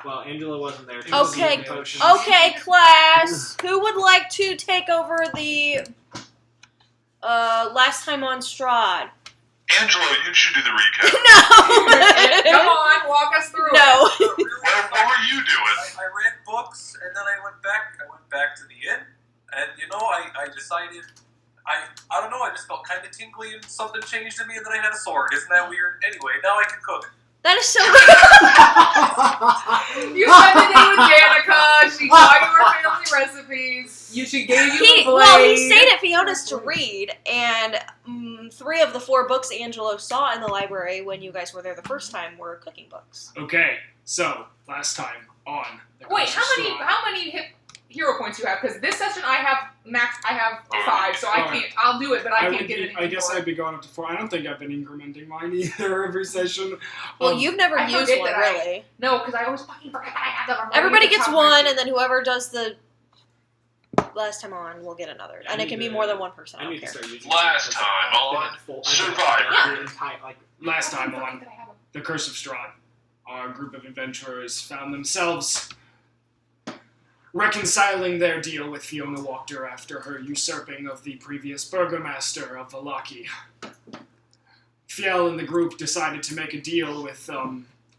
Well, Angela wasn't there. Okay, class. Who would like to take over the last time on Strahd? Angela, you should do the recap. No! Come on, walk us through No. it. What were you doing? I read books, and then I went back to the inn, and I decided, I don't know, I just felt kind of tingly, and something changed in me, and then I had a sword. Isn't that weird? Anyway, now I can cook. That is so weird. You spent the day with Danica. She taught you her family recipes. She gave you a blade. Well, he stayed at Fiona's to read, and 3 of the 4 books Angelo saw in the library when you guys were there the first time were cooking books. Okay, so last time on. Wait, how many hero points you have? Because this session I have 5, so I can't. I'll do it, but I can't get it. I guess I'd be going up to 4. I don't think I've been incrementing mine either every session. Well, you've never used one, really. No, because I always fucking forget that I have them. Everybody gets 1, and then whoever does the last time on will get another. And it can be more than 1 person. I need to start using last time on Survivor. Last time on The Curse of Strahd, our group of adventurers found themselves reconciling their deal with Fiona Wachter after her usurping of the previous burgomaster of Vallaki. Fiel and the group decided to make a deal with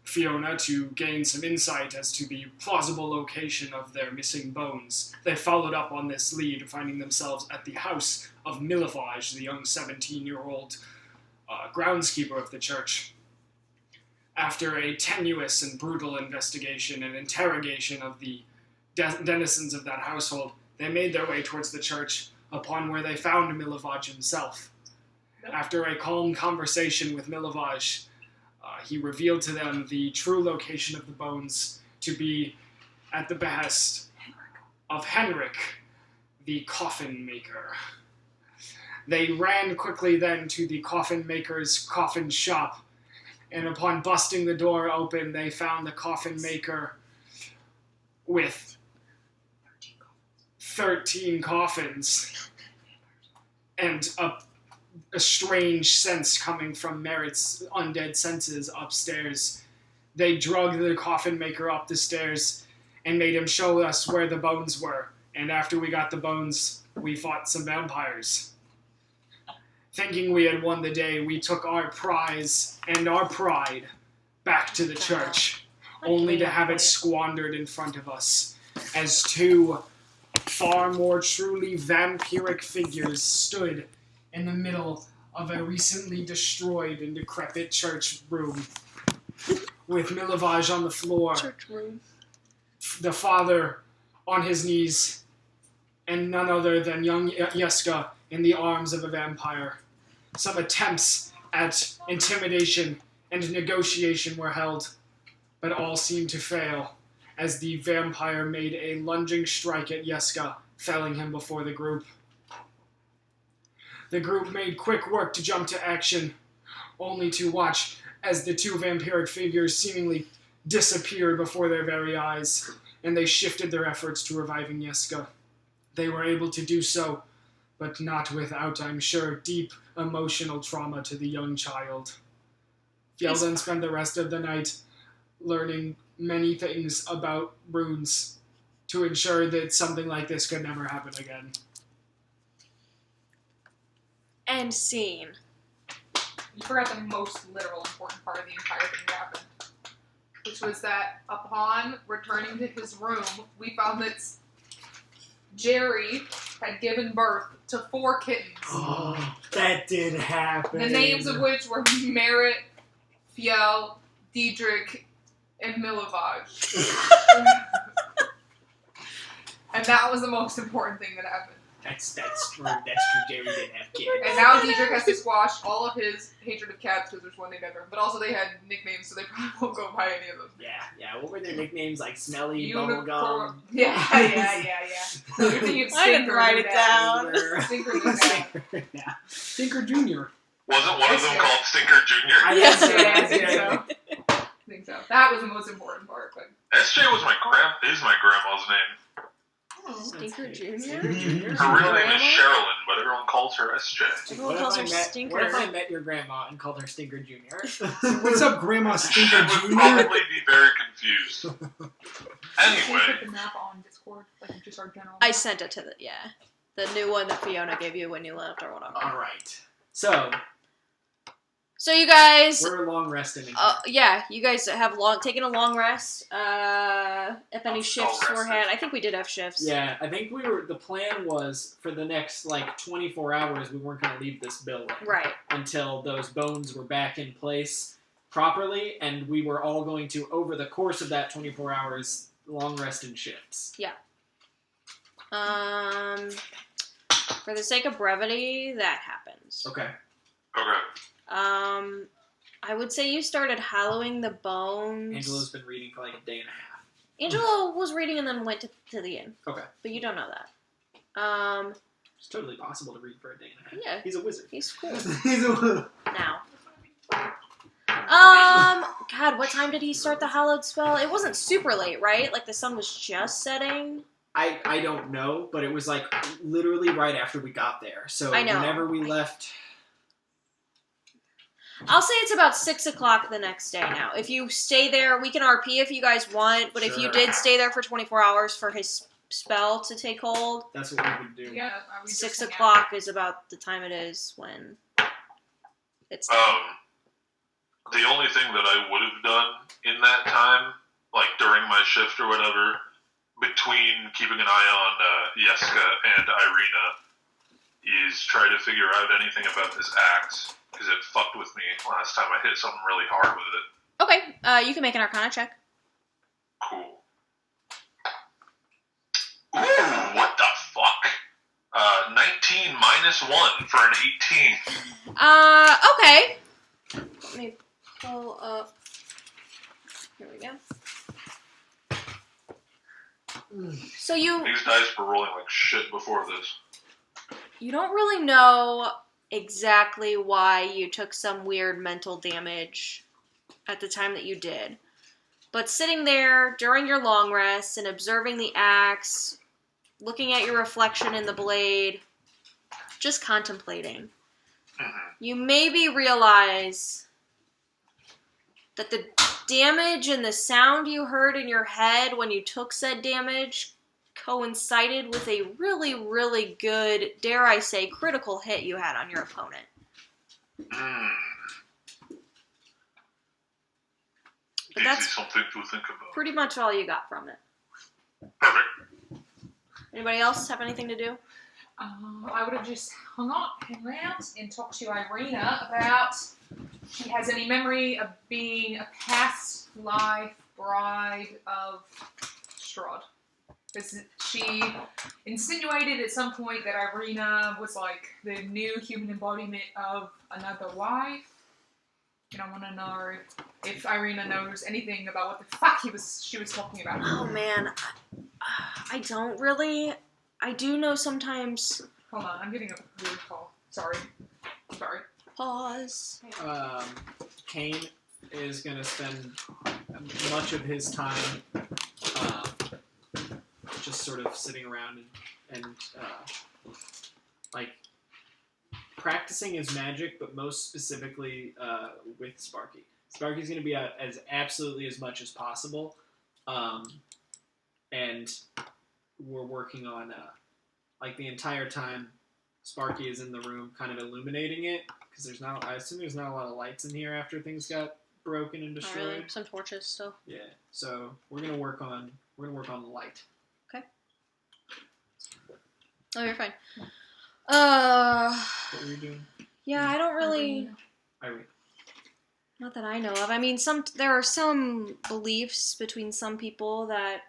Fiona to gain some insight as to the plausible location of their missing bones. They followed up on this lead, finding themselves at the house of Milivaj, the young 17-year-old groundskeeper of the church. After a tenuous and brutal investigation and interrogation of the denizens of that household, they made their way towards the church, upon where they found Milivaj himself. After a calm conversation with Milivaj, he revealed to them the true location of the bones to be at the behest of Henrik, the coffin maker. They ran quickly then to the coffin maker's coffin shop, and upon busting the door open, they found the coffin maker with 13 coffins, and a strange sense coming from Merritt's undead senses upstairs. They drugged the coffin maker up the stairs and made him show us where the bones were, and after we got the bones, we fought some vampires. Thinking we had won the day, we took our prize and our pride back to the church, only to have it squandered in front of us, as 2 far more truly vampiric figures stood in the middle of a recently destroyed and decrepit church room, with Milivaj on the floor, the father on his knees, and none other than young Yeska in the arms of a vampire. Some attempts at intimidation and negotiation were held, but all seemed to fail, as the vampire made a lunging strike at Yeska, felling him before the group. The group made quick work to jump to action, only to watch as the 2 vampiric figures seemingly disappeared before their very eyes, and they shifted their efforts to reviving Yeska. They were able to do so, but not without, I'm sure, deep emotional trauma to the young child. Fiel then spent the rest of the night learning many things about runes to ensure that something like this could never happen again. End scene. You forgot the most literal important part of the entire thing that happened, which was that upon returning to his room, we found that Jerry had given birth to 4 kittens. Oh, that did happen. The names of which were Merritt, Fiel, Diedrich, and Milivaj. And that was the most important thing that happened. That's true. Jerry did have kids. And now Diedrich has to squash all of his hatred of cats because there's one named after him. But also they had nicknames, so they probably won't go by any of them. Yeah. What were their nicknames? Like Smelly, Unicorn. Bubblegum? Yeah. So you're thinking I didn't write it down. Stinker Jr. Wasn't one of them called Stinker Jr.? Yes. I think so. That was the most important part. But SJ was my grandma's name. Stinker Jr.? Stinker Jr.? Her real name Grandma? is Sherilyn, but everyone calls her SJ. Everyone calls her Stinker. What if I met your grandma and called her Stinker Jr.? What's up, Grandma She Stinker would Jr.? probably be very confused. Can you Anyway, put the map on Discord? Like just our general I map? sent it to the new one that Fiona gave you when you left or whatever. Alright. So, So you guys, we're long resting. yeah, you guys have taken a long rest. If any I'm so shifts were rested. had, I think we did have shifts. Yeah, I think the plan was for the next, 24 hours, we weren't going to leave this building. Right. Until those bones were back in place properly, and we were all going to, over the course of that 24 hours, long rest in shifts. For the sake of brevity, that happens. Okay. I would say you started hollowing the bones. Angela's been reading for a day and a half. Angela was reading and then went to the inn. Okay. But you don't know that. It's totally possible to read for a day and a half. Yeah. He's a wizard. He's cool He's a wizard. now. God, what time did he start the hallowed spell? It wasn't super late, right? Like the sun was just setting. I don't know, but it was literally right after we got there. So I know. whenever we left, I'll say it's about 6 o'clock the next day now. If you stay there, we can RP if you guys want, but if you Sure. did stay there for 24 hours for his spell to take hold, that's what we would do. Yeah, I would just 6 hang out. o'clock is about the time it is when it's the only thing that I would have done in that time, during my shift or whatever, between keeping an eye on Yeska and Irina, is try to figure out anything about this axe, because it fucked with me last time. I hit something really hard with it. Okay, you can make an Arcana check. Cool. Ooh, what the fuck? 19 minus 1 for an 18. Okay. Let me pull up. Here we go. So These dice were rolling like shit before this. you don't really know exactly why you took some weird mental damage at the time that you did. But sitting there during your long rest and observing the axe, looking at your reflection in the blade, just contemplating, you maybe realize that the damage and the sound you heard in your head when you took said damage coincided with a really, really good, dare I say, critical hit you had on your opponent. But Easy, that's something to think about. pretty much all you got from it. Perfect. Anybody else have anything to do? I would have just hung around and talked to Irina about if she has any memory of being a past life bride of Strahd. Because she insinuated at some point that Irina was the new human embodiment of another life. And I want to know if Irina knows anything about what the fuck she was talking about. Oh man, I don't really. I do know sometimes. Hold on, I'm getting a weird call. Sorry. Pause. Kane is going to spend much of his time just sort of sitting around and practicing his magic, but most specifically with Sparky. Sparky's going to be out as absolutely as much as possible, and we're working on the entire time Sparky is in the room kind of illuminating it, because I assume there's not a lot of lights in here after things got broken and Not destroyed. really. Some torches still. Yeah, so we're gonna work on light. Oh, you're fine. What were you doing, Yeah, I don't really. Irene? Not that I know of. I mean, there are some beliefs between some people that,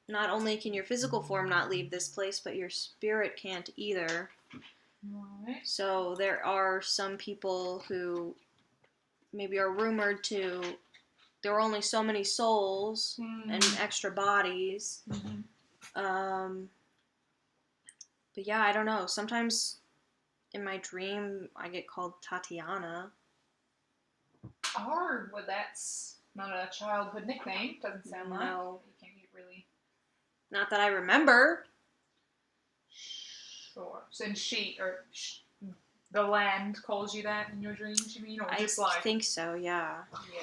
not only can your physical form not leave this place, but your spirit can't either. Alright. So there are some people who maybe are rumored to. There are only so many souls and extra bodies. But yeah, I don't know. Sometimes in my dream, I get called Tatiana. Hard, well, that's not a childhood nickname. Doesn't sound like. No. You can't get really Not that I remember. Sure. Since the land calls you that in your dreams, you mean? Or I just like... think so, yeah.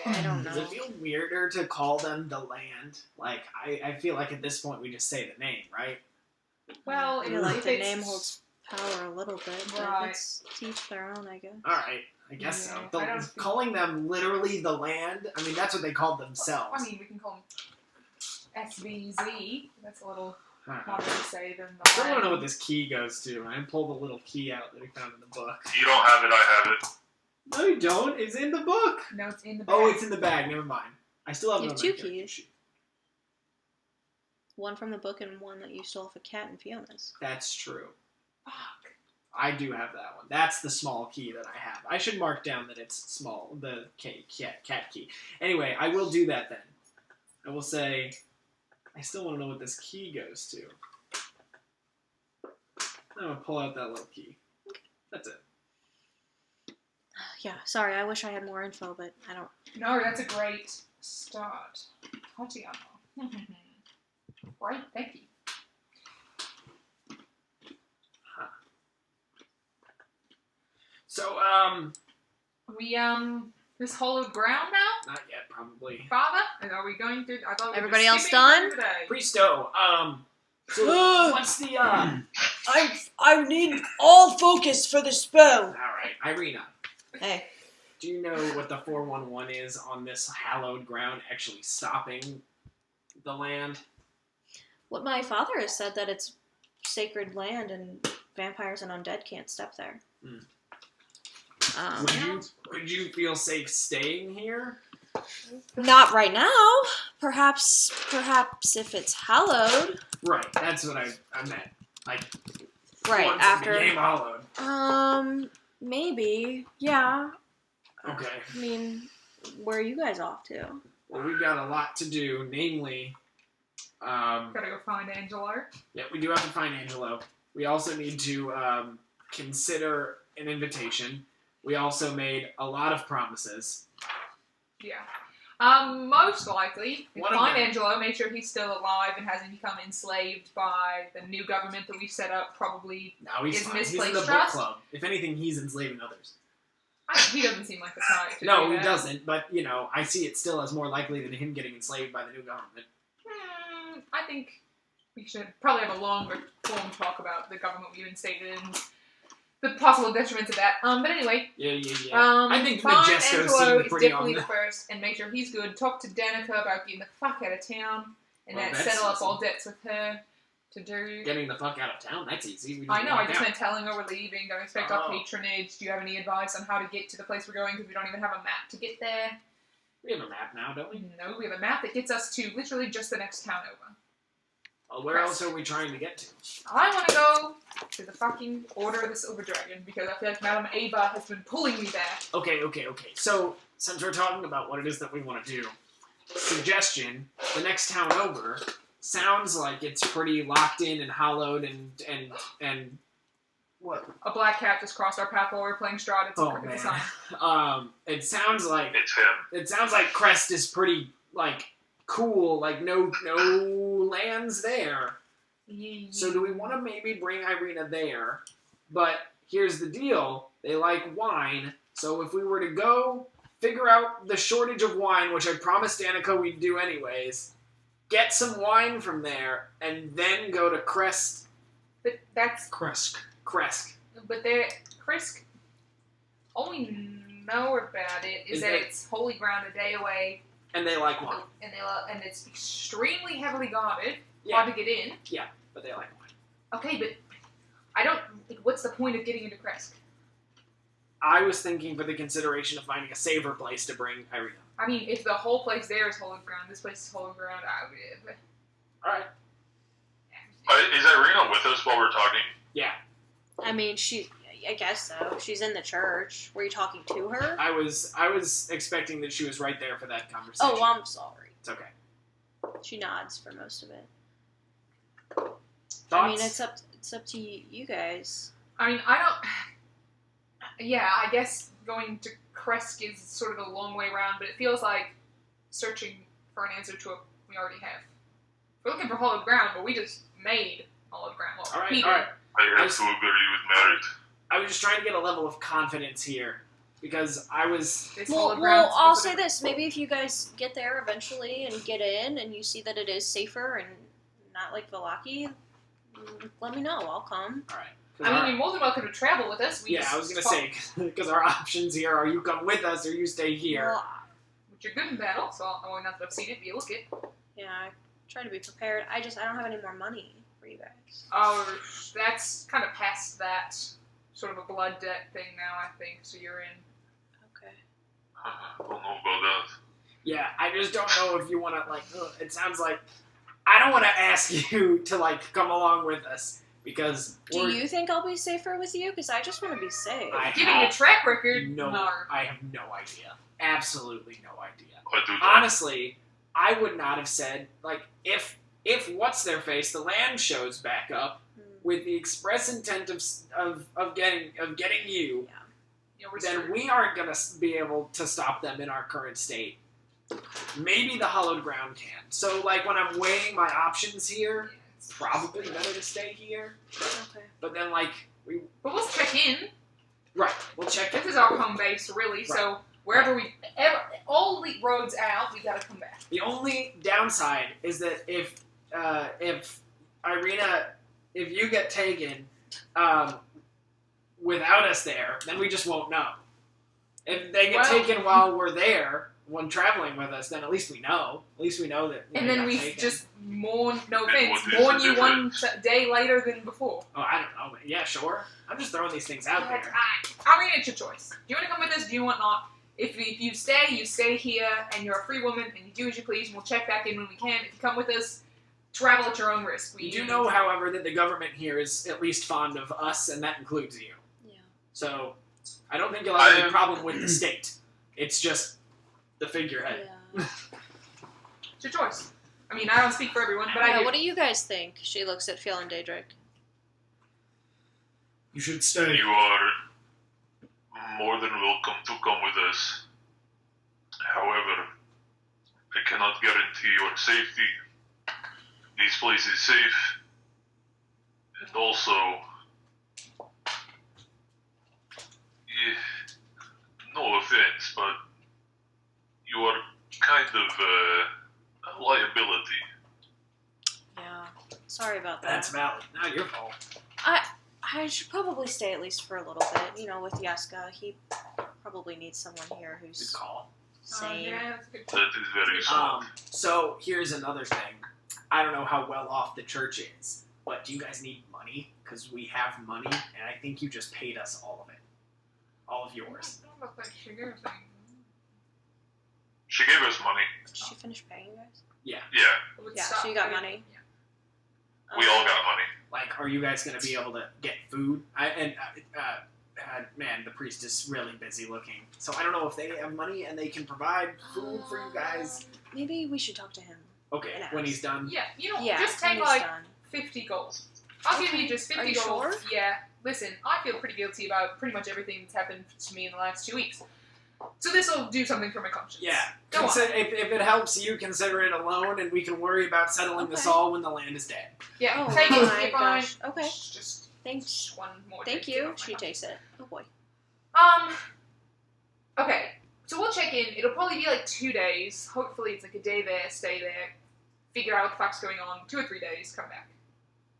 Yeah. I don't Does know. it feel weirder to call them the land? Like, I feel like at this point we just say the name, right? Well, I feel like if the it's- name holds power a little bit, but Right. it's to each their own, I guess. Alright, I guess Yeah, so. I don't feel- Calling them literally the land, I mean, that's what they called themselves. I mean, we can call them SVZ. That's a little I don't know. harder to say than the I still want to land. know what this key goes to. I pulled the little key out that we found in the book. You don't have it, I have it. No, you don't. It's in the book. No, it's in the bag. Oh, it's in the bag. Never mind. I still have You it have on my 2 character keys. sheet. One from the book and one that you stole off a cat and Fiona's. That's true. Fuck. I do have that one. That's the small key that I have. I should mark down that it's small. The cat key. Anyway, I will do that then. I will say, I still want to know what this key goes to. I'm going to pull out that little key. That's it. Yeah, sorry, I wish I had more info, but I don't. No, that's a great start. Tatiana. Right, thank you. So, We, this hollowed ground now? not yet, probably. Father? Are we going through? I thought we Everybody were else skipping done? through today. Presto, so what's the, I need all focus for the spell. Alright, Irina, Hey, do you know what the 411 is on this hallowed ground actually stopping the land? What my father has said that it's sacred land and vampires and undead can't step there. Would you feel safe staying here? Not right now. Perhaps if it's hallowed. Right, that's what I meant. Like, Right once after. it became hollowed. Maybe. Yeah. Okay. I mean, where are you guys off to? Well, we've got a lot to do, namely, Gotta go find Angelo. yeah, we do have to find Angelo. We also need to consider an invitation. We also made a lot of promises. Yeah. Most likely, we One of find them. Angelo, make sure he's still alive and hasn't become enslaved by the new government that we set up, probably. Now he's Is fine. He's in misplaced the book trust? club. If anything, he's enslaving others. He doesn't seem like the type to No, do he that. doesn't. But you know, I see it still as more likely than him getting enslaved by the new government. I think we should probably have a longer form talk about the government we instated and the possible detriments of that. But anyway, Yeah. I think find Majesco Angelo seemed is pretty definitely on the first and make sure he's good. Talk to Danica about getting the fuck out of town and Well, then that's settle up easy. all debts with her to do. Getting the fuck out of town, that's easy. We I know, I walk just out. meant telling her we're leaving, don't expect our Oh. patronage. Do you have any advice on how to get to the place we're going? Because we don't even have a map to get there. We have a map now, don't we? No, we have a map that gets us to literally just the next town over. Well, where else are we trying to get to? I want to go to the fucking Order of the Silver Dragon because I feel like Madame Ava has been pulling me there. Okay. So, since we're talking about what it is that we want to do, suggestion, the next town over sounds like it's pretty locked in and hollowed and what? A black cat just crossed our path while we were playing Strahd. It's Oh, a man. sign. It sounds like It's him. Crest is pretty, like, cool, like, no lands there. So do we want to maybe bring Irina there? But here's the deal. They like wine. So if we were to go figure out the shortage of wine, which I promised Danica we'd do anyways, get some wine from there, and then go to Crest. But that's... Kresk. But there... Chris... All we know about it is Is that that- it's holy ground a day away, And they like wine. and it's extremely heavily guarded. Yeah, Hard to get in. but they like wine. Okay, but I don't... Like, what's the point of getting into Kresk? I was thinking for the consideration of finding a safer place to bring Irina. I mean, if the whole place there is holy ground, this place is holy ground, Alright. Is Irina with us while we're talking? Yeah. I mean, I guess so. She's in the church. Were you talking to her? I was expecting that she was right there for that conversation. Oh, I'm sorry. It's okay. She nods for most of it. Thoughts? I mean, it's up to you guys. I mean, I don't... Yeah, I guess going to Kresk is sort of a long way around, but it feels like searching for an answer to what we already have. We're looking for hollowed ground, but we just made hollowed ground. Well, All right, he all right. did. I have to agree with Merit. I was just trying to get a level of confidence here because I was. This Well, hollowed ground. I'll say this. Maybe if you guys get there eventually and get in and you see that it is safer and not like Velaki, let me know. I'll come. All right. I mean, you're more than welcome to travel with us. I was gonna say because our options here are you come with us or you stay here. Well, Which you're good in battle, so I won't have to have seen it, but you look it. yeah, I try to be prepared. I don't have any more money for you guys. Oh, that's kind of past that sort of a blood debt thing now, I think, so you're in. Okay. I don't know about that. Yeah, I just don't know if you want to like. It sounds like I don't want to ask you to like come along with us because. Do you think I'll be safer with you? Because I just want to be safe. Given your track record, no, no. I have no idea. Absolutely no idea. I do that. Honestly, I would not have said like if what's their face the land shows back up with the express intent of getting you, then we aren't gonna be able to stop them in our current state. Maybe the hallowed ground can. So like when I'm weighing my options here, it's probably better to stay here. Okay. But then like But we'll check in. right, we'll check it. This is our home base, really, so wherever all the roads out, we gotta come back. The only downside is that if Irina, if you get taken without us there, then we just won't know. If they get taken while we're there, when traveling with us, then at least we know. At least we know that. And then got we taken. just mourn, no And offense, what is mourn the you one difference? day later than before. Oh, I don't know. Yeah, sure. I'm just throwing these things out there. I mean, it's your choice. Do you want to come with us? Do you want not? If you stay here, and you're a free woman, and you do as you please, and we'll check back in when we can. If you come with us, travel at your own risk. We do know, however, that the government here is at least fond of us, and that includes you. Yeah. So, I don't think you'll have any problem with the state. It's just the figurehead. Yeah. It's your choice. I mean, I don't speak for everyone, but I do. What do you guys think? She looks at Phil and Daedric. You should stay. You are more than welcome to come with us. However, I cannot guarantee your safety. This place is safe. And also, no offense, but you are kind of a liability. Yeah. Sorry about that. That's valid. Not your fault. I should probably stay at least for a little bit. With Yaska, he probably needs someone here Good who's call. sane. Yeah, that's a good That is very smart. So here's another thing. I don't know how well off the church is, but do you guys need money? Because we have money, and I think you just paid us all of it. All of yours. I don't know about that sugar thing. She gave us money. Did she finish paying you guys? Yeah, Yeah, so you got money. Yeah. we all got money. Like, are you guys going to be able to get food? Man, the priest is really busy looking. So I don't know if they have money and they can provide food for you guys. Maybe we should talk to him. Okay, And when ask. he's done. Yeah, Yeah, just when take he's like done. 50 gold. I'll give you just 50 Are you gold. sure? Yeah. Listen, I feel pretty guilty about pretty much everything that's happened to me in the last 2 weeks. So this will do something for my conscience. Yeah. Go on. If it helps you, consider it a loan, and we can worry about settling this Okay. all when the land is dead. Yeah, Oh take it. my You're fine. gosh. Okay. Just Thanks. one more. Thank drink you. to She my takes it. Oh boy. Okay, so we'll check in. It'll probably be like 2 days. Hopefully it's like a day there, stay there, figure out what the fuck's going on. 2 or 3 days, come back.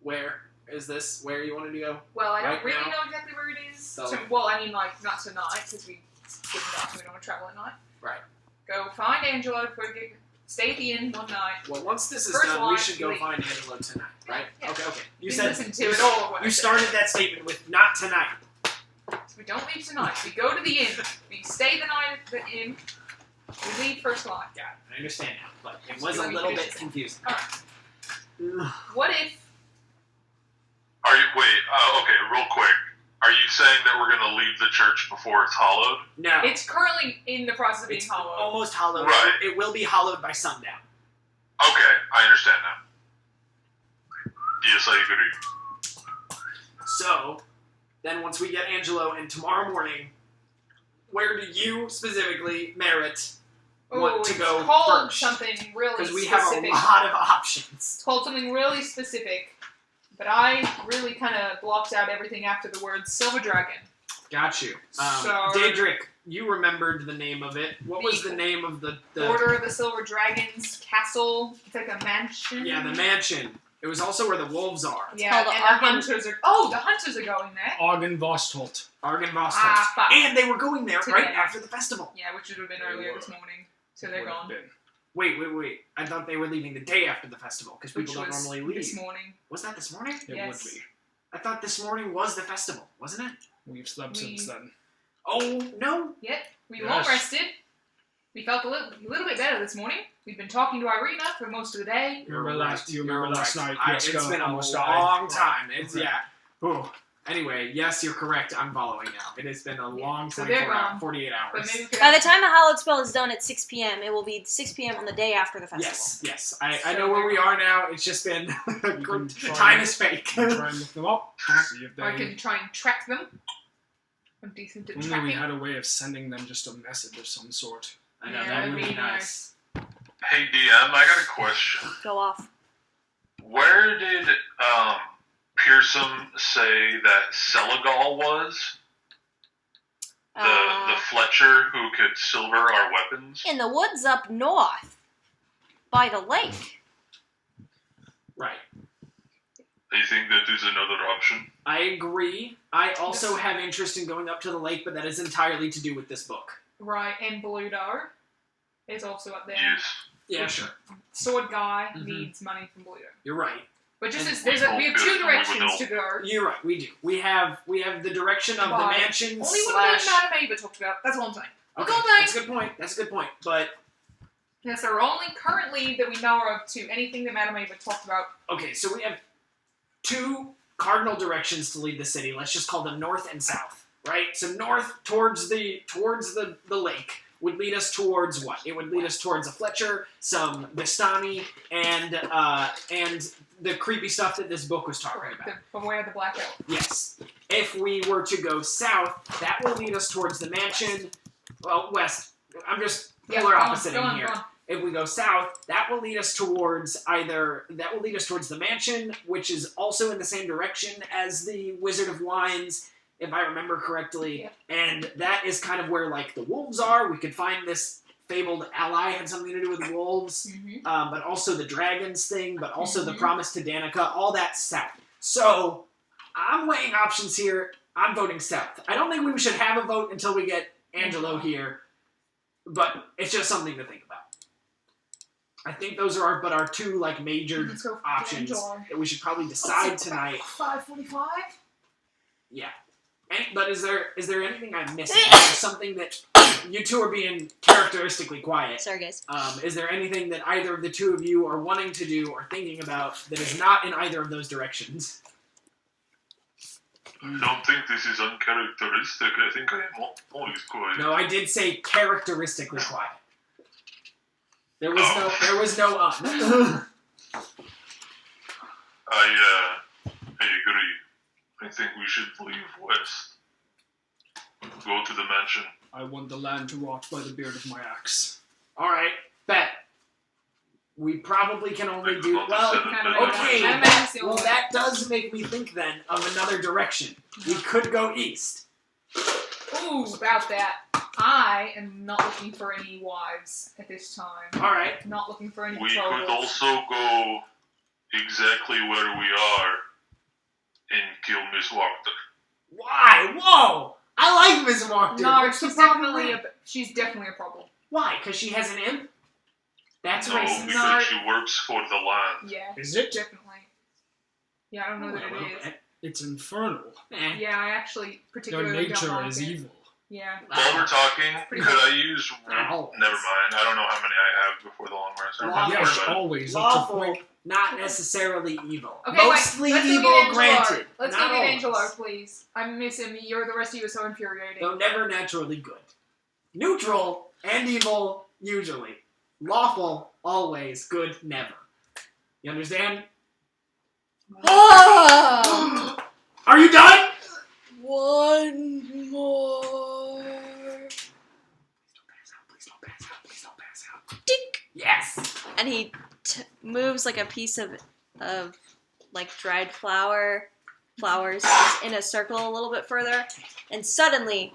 Where is this? Where you wanted to go? Well, I don't Right really now? know exactly where it is. So- Like, not tonight, because we don't want to travel at night. Right. Go find Angela, stay at the inn one night. Well, once this is First done, we line, should go leave. find Angelo tonight, right? Yeah. Okay. You Didn't said listen to it all. What I you said. started that statement with "not tonight." So we don't leave tonight. We go to the inn. We stay the night at the inn. We leave first line. Yeah, I understand now, but it was a Let me little finish bit this. confusing. Alright. What if... Are you, okay, real quick. Are you saying that we're going to leave the church before it's hollowed? No, It's currently in the process of being it's hollowed. almost hollowed. Right. It will be hollowed by sundown. Okay, I understand now. Yes, I agree. So, then once we get Angelo, and tomorrow morning, where do you specifically, Merit, want to it's go called first? something really Because we specific. have a lot of options. It's called something really specific, but I really kind of blocked out everything after the word Silver Dragon. Got you. So- Daedric, you remembered the name of it. What was the name of the... Order of the Silver Dragon's castle. It's like a mansion. Yeah, the mansion. It was also where the wolves are. Yeah, called and the Argon- hunters are... Oh, the hunters are going there. Argon Vostholt. Argon Vostok. Ah, fuck. And they were going there Today. right after the festival. Yeah, which would have been They earlier were. this morning. So they're gone. Wait. I thought they were leaving the day after the festival, because Which people don't was normally leave. this morning. Was that this morning? It Yes. would be. I thought this morning was the festival, wasn't it? We've slept since then. Oh, no. We Yes. long rested. We felt a little bit better this morning. We've been talking to Irina for most of the day. You remember last night? It's been a almost long died. time. It's, Okay. yeah. Ooh. Anyway, yes, you're correct. I'm following now. It has been a long So they're 24 hours, gone. 48 But hours. maybe we could By the time the hallowed spell is done at 6 p.m., it will be 6 p.m. on the day after the festival. Yes. I know where we are now. It's just been... can try time and- is fake. Try and look them up. See if I they. can try and track them. I'm decent at Only tracking. we had a way of sending them just a message of some sort. I know, Yeah, that would that'd be be nice. Hey DM, I got a question. Go off. Where did Pearson say that Seligal was? The Fletcher who could silver our weapons? In the woods up north, by the lake. Right. You think that there's another option? I agree. I also have interest in going up to the lake, but that is entirely to do with this book. Right, and Bluto is also up there. Yes. Yeah, sure. Sword guy Mhm. needs money from Bluto. You're right. But just And as we have two directions to go. You're right. We do. We have the direction of the Why? mansion Only what me and slash. Madame Ava talked about. That's all I'm saying. Okay, all I'm that's a good point. That's a good point. But Yes, there are only currently that we know of to anything that Madame Ava talked about. okay, so we have two cardinal directions to leave the city. Let's just call them north and south, right? So north towards the lake would lead us towards what? It would lead us towards a Fletcher, some Vistani, and the creepy stuff that this book was talking Correct. about. Beware the Black Elf. Yes. If we were to go south, that will lead us towards the mansion. Well, west. I'm just polar opposite go in on, here. go on. If we go south, that will lead us towards the mansion, which is also in the same direction as the Wizard of Wines, if I remember correctly. Yeah. And that is kind of where like the wolves are. We could find this fabled ally had something to do with wolves, Mm-hmm. but also the dragons thing, but also the Mhm. promise to Danica, all that south. So I'm weighing options here. I'm voting south. I don't think we should have a vote until we get Angelo here, but it's just something to think about. I think those are our two like major Let's go for options Angelo. that we should probably decide tonight. 5:45. Yeah. But is there anything I'm missing? Is there something that you two are being characteristically quiet? Sorry, guys. Is there anything that either of the two of you are wanting to do or thinking about that is not in either of those directions? I don't think this is uncharacteristic. I think I am always quiet. No, I did say characteristically quiet. There was no I agree. I think we should leave west. Go to the mansion. I want the land to rot by the beard of my axe. All right, bet. We probably can only do well. Okay. Okay. Well, that does make me think then of another direction. We could go east. Ooh, about that. I am not looking for any wives at this time. All right. Not looking for any We betrothals. could also go exactly where we are and kill Miss Wachter. Why? Whoa! I like Miss Wachter. No, What's the she's problem definitely there? she's definitely a problem. Why? Because she has an imp? That's No, racist. because she works for the land. Yeah, Is it? definitely. Yeah, I don't know that Well, it is. It's infernal. eh. Yeah, I actually Your particularly nature don't like is it. evil. Yeah. While we're talking, Pretty could much. I use... Ow. Never mind. I don't know how many I have before the long rest. I don't Lawful. have Yes, to worry about it. always. Up to Lawful, point. not necessarily evil. Okay, Mostly wait. Let's evil, go get Angelo. granted. Let's not go get always. Angelo, please. I miss him. The rest of you are so infuriating. Though never naturally good. Neutral and evil, usually. Lawful, always. Good, never. You understand? Ah! Are you done? One more. Please don't pass out. Please don't pass out. Please don't pass Yes. And he moves like a piece of like dried flowers in a circle a little bit further, and suddenly,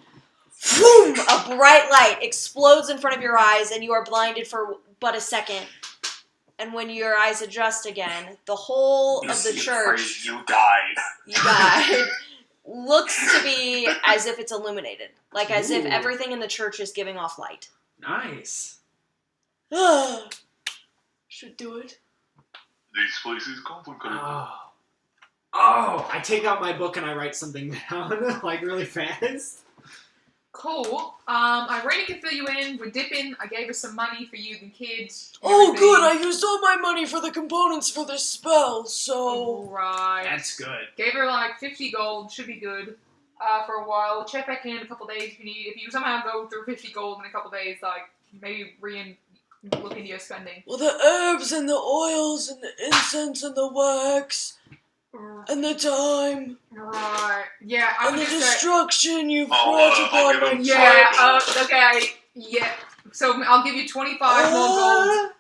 boom! A bright light explodes in front of your eyes, and you are blinded for but a second. And when your eyes adjust again, the whole of the church You died. looks to be as if it's illuminated, like as if everything in the church is giving off light. Nice. Should do it. These places complicated. Oh, I take out my book and I write something down, like really fast. Cool. Irina can fill you in. We're dipping. I gave her some money for you and kids. Oh, everything. good. I used all my money for the components for this spell, so... Right. That's good. Gave her like 50 gold. Should be good. For a while. Check back in a couple days if you need. If you somehow go through 50 gold in a couple days, like maybe look into your spending. Well, the herbs and the oils and the incense and the wax and the time Right. Yeah. I and would the just say. destruction you've I'll brought give upon my... him Yeah. Okay. Yeah. So I'll give you 25 more gold.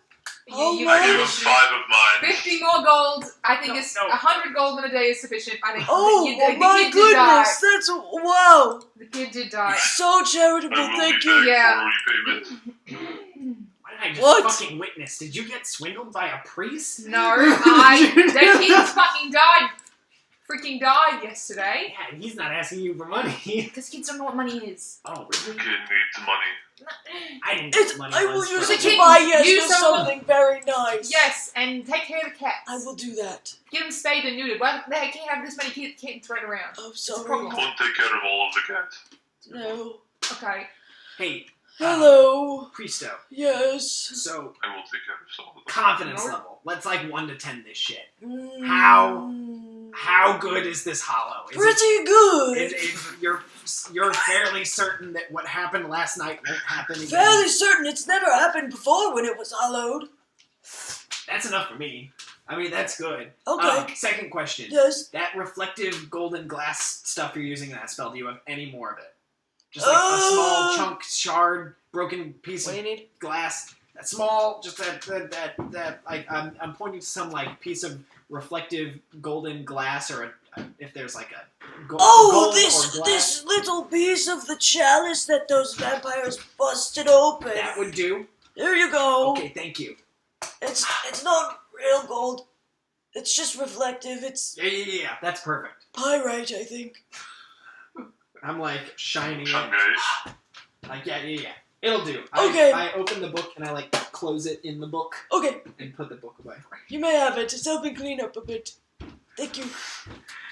How You I give him much? 5 of mine. 50 more gold. I think No, it's no. 100 gold in a day is sufficient. I think. Oh, the well, my kid did die. goodness, that's... Wow. The kid did die. So charitable, I will thank be you. back Yeah. for repayment. Why did I just What? fucking witness? Did you get swindled by a priest? No, that kid fucking died. Freaking died yesterday. Yeah, he's not asking you for money. Because kids don't know what money is. Oh, The really? kid needs money. I didn't get money. I will once use for it kid- to buy yes use for some- something very nice. Yes, and take care of the cats. I will do that. Get them spayed and neutered. Why they can't have this many kids running around? Oh, It's a sorry. problem. Won't take care of all of the cats. No. Okay. Hey, Hello. Priesto. Yes. So, I will take care of some of them. confidence No. level. Let's like 1 to 10 this shit. Mm. How good is this hollow? Is Pretty good. you're fairly certain that what happened last night won't happen again? Fairly certain it's never happened before when it was hollowed. That's enough for me. I mean, that's good. Okay. Second question. Yes. That reflective golden glass stuff you're using in that spell, do you have any more of it? Just like a small chunk, shard, broken piece What do of you need? glass. That small, just that like, I'm pointing to some, like, piece of reflective golden glass, or if there's, like, a gold or glass. This little piece of the chalice that those vampires busted open. That would do. There you go. Okay, thank you. It's not real gold. It's just reflective. It's Yeah, that's perfect. pyrite, I think. I'm, like, shining it. Shungay. Like, yeah. It'll do. Okay. I open the book and I, like, close it in the book Okay, and put the book away. you may have it. It's helping clean up a bit. Thank you.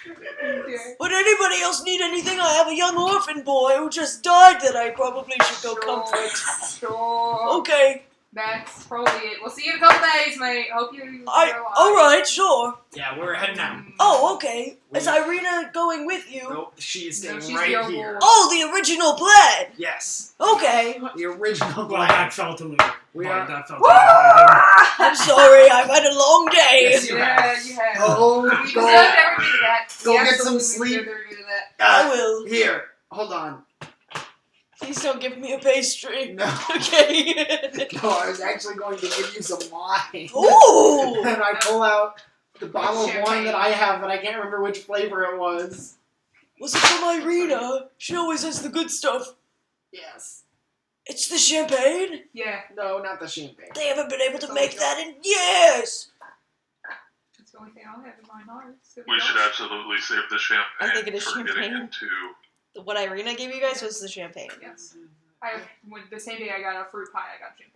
Okay. Would anybody else need anything? I have a young orphan boy who just died that I probably should go comfort. Sure. Okay. That's probably it. We'll see you in a couple days, mate. Hope you're alive. Alright, sure. Yeah, we're heading out. Oh, okay. Is Irina going with you? Nope, she is staying No, she's right the here. overlord. Oh, the original plan! Yes, Okay. the original Well, plan. that felt a little. We well, are- that felt a little. I'm sorry, I've had a long day. Yes, you Yeah, have. you have. Oh, You go, deserve every bit of that. go You get some absolutely sleep. deserve every bit of that. I will. Here, hold on. Please don't give me a pastry. No, Okay. no, I was actually going to give you some wine. Ooh! And I pull out the bottle of Champagne. wine that I have, but I can't remember which flavor it was. Was it from Irina? She always has the good stuff. Yes. It's the champagne? Yeah, No, not the champagne. They haven't been able to make that in years. that's the only thing I'll have in my notes. We should absolutely save the champagne I think it is for getting champagne. into. What Irina gave you guys was the champagne. Yes. The same day I got a fruit pie, I got champagne.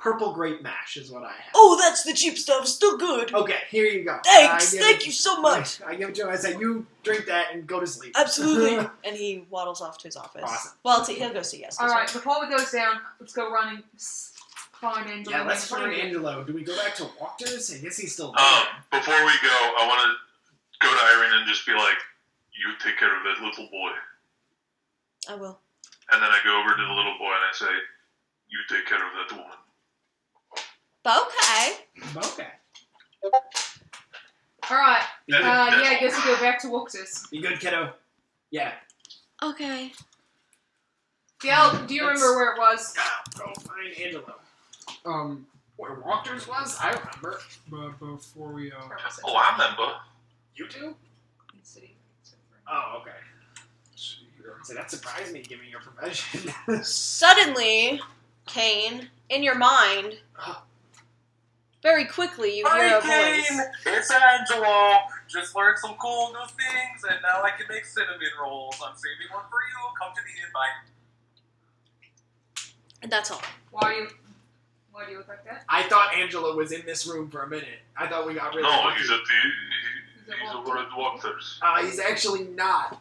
Purple grape mash is what I have. Oh, that's the cheap stuff. Still good. Okay, here you go. Thanks. I give Thank it- you so much. I give it to him. I say, you drink that and go to sleep. Absolutely. And he waddles off to his office. Awesome. Well, he'll go see us. Alright, before we goes down, let's go run and find Angelo. Yeah, let's and find Maria. Angelo. Do we go back to Walters? I guess he's still there. Before we go, I want to go to Irene and just be like, you take care of that little boy. I will. And then I go over to the little boy and I say, you take care of that woman. Okay. Okay. Alright, That- yeah, that's I all. guess we go back to Wuxus. You good, kiddo? Yeah. Okay. Del, do you remember where it was? Go find Angelo. Where Walters was? I remember. But before we Oh, I remember. You do? City. Oh, okay. So that surprised me, given your profession. Suddenly, Kane, in your mind, very quickly you hear a Hi, voice. Kane! It's Angelo! Just learned some cool new things, and now I can make cinnamon rolls. I'm saving one for you. Come to the invite. And that's all. Why do you look like that? I thought Angela was in this room for a minute. I thought we got rid of No, him. he's over at Walters. He's actually not.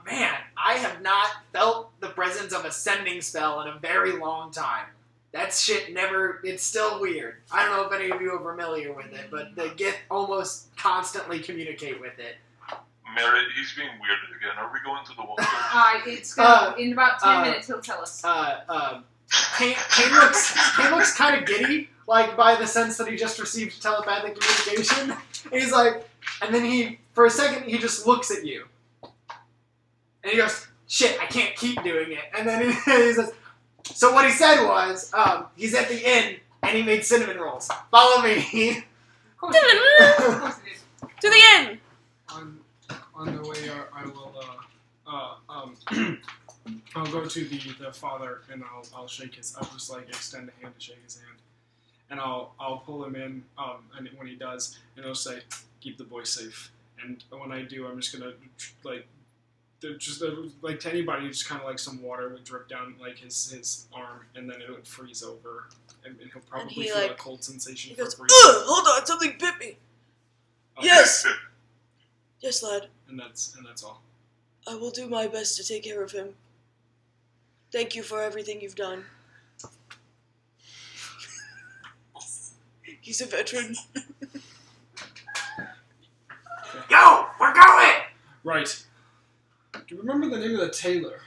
Man, I have not felt the presence of a sending spell in a very long time. That shit never, it's still weird. I don't know if any of you are familiar with it, but the Gith almost constantly communicate with it. Merritt, he's being weird again. Are we going to the Walters? It's gonna, in about 10 minutes he'll tell us. Kane looks kind of giddy, like by the sense that he just received telepathic communication. And he's like, and then he, for a second, he just looks at you. And he goes, shit, I can't keep doing it. And then he says, so what he said was, he's at the inn, and he made cinnamon rolls. Follow me. Of course he did. Of course he did. To the inn! on the way, I will I'll go to the father and I'll shake his. I'll just like extend a hand to shake his hand, and I'll pull him in. And when he does, and I'll say, "Keep the boy safe." And when I do, I'm just gonna like. Like to anybody, just kind of like some water would drip down like his arm, and then it would freeze over, and he'll probably he, feel like, a cold sensation He for goes, brief. hold on, something bit me. Okay. Yes. Yes, lad. And that's all. I will do my best to take care of him. Thank you for everything you've done. He's a veteran. Yo, we're going! Right. Do you remember the name of the tailor?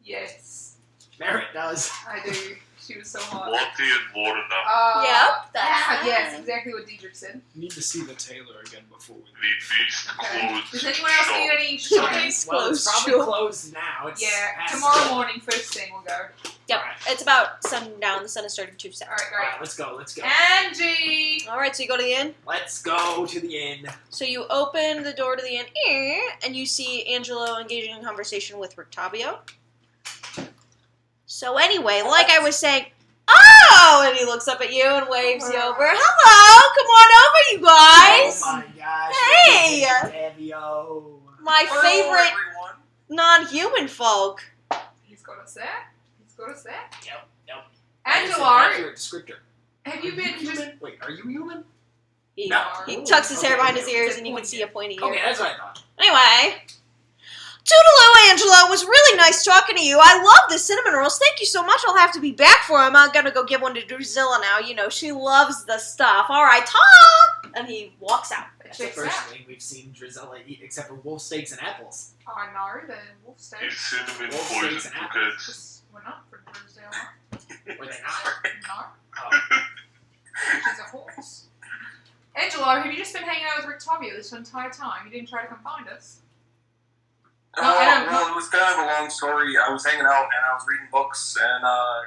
Yes, Merritt does. I do. She was so hot. Walty and Lorna. Yep, that's yes, fine. exactly what Diedrich said. We need to see the tailor again before we The beast Okay. closed Does anyone else need any Shop. shopping? Well, it's Closed, probably sure. closed now. It's Yeah, past tomorrow six. morning, first thing we'll go. Yep, Alright. it's about sundown. The sun is starting to set. Alright, Alright, great. let's go. Angie! Alright, so you go to the inn. Let's go to the inn. So you open the door to the inn, and you see Angelo engaging in conversation with Rictavio. So anyway, like I was saying, oh, and he looks up at you and waves you over. Hello, come on over, you guys. Oh my gosh. Hey! Davio. My Hello, favorite everyone. non-human folk. He's got us there. He's got us there. Yep. Angela, Accurate descriptor. have you been just... human? Wait, are you human? He, No. he tucks his hair behind his Okay. ears, and you can see a pointy ear. Okay, that's what I thought. Anyway, toodaloo, Angela. It was really nice talking to you. I love the cinnamon rolls. Thank you so much. I'll have to be back for them. I'm gonna go give one to Drusilla now. You know, she loves the stuff. All right, ta! And he walks out. That's the Checks first out. thing we've seen Drusilla eat, except for wolf steaks and apples. I know, the wolf His steaks. cinnamon Wolf poison steaks and took apples. it. Just went up for Brazil. Were they not? No, Oh. she's a horse. Angela, have you just been hanging out with Rictavio this entire time? You didn't try to come find us? Oh, No, I don't- well, it was kind of a long story. I was hanging out and I was reading books, and I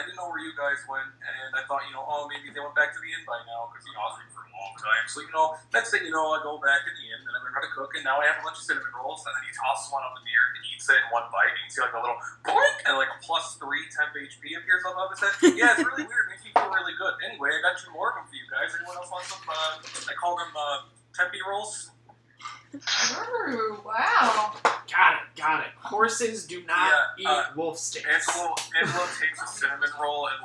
didn't know where you guys went, and I thought, maybe they went back to the inn by now, because, I was reading for a long time. So, next thing you know, I go back to the inn, and I'm going to cook, and now I have a bunch of cinnamon rolls, and then he tosses one up in the air and eats it in one bite, and you see like a little boink, and like a +3 temp HP appears up his head. Yeah, it's really weird. It makes me feel really good. Anyway, I got 2 more of them for you guys. Anyone else want some, I call them tempeh rolls? Oh, wow. Got it. Horses do not eat wolf steaks. Angela takes a cinnamon roll and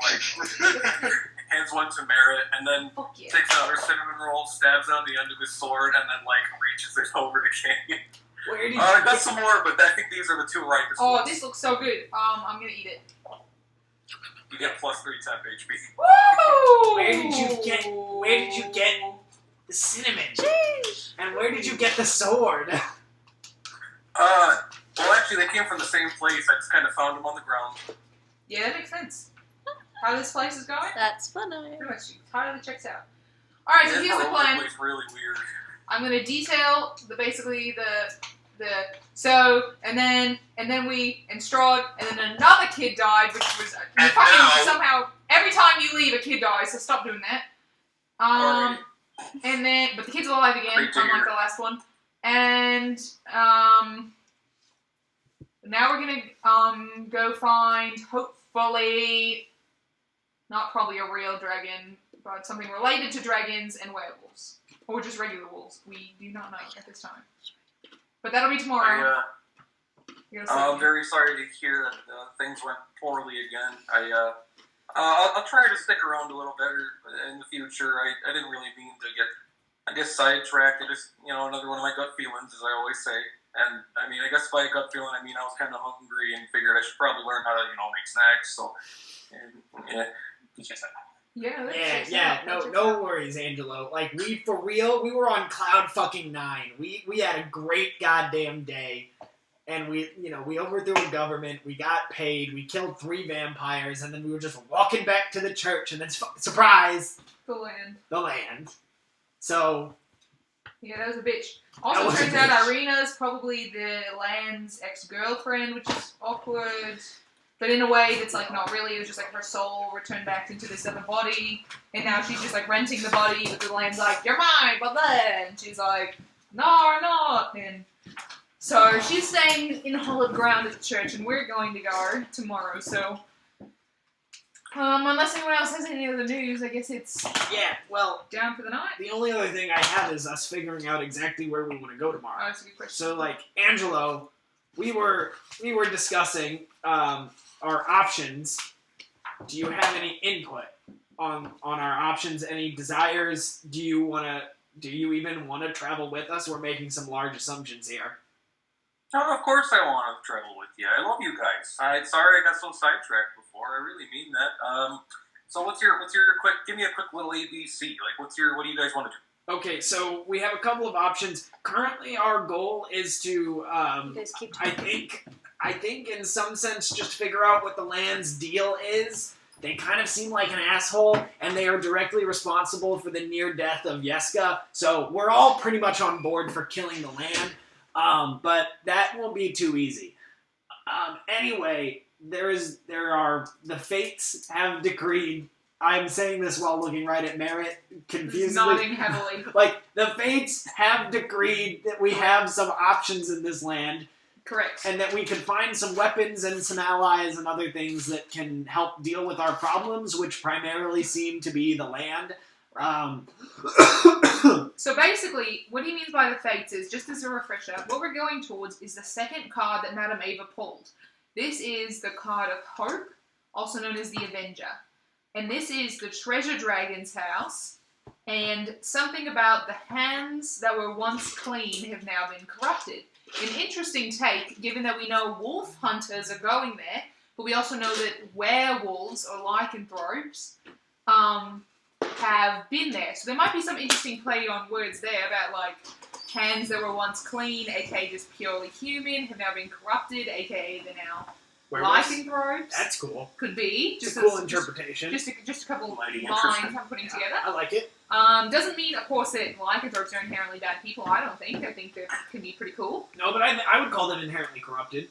hands one to Merritt, and then Fuck yeah. takes another cinnamon roll, stabs it on the end of his sword, and then reaches it over to Kane. Where did you I got get some more, but I think these are the 2 ripest Oh, ones. this looks so good. I'm gonna eat it. You get +3 temp HP. Woo! Where did you get the cinnamon? And where did you get the sword? Well, actually, they came from the same place. I just kind of found them on the ground. Yeah, that makes sense. How this place is going? That's funny. Pretty much totally checks out. Alright, so here's the plan. It's really weird. I'm gonna detail and then strahd, and then another kid died, which was And fucking now- somehow every time you leave, a kid dies, so stop doing that. And then, but the kid's alive again, unlike the last one. And, now we're gonna, go find, hopefully, not probably a real dragon, but something related to dragons and werewolves. Or just regular wolves. We do not know at this time. But that'll be tomorrow. I'm very sorry to hear that things went poorly again. I'll try to stick around a little better in the future. I didn't really mean to get, I guess, sidetracked. It just, another one of my gut feelings, as I always say. And, I guess by a gut feeling, I was kind of hungry and figured I should probably learn how to, make snacks. So, no worries, Angelo. Like, we were on cloud fucking 9. We had a great goddamn day. And we overthrew a government, we got paid, we killed 3 vampires, and then we were just walking back to the church, and then, surprise! The land. The land. So... Yeah, that was a bitch. Also, it turns out Irina's probably the land's ex-girlfriend, which is awkward. But in a way that's, not really. It was just, her soul returned back into this other body. And now she's just, renting the body, but the land's like, you're mine, blah, blah. And she's like, no, I'm not. And so she's staying in hallowed ground at the church, and we're going to go tomorrow. So, unless anyone else has any other news, I guess it's down for the night. The only other thing I have is us figuring out exactly where we want to go tomorrow. Oh, that's a good question. So, Angelo, we were discussing our options. Do you have any input on our options? Any desires? Do you even want to travel with us? We're making some large assumptions here. Oh, of course I want to travel with you. I love you guys. Sorry I got so sidetracked before. I really mean that. So what's your quick? Give me a quick little ABC. What do you guys want to do? Okay, so we have a couple of options. Currently, our goal is to, I think in some sense, just figure out what the land's deal is. They kind of seem like an asshole, and they are directly responsible for the near death of Yeska. So we're all pretty much on board for killing the land. But that won't be too easy. Anyway, the fates have decreed. I'm saying this while looking right at Merritt, confusedly. Nodding heavily. The fates have decreed that we have some options in this land. Correct. And that we can find some weapons and some allies and other things that can help deal with our problems, which primarily seem to be the land. So basically, what he means by the fates is, just as a refresher, what we're going towards is the second card that Madame Ava pulled. This is the card of Hope, also known as the Avenger. And this is the Treasure Dragon's house, and something about the hands that were once clean have now been corrupted. An interesting take, given that we know wolf hunters are going there, but we also know that werewolves, or lycanthropes, have been there. So there might be some interesting play on words there about, hands that were once clean, aka just purely human, have now been corrupted, aka they're now lycanthropes. That's cool. Could be. Just a cool interpretation. Just a couple of lines I'm putting together. I like it. Doesn't mean, of course, that lycanthropes are inherently bad people, I don't think. I think that can be pretty cool. No, but I would call them inherently corrupted.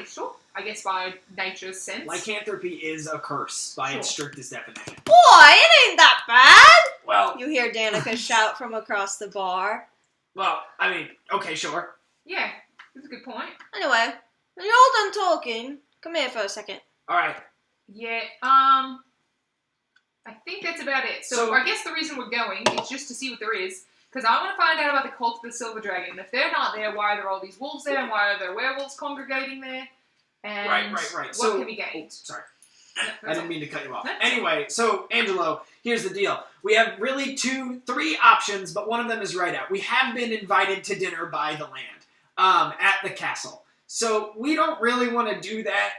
Sure. I guess by nature's sense. Lycanthropy is a curse by its strictest definition. Boy, it ain't that bad! Well... You hear Danica shout from across the bar. Well, okay, sure. Yeah, that's a good point. Anyway, when you're all done talking, come here for a second. Alright. Yeah, I think that's about it. So I guess the reason we're going is just to see what there is, because I want to find out about the cult of the Silver Dragon. And if they're not there, why are there all these wolves there, and why are there werewolves congregating there? And right. what can be gained? Sorry. I didn't mean to cut you off. Anyway, so, Angelo, here's the deal. We have really 3 options, but one of them is right out. We have been invited to dinner by the land, at the castle. So, we don't really want to do that.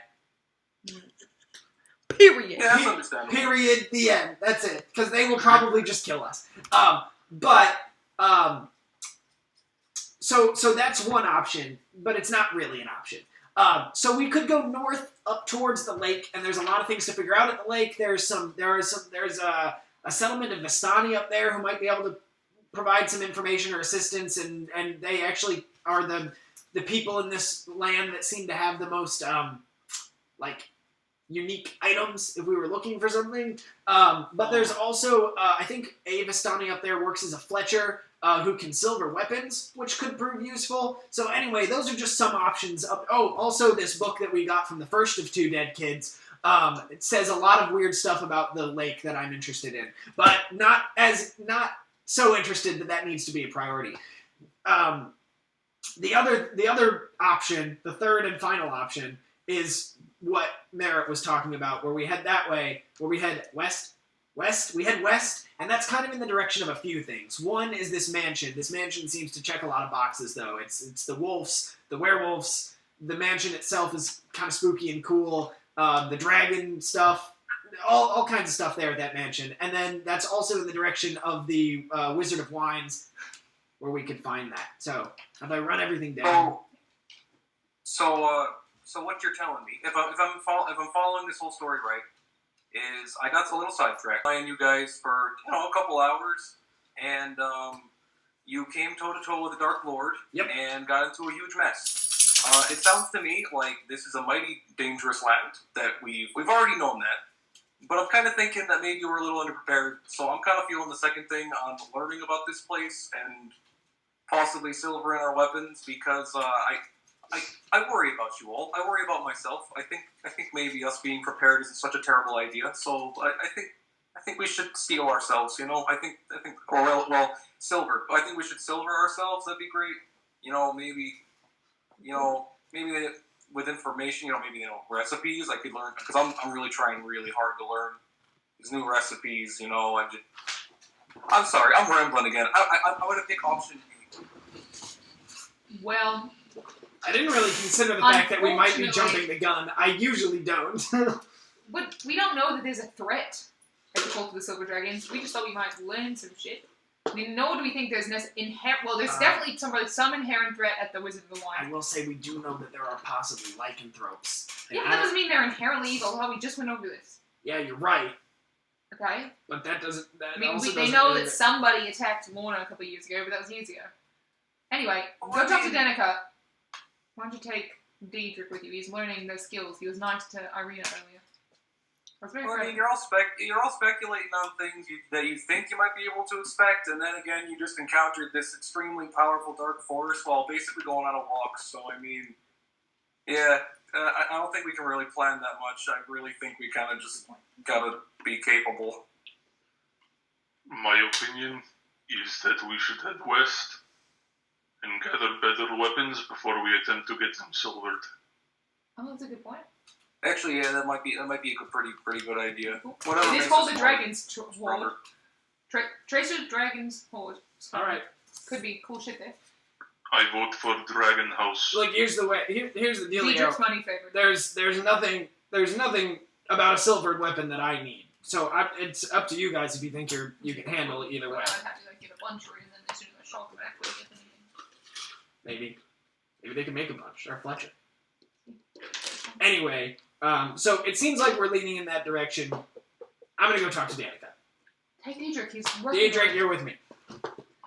Period. Yeah, that's understandable. Period. The end. That's it. Because they will probably just kill us. So that's one option, but it's not really an option. So we could go north up towards the lake, and there's a lot of things to figure out at the lake. There's a settlement of Vistani up there who might be able to provide some information or assistance, and they actually are the people in this land that seem to have the most unique items if we were looking for something. But there's also, I think Avastani up there works as a Fletcher who can silver weapons, which could prove useful. So anyway, those are just some options. Also this book that we got from the first of Two Dead Kids. It says a lot of weird stuff about the lake that I'm interested in, but not so interested that needs to be a priority. The other option, the third and final option, is what Merritt was talking about, where we head that way, where we head west. We head west, and that's kind of in the direction of a few things. One is this mansion. This mansion seems to check a lot of boxes, though. It's the wolves, the werewolves. The mansion itself is kind of spooky and cool. The dragon stuff, all kinds of stuff there at that mansion. And then that's also in the direction of the Wizard of Wines, where we could find that. So, have I run everything down? So what you're telling me, if I'm following this whole story right, is I got a little sidetracked playing you guys for a couple hours, and you came toe to toe with the Dark Lord, and got into a huge mess. It sounds to me like this is a mighty dangerous land that we've already known that, but I'm kind of thinking that maybe we're a little underprepared. So I'm kind of feeling the second thing on learning about this place and possibly silvering our weapons, because I worry about you all. I worry about myself. I think maybe us being prepared isn't such a terrible idea. So I think we should steel ourselves. I think silver. I think we should silver ourselves. That'd be great. Maybe with information. Maybe recipes I could learn, because I'm really trying really hard to learn these new recipes. I'm sorry, I'm rambling again. I want to pick option B. Well, I didn't really consider the fact that we might be jumping the gun. I usually don't. But we don't know that there's a threat as a result of the Silver Dragons. We just thought we might learn some shit. Nor do we think there's there's definitely some inherent threat at the Wizard of the Wine. I will say we do know that there are possibly lycanthropes. Yeah, but that doesn't mean they're inherently evil. How we just went over this. Yeah, you're right. Okay. But that doesn't. They know that somebody attacked Lorna a couple years ago, but that was years ago. Anyway, go talk to Danica. Why don't you take Diedrich with you? He's learning those skills. He was nice to Irina earlier. You're all speculating on things that you think you might be able to expect, and then again, you just encountered this extremely powerful dark forest while basically going on a walk. So, I don't think we can really plan that much. I really think we kind of just gotta be capable. My opinion is that we should head west and gather better weapons before we attempt to get them silvered. Oh, that's a good point. Actually, yeah, that might be a pretty good idea. It is called the Dragon's Horde. Tracer Dragon's Horde. Alright. Could be cool shit there. I vote for Dragon House. Look, here's the deal. Diedrich's money favorite. There's nothing about a silvered weapon that I need. So it's up to you guys if you think you can handle it either way. I'd have to get a bunch, and then as soon as I shot them back, Maybe they can make a bunch. Or Fletcher. Anyway, so it seems like we're leaning in that direction. I'm gonna go talk to Danica. Hey, Diedrich, he's working. Diedrich, you're with me.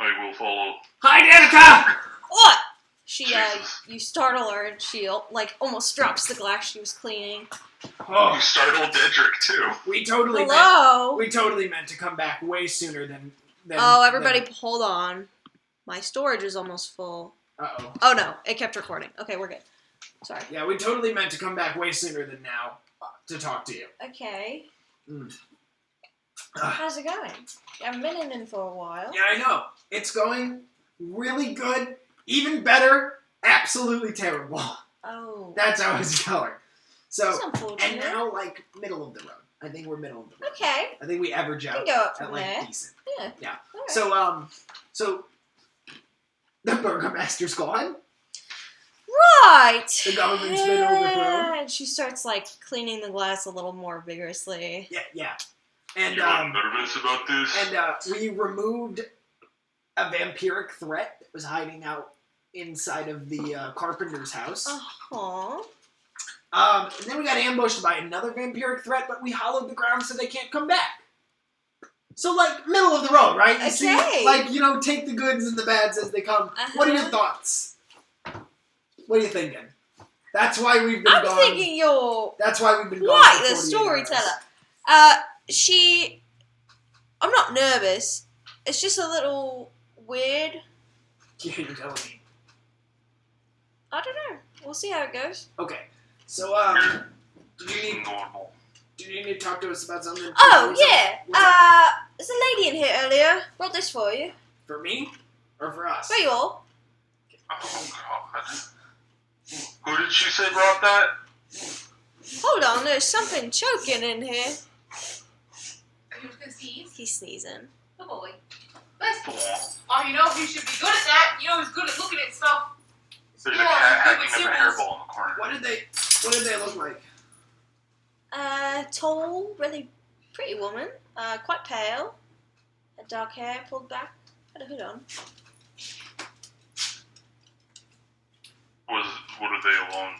I will follow. Hi, Danica! What? She, Jesus. you startle her and she, almost drops the glass she was cleaning. You Oh, startled Dedrick, too. we totally meant to come back way sooner than everybody hold on. My storage is almost full. Uh-oh. Oh, no. It kept recording. Okay, we're good. Sorry. Yeah, we totally meant to come back way sooner than now to talk to you. Okay. Mm. How's it going? You haven't been in for a while. Yeah, I know. It's going really good, even better, absolutely terrible. Oh. That's how it's going. So, That's unfortunate. and now, middle of the road. I think we're middle of the road. Okay. I think we average out go up at, from there. decent. Yeah. Yeah. Right. So, the burgomaster's gone. Right. The government's been overthrown. And she starts, cleaning the glass a little more vigorously. Yeah. And, You are nervous about this? And we removed a vampiric threat that was hiding out inside of the carpenter's house. Uh-huh. And then we got ambushed by another vampiric threat, but we hollowed the ground so they can't come back. So, middle of the road, right? You see, take the goods and the bads as they come. Uh-huh. What are your thoughts? What are you thinking? That's why we've been I'm gone. thinking you're That's why we've been gone. quite for the 48 storyteller. hours. I'm not nervous. It's just a little weird. Yeah, you're telling me. I don't know. We'll see how it goes. Okay. So, do Normal. you need to talk to us about something? Oh, yeah. What's up? There's a lady in here earlier. Brought this for you. For me? Or for us? For you all. Oh, God. Who did she say brought that? Hold on, there's something choking in here. Are you gonna sneeze? He's sneezing. Oh boy. Oh, you know who should be good at that? You know who's good at looking at stuff? There's a Yeah, cat good hacking with up a symbols. hairball in the corner. What did they look like? Tall, really pretty woman. Quite pale. Had dark hair pulled back. Had a hood on. What are they alone?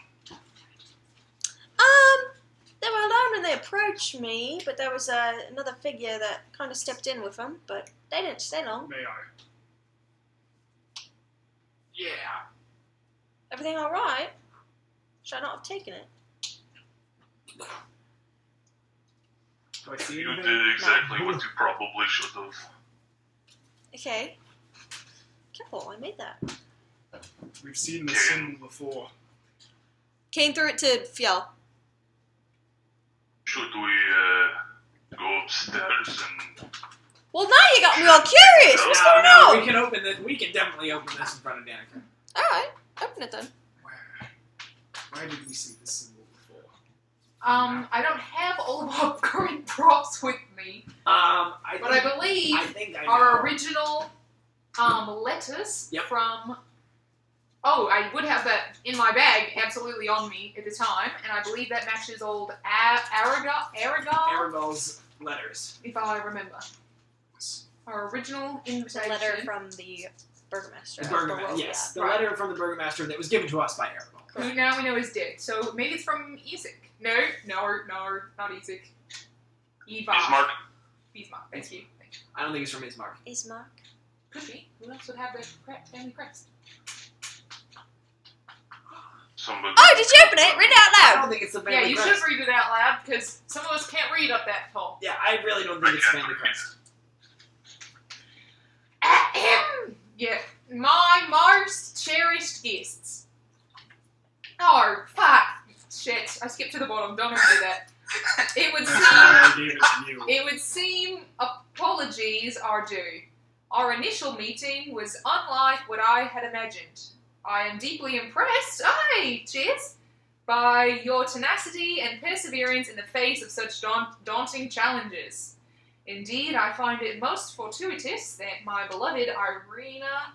They were alone when they approached me, but there was another figure that kind of stepped in with them, but they didn't stay long. May I? Yeah. Everything alright? Should I not have taken it? Do I see You anything? did exactly what you probably should have. Okay. Careful, I made that. We've seen this symbol before. Came through it to Fjell. Should we go upstairs and... Well, now you got me all curious. What's going on? We can open this. We can definitely open this in front of Danica. Alright, open it then. Where did we see this symbol before? I don't have all of our current props with me, but I believe I think I know. our original letters Yep. from. Oh, I would have that in my bag, absolutely on me at the time, and I believe that matches old Aragon, Aragal's letters. if I remember. Our original It's a invitation. letter from the Burgomaster. The of Burgomaster. Barovia. Yes, the Right. letter from the Burgomaster that was given to us by Aragal. Who now we know is dead. So maybe it's from Isaac. No, not Isaac. Eva. Bismarck? Bismarck, thank you. I don't think it's from Ismark. Ismark. Could be. Who else would have the family crest? Somebody... Oh, did you open it? Read it out I loud. don't think it's the family Yeah, you crest. should read it out loud because some of us can't read up that tall. Yeah, I really don't think it's the family crest. Yeah, my most cherished guests. Oh, fuck. Shit, I skipped to the bottom. Don't ever do that. It would That's why seem. I gave it to you. It would seem apologies are due. Our initial meeting was unlike what I had imagined. I am deeply impressed, cheers, by your tenacity and perseverance in the face of such daunting challenges. Indeed, I find it most fortuitous that my beloved Irina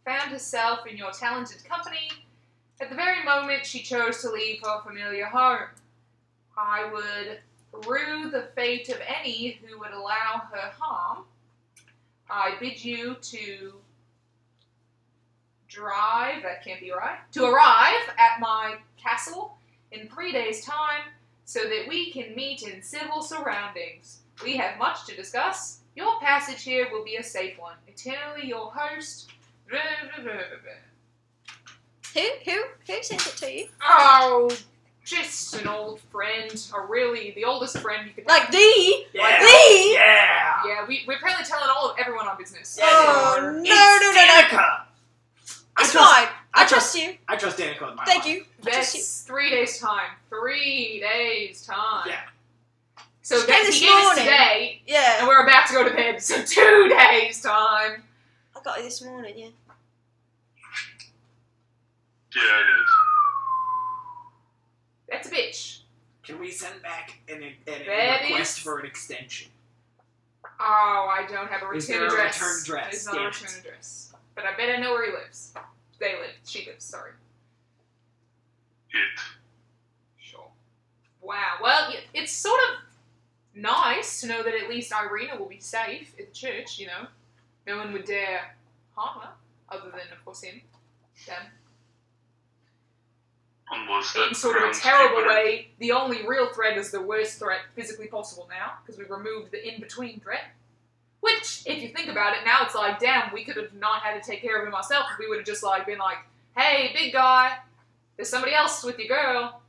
found herself in your talented company at the very moment she chose to leave her familiar home. I would rue the fate of any who would allow her harm. I bid you to arrive at my castle in 3 days' time so that we can meet in civil surroundings. We have much to discuss. Your passage here will be a safe one. Eternally your host. Who sent it to you? Oh, just an old friend, or really the oldest friend you could Like have. the? Yeah. Like the? Yeah. Yeah, we're apparently telling everyone our business. Yeah, Oh, Danica. no. It's Danica. It's fine. I trust you. I trust Danica with my Thank life. you. I trust you. That's 3 days' time. 3 days' time. Yeah. So She that came he this gave us morning. today, Yeah. and we're about to go to bed. So 2 days' time. I got it this morning, yeah. Yeah, it is. That's a bitch. Can we send back an That request is- for an extension? Oh, I don't have a Is return there a address. return address? There's not a Damn return it. address. But I bet I know where he lives. They live. She lives, sorry. It. Sure. Wow. Well, it's sort of nice to know that at least Irina will be safe at the church, you know. No one would dare harm her, other than, of course, him. Then, Unless that in sort of a terrible groundskeeper- way, the only real threat is the worst threat physically possible now, because we've removed the in-between threat. Which, if you think about it, now it's like, damn, we could have not had to take care of him ourselves if we would have just, like, been like, hey, big guy, There's somebody else with your girl.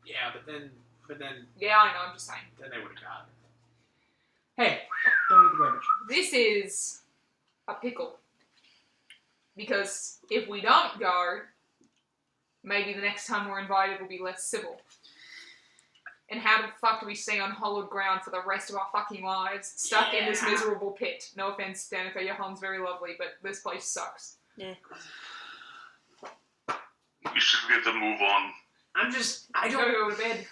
Yeah, but then Yeah, I know, I'm just saying. they would have got it. Hey, don't eat the garbage. This is a pickle. Because if we don't go, maybe the next time we're invited will be less civil. And how the fuck do we stay on hollowed ground for the rest of our fucking lives, stuck in this miserable pit? No offense, Danica, your home's very lovely, but this place sucks. Yeah. We should get a move on. I Gotta don't. go to bed.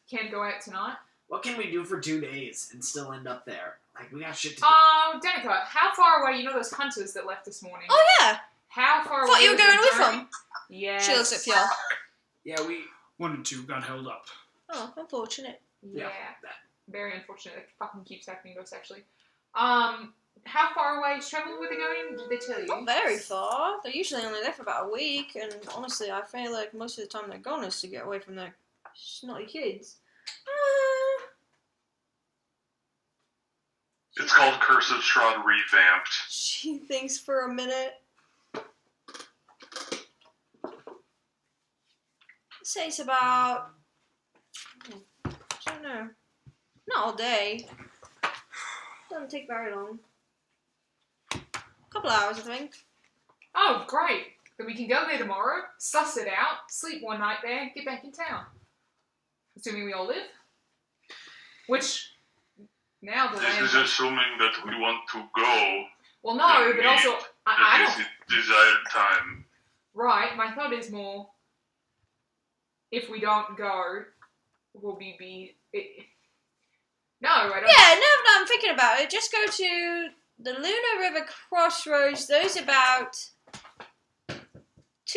Can't go out tonight. What can we do for 2 days and still end up there? Like, we got shit to do. Danica, how far away, you know those hunters that left this morning? Oh, yeah. How far away Thought you were was going the with journey? them. Yes. She looks at Fjell. Yeah, we. 1 and 2 got held up. Oh, unfortunate. Yeah. Very unfortunate. It fucking keeps happening to us, actually. How far away is travel were they going? Did they tell you? Not very far. They're usually only there for about a week, and honestly, I feel like most of the time they're gone is to get away from their snotty kids. It's called Curse of Strahd Revamped. She thinks for a minute. Say it's about, I don't know, not all day. Doesn't take very long. Couple hours, I think. Oh, great. Then we can go there tomorrow, suss it out, sleep one night there, get back in town. Assuming we all live. Which, now the This land... is assuming that we want to go Well, no, and but also, meet I at don't... this desired time. Right, my thought is more, if we don't go, will we be... No, I don't... Yeah, now that I'm thinking about it, just go to the Luna River Crossroads. Those about 2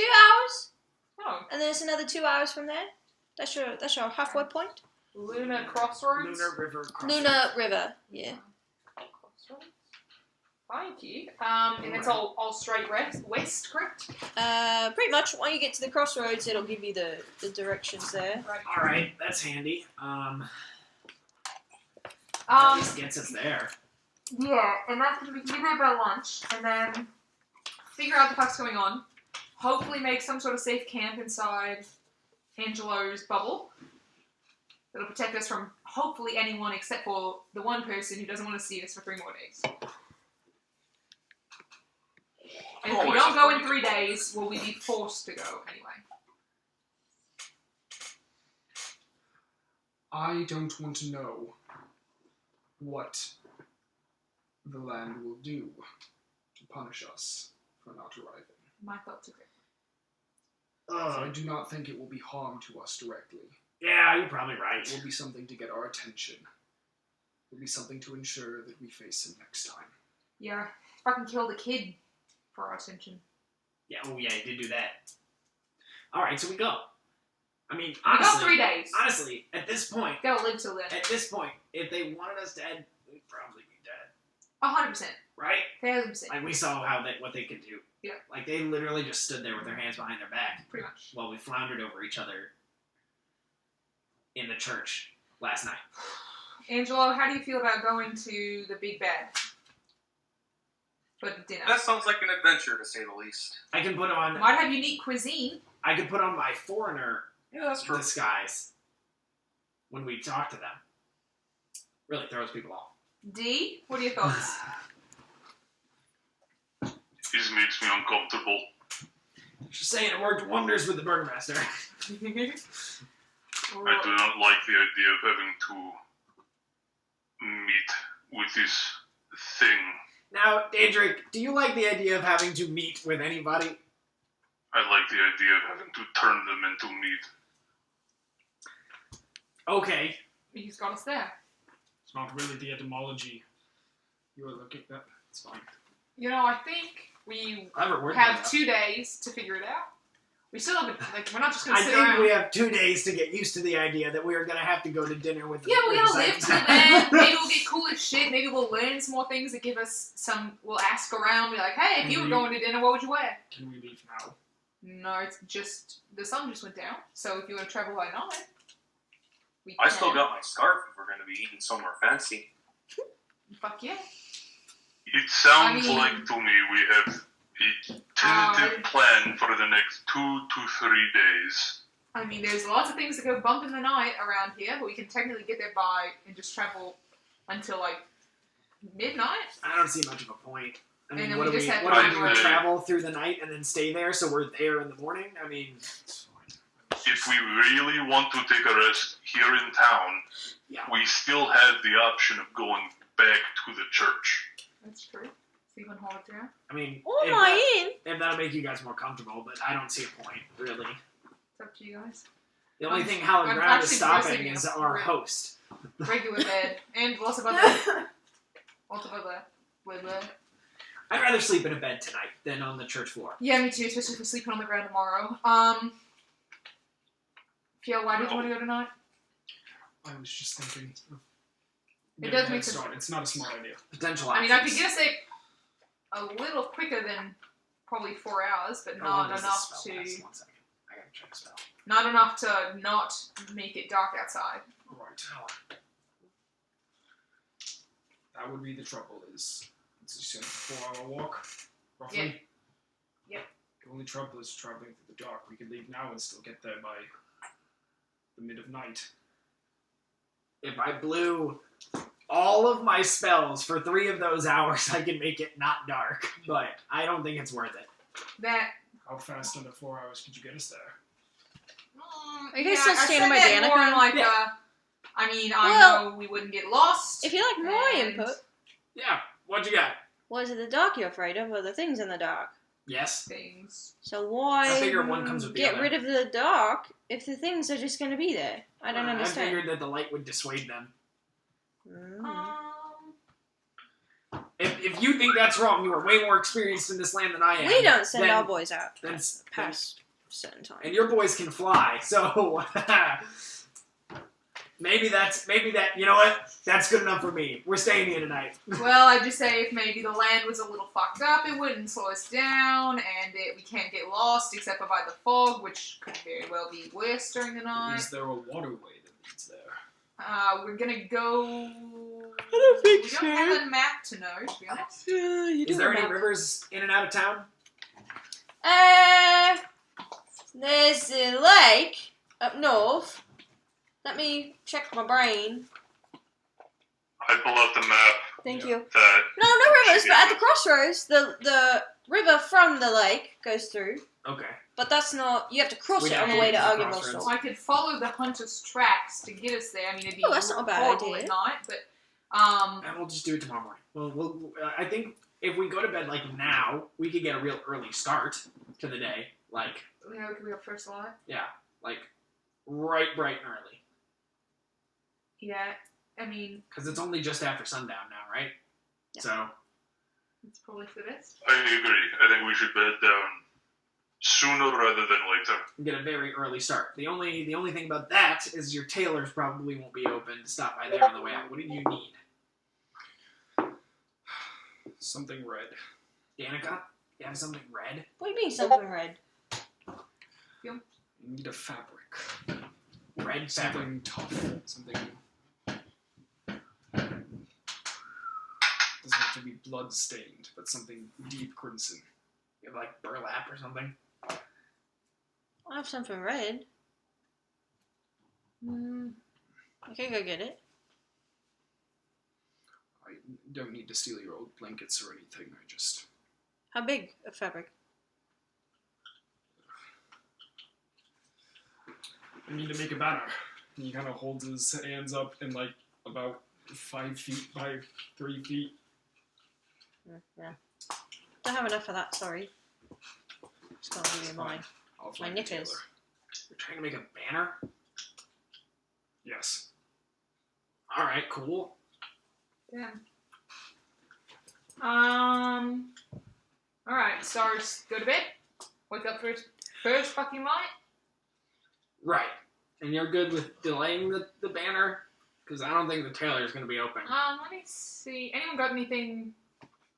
hours, Oh, and then it's another 2 hours from there. That's your halfway point. Luna Crossroads? Lunar River. Crossroads. Luna River, yeah. Crossroads? Thank you. And it's all straight west, correct? Pretty much. When you get to the crossroads, it'll give you the directions there. Right. All right, that's handy. At least gets us there. Yeah, and that's because we can get there by lunch, and then figure out the fuck's going on. Hopefully make some sort of safe camp inside Angelo's bubble. That'll protect us from hopefully anyone except for the one person who doesn't want to see us for 3 more days. And if we don't go in 3 days, will we be forced to go anyway? I don't want to know what the land will do to punish us for not arriving. My thoughts are great. So I do not think it will be harm to us directly. Yeah, you're probably right. It will be something to get our attention. It will be something to ensure that we face him next time. Yeah, fucking kill the kid for our attention. Yeah, oh yeah, he did do that. All right, so we go. I mean, We honestly, got 3 days. honestly, at this point, Gotta live till then. if they wanted us dead, we'd probably be dead, 100%. right? 1000%. Like we saw what they could do. Yeah. Like they literally just stood there with their hands behind their back Pretty much. while we floundered over each other in the church last night. Angelo, how do you feel about going to the Big Bad for dinner? That sounds like an adventure, to say the least. I can put on. Might have unique cuisine. I could put on my foreigner Yeah, that's true. disguise when we talk to them. Really throws people off. D, what are your thoughts? This makes me uncomfortable. Just saying, it worked wonders with the Burgermaster. I do not like the idea of having to meet with this thing. Now, Daedric, do you like the idea of having to meet with anybody? I like the idea of having to turn them into meat. Okay. He's got us there. It's not really the etymology you are looking at. It's fine. You know, I think we Clever word. have 2 days to figure it out. We still haven't, we're not just going I to sit think around. we have 2 days to get used to the idea that we are going to have to go to dinner with Yeah, we gotta live till them. then. Maybe we'll get cool as shit. Maybe we'll learn some more things that give us some. We'll ask around, be like, hey, if you were going to dinner, what would you wear? Can we leave now? No, it's just the sun just went down. So if you want to travel by night, we I can. still got my scarf if we're going to be eating somewhere fancy. Fuck yeah. It sounds I mean- like to me we have A tentative plan for the next 2 to 3 days. I mean, there's lots of things that go bump in the night around here, but we can technically get there by and just travel until like midnight. I don't see much of a point. I mean, And then what we do just have what do to we do- travel through the night and then stay there so we're there in the morning? I mean, If we really want to take a rest here in town, yeah. we still have the option of going back to the church. That's true. Sleep on Hall Ground. I mean, Oh if, my if that'll make you guys more comfortable, but I don't see a point, really. It's up to you guys. The only thing Hallowed I'm Ground is actually stopping dressing is in a our real- host. Regular bed. And lots of other... blah. I'd rather sleep in a bed tonight than on the church floor. Yeah, me too, especially if we're sleeping on the ground tomorrow. Fio, why did you want to go tonight? I was just thinking. It does make sense. sense. It's not a smart idea. Potential I options. mean, I could get us there a little quicker than probably 4 hours, but How long not does this enough spell to... last? 1 second. I gotta check the spell. Not enough to not make it dark outside. Right. That would be the trouble. Is it's just a 4-hour walk, roughly. Yep. The only trouble is traveling through the dark. We could leave now and still get there by the mid of night. If I blew all of my spells for 3 of those hours, I can make it not dark. But I don't think it's worth it. That... How fast under 4 hours could you get us there? Are you guys still standing by I said that more in Danica? like Yeah. I mean, Well, I know we wouldn't get lost. If you like my And- input, Yeah. What you got? was it the dark you're afraid of, or the things in the dark? Yes. Things. So why I figure one comes with the get other. rid of the dark if the things are just going to be there? I don't I understand. figured that the light would dissuade them. Mm. If you think that's wrong, you are way more experienced in this land than I am. We don't send then- our boys out That's past certain time. and your boys can fly, so maybe that you know what? That's good enough for me. We're staying here tonight. Well, I'd just say if maybe the land was a little fucked up, it wouldn't slow us down, and we can't get lost except for by the fog, which could very well be worse during the night. Is there a waterway that leads there? We're gonna go... I don't think we so. don't have a map to know, to be honest. Is there any rivers in and out of town? There's a lake up north. Let me check my brain. I pull out the map Thank Yeah. you. that No rivers, but at the crossroads, the river from the lake goes through. Okay. But that's not. You have to cross We'd it have on the to way to get to the Argymore crossroads. So I could follow the hunter's tracks to get us there. I mean, it'd be Oh, that's not a bad horrible idea. at night, but And we'll just do it tomorrow morning. Well, I think if we go to bed like now, we could get a real early start to the day. Like, yeah, we could be up first light. yeah, like right bright and early. Yeah, I mean, Because it's only just after sundown now, right? Yeah. So, it's probably for this. I agree. I think we should bed down sooner rather than later. get a very early start. The only thing about that is your tailors probably won't be open to stop by there on the way out. What do you need? Something red. Danica? You have something red? What do you mean something red? You need a fabric. Red fabric. Something tough. Something. Doesn't have to be blood stained, but something deep crimson. You have like burlap or something? I have something red. I can go get it. I don't need to steal your old blankets or anything. I just. How big a fabric? I need to make a banner. And he kind of holds his hands up in like about 5 feet by 3 feet. Yeah. Don't have enough for that, sorry. Just gotta give you mine. I'll My find a knickers. tailor. You're trying to make a banner? Yes. Alright, cool. Yeah. Alright, stars, go to bed. Wake up first fucking light. Right. And you're good with delaying the banner? Because I don't think the tailor is going to be open. Let me see. Anyone got anything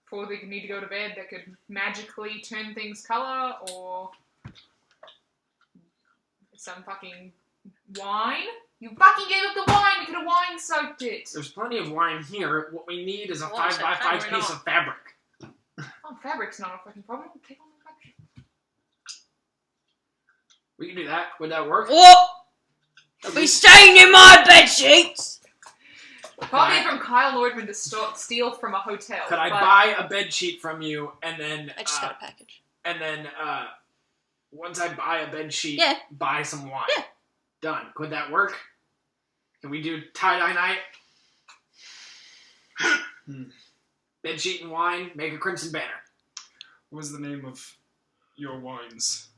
before they need to go to bed that could magically turn things color, or some fucking wine? You fucking gave up the wine! We could have wine soaked it! There's plenty of wine here. What we need is a Watch 5x5 that, piece we're of fabric. Oh, fabric's not a fucking problem. Take on the fabric. We can do that. Would that work? What? I'll be staying in my bed sheets. Far be it from Kyle Nordman to steal from a hotel. Could I buy a bed sheet from you and then I just got a package. and then once I buy a bed sheet, Yeah. buy some wine? Yeah. Done. Could that work? Can we do tie-dye night? Bed sheet and wine, make a crimson banner. What was the name of your wines?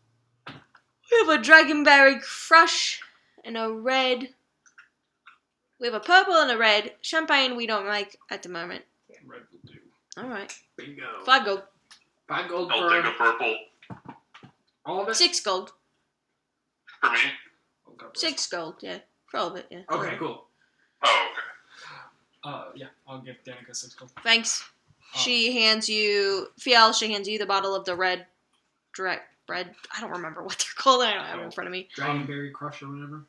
We have a Dragonberry Crush and a red. We have a purple and a red. Champagne we don't like at the moment. Red will do. Alright. Bingo. 5 gold. 5 gold I'll for take a purple all of it? 6 gold. for me. 6 gold, yeah. For all of it, yeah. Okay, cool. Oh, okay. Yeah, I'll give Danica 6 gold. Thanks. She hands you, Fiel, she hands you the bottle of the red, I don't remember what they're called, I don't have it in front of me. Dragonberry Crush or whatever.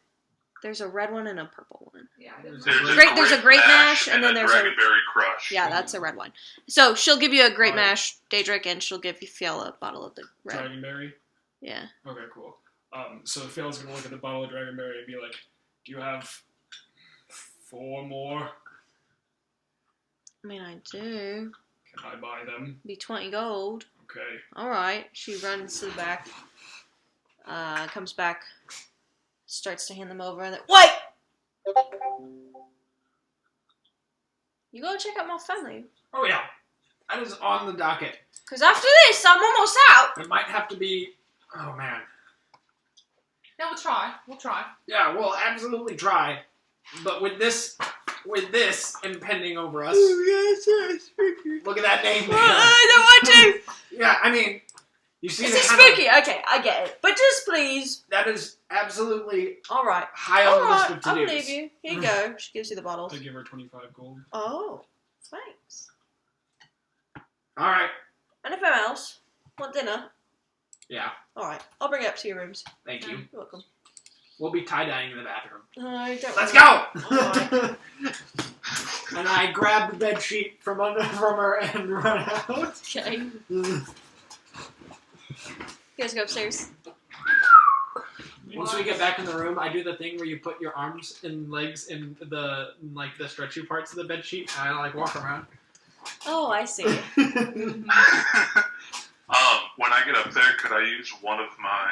There's a red one and a purple one. Yeah, I didn't There's a grape mash, and then there's a... Dragonberry Crush. Yeah, that's a red one. So she'll give you a grape Alright. mash, Daedric, and she'll give you Fiel a bottle of the red. Dragonberry? Yeah. Okay, cool. So Phil's gonna look at the bottle of Dragonberry and be like, do you have 4 more? I mean, I do. Can I buy them? Be 20 gold. Okay. Alright. She runs to the back. Comes back. Starts to hand them over. And then, wait! You go check out my family. Oh yeah. That is on the docket. Because after this, I'm almost out. It might have to be... Oh, man. No, we'll try. We'll try. Yeah, we'll absolutely try. But with this impending over us... Look at that name there. I don't want to. Yeah, I mean... You see This the is kind of- spooky. Okay, I get it. But just please. That is absolutely Alright. high on the list Alright, of I'll to-dos. believe you. Here you go. She gives you the bottles. I give her 25 gold. Oh, thanks. Alright. Anything else? Want dinner? Yeah, Alright, I'll bring it up to your rooms. thank you. You're welcome. We'll be tie-dyeing in the bathroom. Don't Let's worry. go! And I grab the bed sheet from her and run out. Okay. You guys go upstairs. Once we get back in the room, I do the thing where you put your arms and legs in the stretchy parts of the bed sheet, and I walk around. Oh, I see. When I get up there, could I use one of my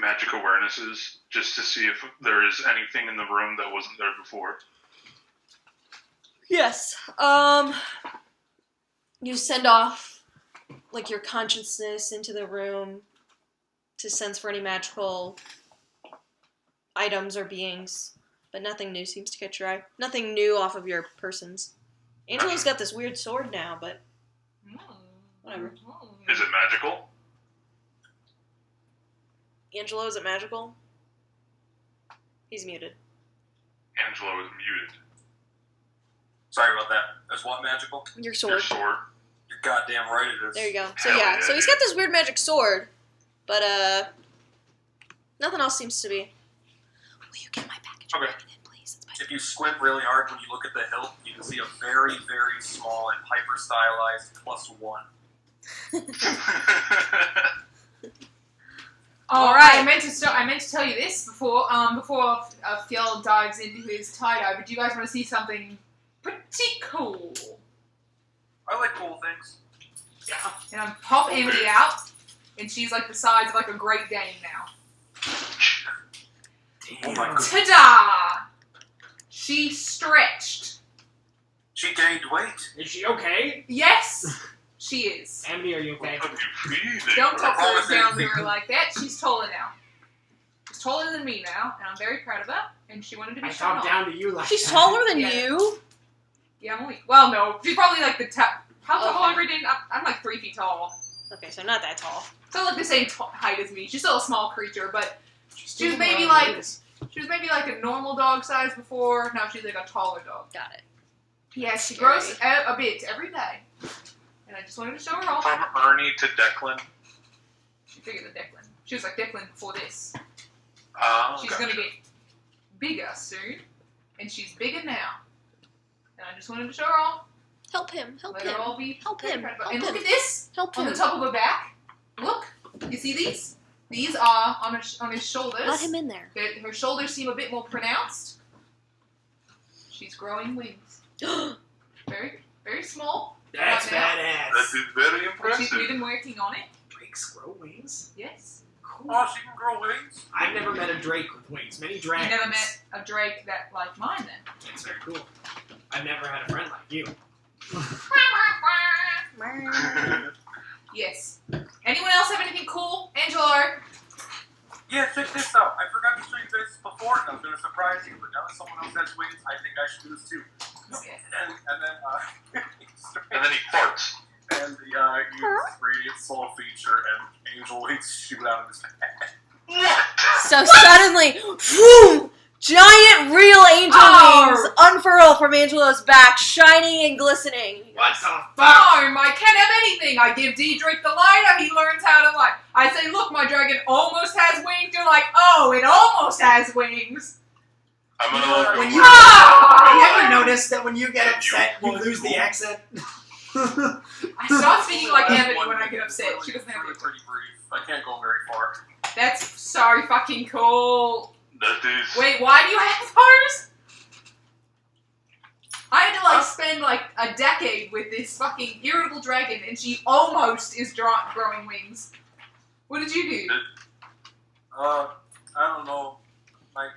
magic awarenesses just to see if there is anything in the room that wasn't there before? Yes. You send off your consciousness into the room to sense for any magical items or beings, but nothing new seems to catch your eye. Nothing new off of your persons. Angelo's got this weird sword now, but whatever. Is it magical? Angelo, is it magical? He's muted. Angelo is muted. Sorry about that. That's what magical? Your Your sword. sword. You're goddamn right it is. There you go. So Hell yeah, yeah, so he's dude. got this weird magic sword, but nothing else seems to be. Will you get my package? Okay. Back in, please? It's my If you squint really hard when you look at the hilt, you can see a very, very small and hyper stylized +1. Oh, Alright. I meant to tell you this before Fjell dives into his tie-dye, but do you guys want to see something pretty cool? I like cool things. Yeah. And I'm pop Amity out, and she's the size of a Great Dane now. Oh my goodness. Ta-da! She stretched. She gained weight. Is she okay? Yes, she is. Amity, are you okay? What are you feeding? Don't talk Oh, her down to her like that. She's taller now. She's taller than me now, and I'm very proud of her. And she wanted to be I shown talked off. down to you like She's that. taller than Yeah. you. Yeah, I'm only. Well, no, she's probably the top. How tall Okay. are we? I'm 3 feet tall. Okay, so not that tall. So the same height as me. She's still a small creature, but she was maybe a normal dog size before. Now she's a taller dog. Got it. Yeah, she Scary. grows a bit every day. And I just wanted to show her off. From Ernie to Declan. She figured the Declan. She was like Declan before this. She's Gotcha. gonna get bigger soon, and she's bigger now. And I just wanted to show her off. Help him. Help Let him. her all be Help him. very proud. Help And look him. at this Help on him. the top of her back. Look, you see these? These are on his shoulders. Let him in there. Her shoulders seem a bit more pronounced. She's growing wings. Very, very small. That's Right now. That badass. is very We've impressive. been working on it. Drakes grow wings? Yes. Cool. Oh, she can grow wings? I've never met a drake with wings. Many You dragons. never met a drake that like mine then. That's very cool. I've never had a friend like you. Yes. Anyone else have anything cool? Angelo? Yeah, check this out. I forgot to show you guys this before, and I was going to surprise you, but now that someone else has wings, I think I should do this too. Okay. And then, And then he farts. and uses Radiant Soul feature, and angel wings shoot out of his head. So suddenly, boom! Giant real angel wings unfurl from Angelo's back, shining and glistening. What the fuck? I can't have anything. I give Diedrich the lighter, he learns how to like. I say, look, my dragon almost has wings. You're like, oh, it almost has wings. I'm gonna When look you, over. you ever notice that when you get upset, you lose the accent? I start speaking like Last Ebony one when I is get upset. really- She doesn't have really it. pretty brief. I can't go very far. That's so fucking cool. That is. Wait, why do you have those? I had to like spend like a decade with this fucking irritable dragon, and she almost is growing wings. What did you do? I don't know. My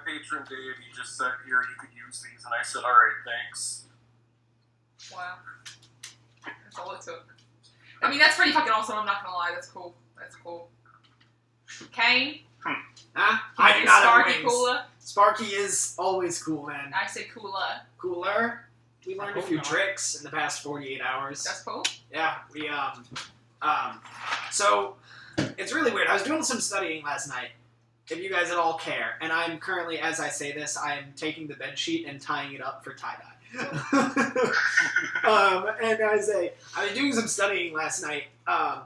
patron deity just said, here, you could use these, and I said, alright, thanks. Wow, that's all it took. I mean, that's pretty fucking awesome. I'm not gonna lie. That's cool. That's cool. Kane, Huh? I do is not have Sparky wings. cooler? Sparky is always cool, man. I said cooler. Cooler. We learned a hope few not. tricks in the past 48 hours. That's cool. Yeah, we so it's really weird. I was doing some studying last night, if you guys at all care, and I'm currently, as I say this, I am taking the bed sheet and tying it up for tie-dye. And I say, I was doing some studying last night.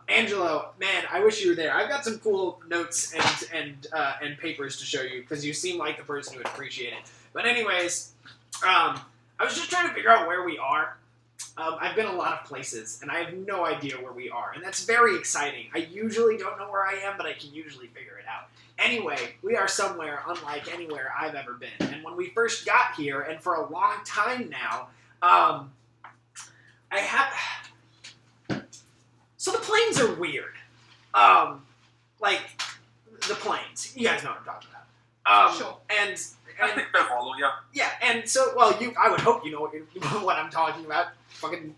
Angelo, man, I wish you were there. I've got some cool notes and papers to show you, because you seem like the person who would appreciate it. But anyways, I was just trying to figure out where we are. I've been a lot of places, and I have no idea where we are, and that's very exciting. I usually don't know where I am, but I can usually figure it out. Anyway, we are somewhere unlike anywhere I've ever been, and when we first got here, and for a long time now, so the planes are weird. Like, the planes. You guys know what I'm talking about. Sure. And I think they follow, yeah. yeah, and so, well, I would hope you know what I'm talking about. Fucking,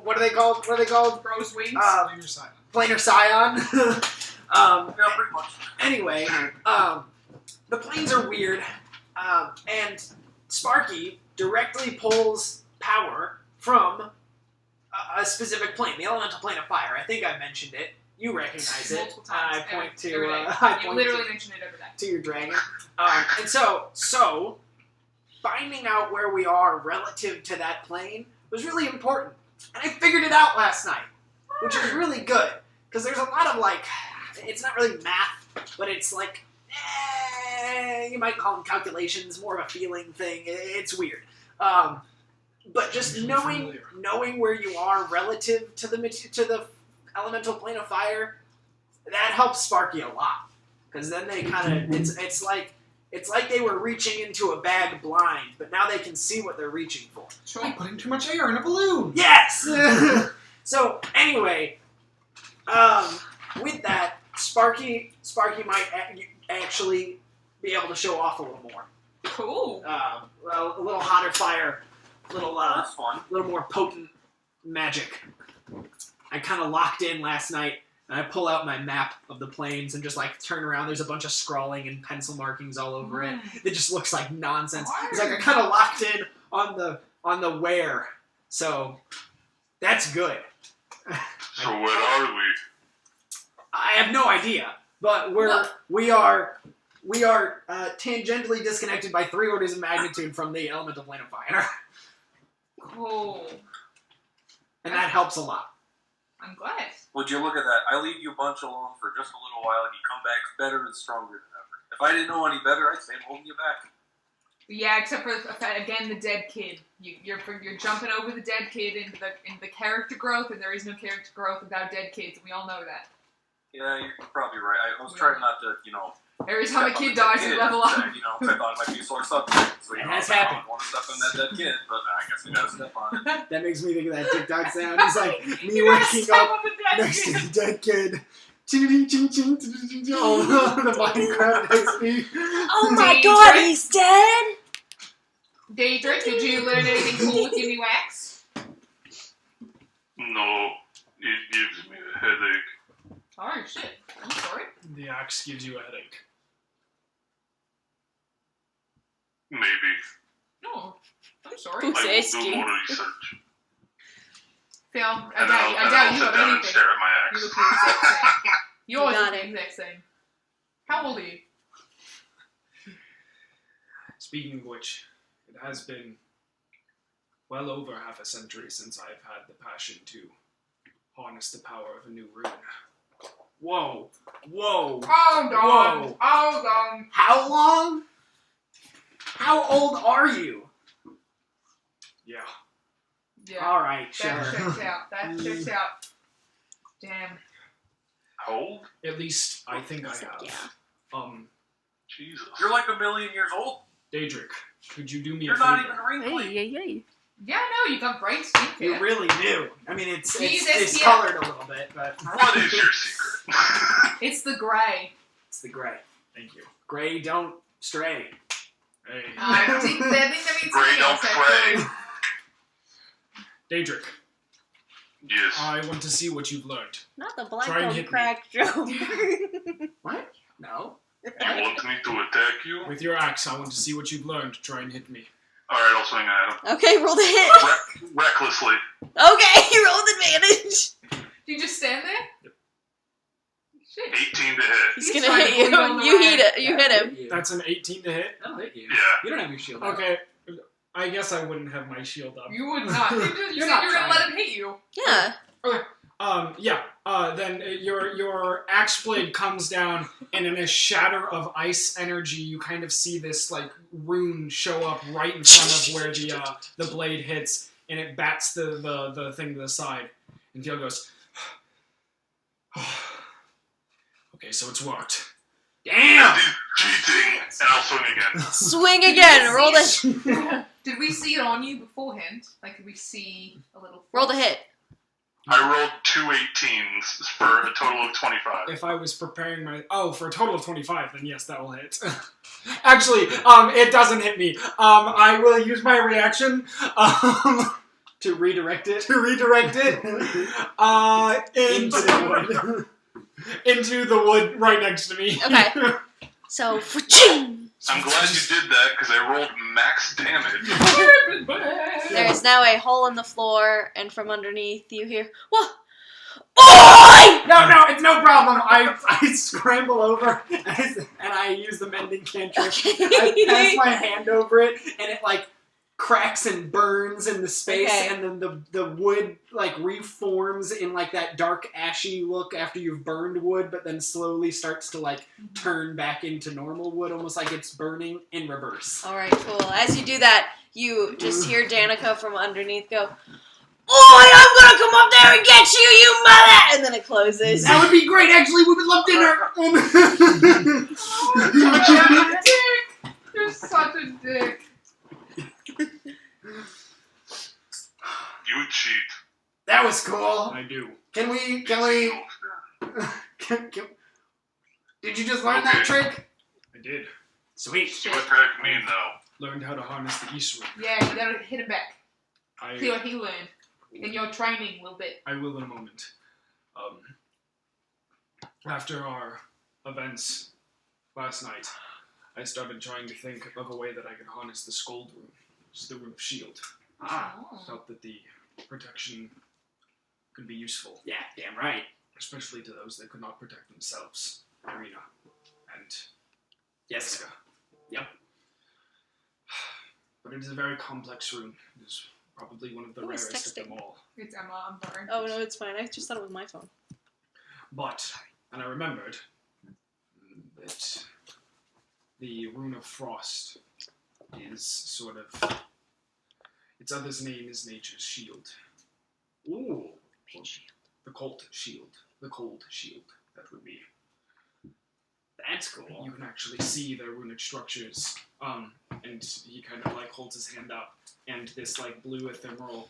what are they called? What are they called? Rose wings. Planar scion. Planar scion. Yeah, pretty much. Anyway, the planes are weird, and Sparky directly pulls power from a specific plane, the elemental plane of fire. I think I mentioned it. You recognize it. Multiple times. I point to every day. I You point literally to, mention it every day. to your dragon. And so finding out where we are relative to that plane was really important. And I figured it out last night, which is really good, because there's a lot of, like, it's not really math, but it's like, you might call them calculations, more of a feeling thing. It's weird. But just knowing where you are relative to the elemental plane of fire, that helps Sparky a lot. Because then they kind of, it's like they were reaching into a bag blind, but now they can see what they're reaching for. I'm putting too much air in a balloon. Yes! So, anyway, with that, Sparky might actually be able to show off a little more. Cool. Well, a little hotter fire, a little That's fun. more potent magic. I kind of locked in last night, and I pull out my map of the plains and just like turn around. There's a bunch of scrawling and pencil markings all over it. It just looks like nonsense. It's like I kind of locked in on the where, so that's good. So what are we? I have no idea, but we are tangentially disconnected by 3 orders of magnitude from the elemental plane of fire, Cool. and that helps a lot. I'm glad. Would you look at that? I leave you a bunch alone for just a little while, and you come back better and stronger than ever. If I didn't know any better, I'd say I'm holding you back. Yeah, except for again the dead kid. You're jumping over the dead kid into the character growth, and there is no character growth without dead kids. And we all know that. Yeah, you're probably right. I was trying not to, Every time a kid dies, you level up. Because I thought it might be a sore subject. So, It has I happened. don't want to step on that dead kid, but I guess we gotta step on it. That makes me think of that TikTok sound. It's like me You gotta waking step up on the dead next to kid. the dead kid. Oh, the Minecraft XP. Oh my god, he's dead? Daedric, did you learn anything cool with your new axe? No, it gives me a headache. Oh shit! I'm sorry. The axe gives you a headache. Maybe. No, I'm sorry. I will do Sasky. more research. Phil, I And doubt I'll you sit have down and anything. stare at my You axe. look the exact same. You always Got look the it. exact same. How old are you? Speaking of which, it has been well over half a century since I've had the passion to harness the power of a new rune. Whoa. Whoa. Hold on. Whoa. Hold on. How long? How old are you? Yeah. Yeah. Alright, That sure. checks out. That checks out. Damn. How old? At least I think I He's like, have. yeah. Jesus. You're like a million years old. Daedric, could you do me You're a not favor? even wrinkly. Hey. Yeah, no, you got great skincare. You really do. I mean, it's Jesus, discolored a little bit, but What is your secret? It's the gray. it's the gray. Thank you. Gray don't stray. Hey. I think that means Gray something don't else, fray. actually. Daedric, Yes. I want to see what you've learned. Not the black Try and belt hit me. crack joke. What? No. You want me to attack you? With your axe, I want to see what you've learned. Try and hit me. Alright, I'll swing at him. Okay, roll the hit. Recklessly. Okay, roll the advantage. Do you just stand there? Yep. Shit. 18 to hit. He's He's gonna trying hit to you. put you on the You right. hit it. You hit him. That's an 18 to hit. That'll hit you. Yeah. You don't have your shield up. Okay. I guess I wouldn't have my shield up. You would not. You You're said not you were gonna trying. let him hit you. Yeah. Then your axe blade comes down, and in a shatter of ice energy, you kind of see this like rune show up right in front of where the blade hits, and it bats the thing to the side. And Theo goes, "Okay, so it's worked." Damn! Cheating! And I'll swing again. Swing again. Roll the Did we see it on you beforehand? Like, did we see a little... roll the hit. I rolled 2 18s for a total of 25. If I was preparing for a total of 25, then yes, that will hit. Actually, it doesn't hit me. I will use my reaction. To redirect it. To redirect it Into the wood. into the wood right next to me. Okay. So, fa-ching! I'm glad you did that because I rolled max damage. There is now a hole in the floor, and from underneath you hear, "What? Oi!" No, it's no problem. I scramble over and I use the mending cantrip. I pass my hand over it and it like cracks and burns in the space, Okay. and then the wood like reforms in like that dark ashy look after you've burned wood, but then slowly starts to like turn back into normal wood, almost like it's burning in reverse. All right, cool. As you do that, you just hear Danica from underneath go, "Oi! I'm gonna come up there and get you, you mother!" And then it closes. That would be great. Actually, we would love dinner. You're a dick! You're such a dick. You cheat. That was cool. I do. Can we? Did you just learn that trick? I did. Sweet. What trick mean though? Learned how to harness the East Room. Yeah, you gotta hit him back. See I what he learned. In your training a little bit. will in a moment. After our events last night, I started trying to think of a way that I could harness the Scold Rune, which is the Rune of Shield. Ah, Felt that the protection could be useful, yeah, damn right. especially to those that could not protect themselves. Irina and Yes. Jessica. Yep. But it is a very complex rune. It is probably one of the Who is rarest of texting? them all. It's Emma, I'm sorry. Oh, no, it's fine. I just thought it was my phone. But, and I remembered that the Rune of Frost is sort of... Its other's name is Nature's Shield. Ooh. The Cold Shield. The Cold Shield, that would be. That's cool. You can actually see their runic structures. And he kind of like holds his hand up, and this like blue ephemeral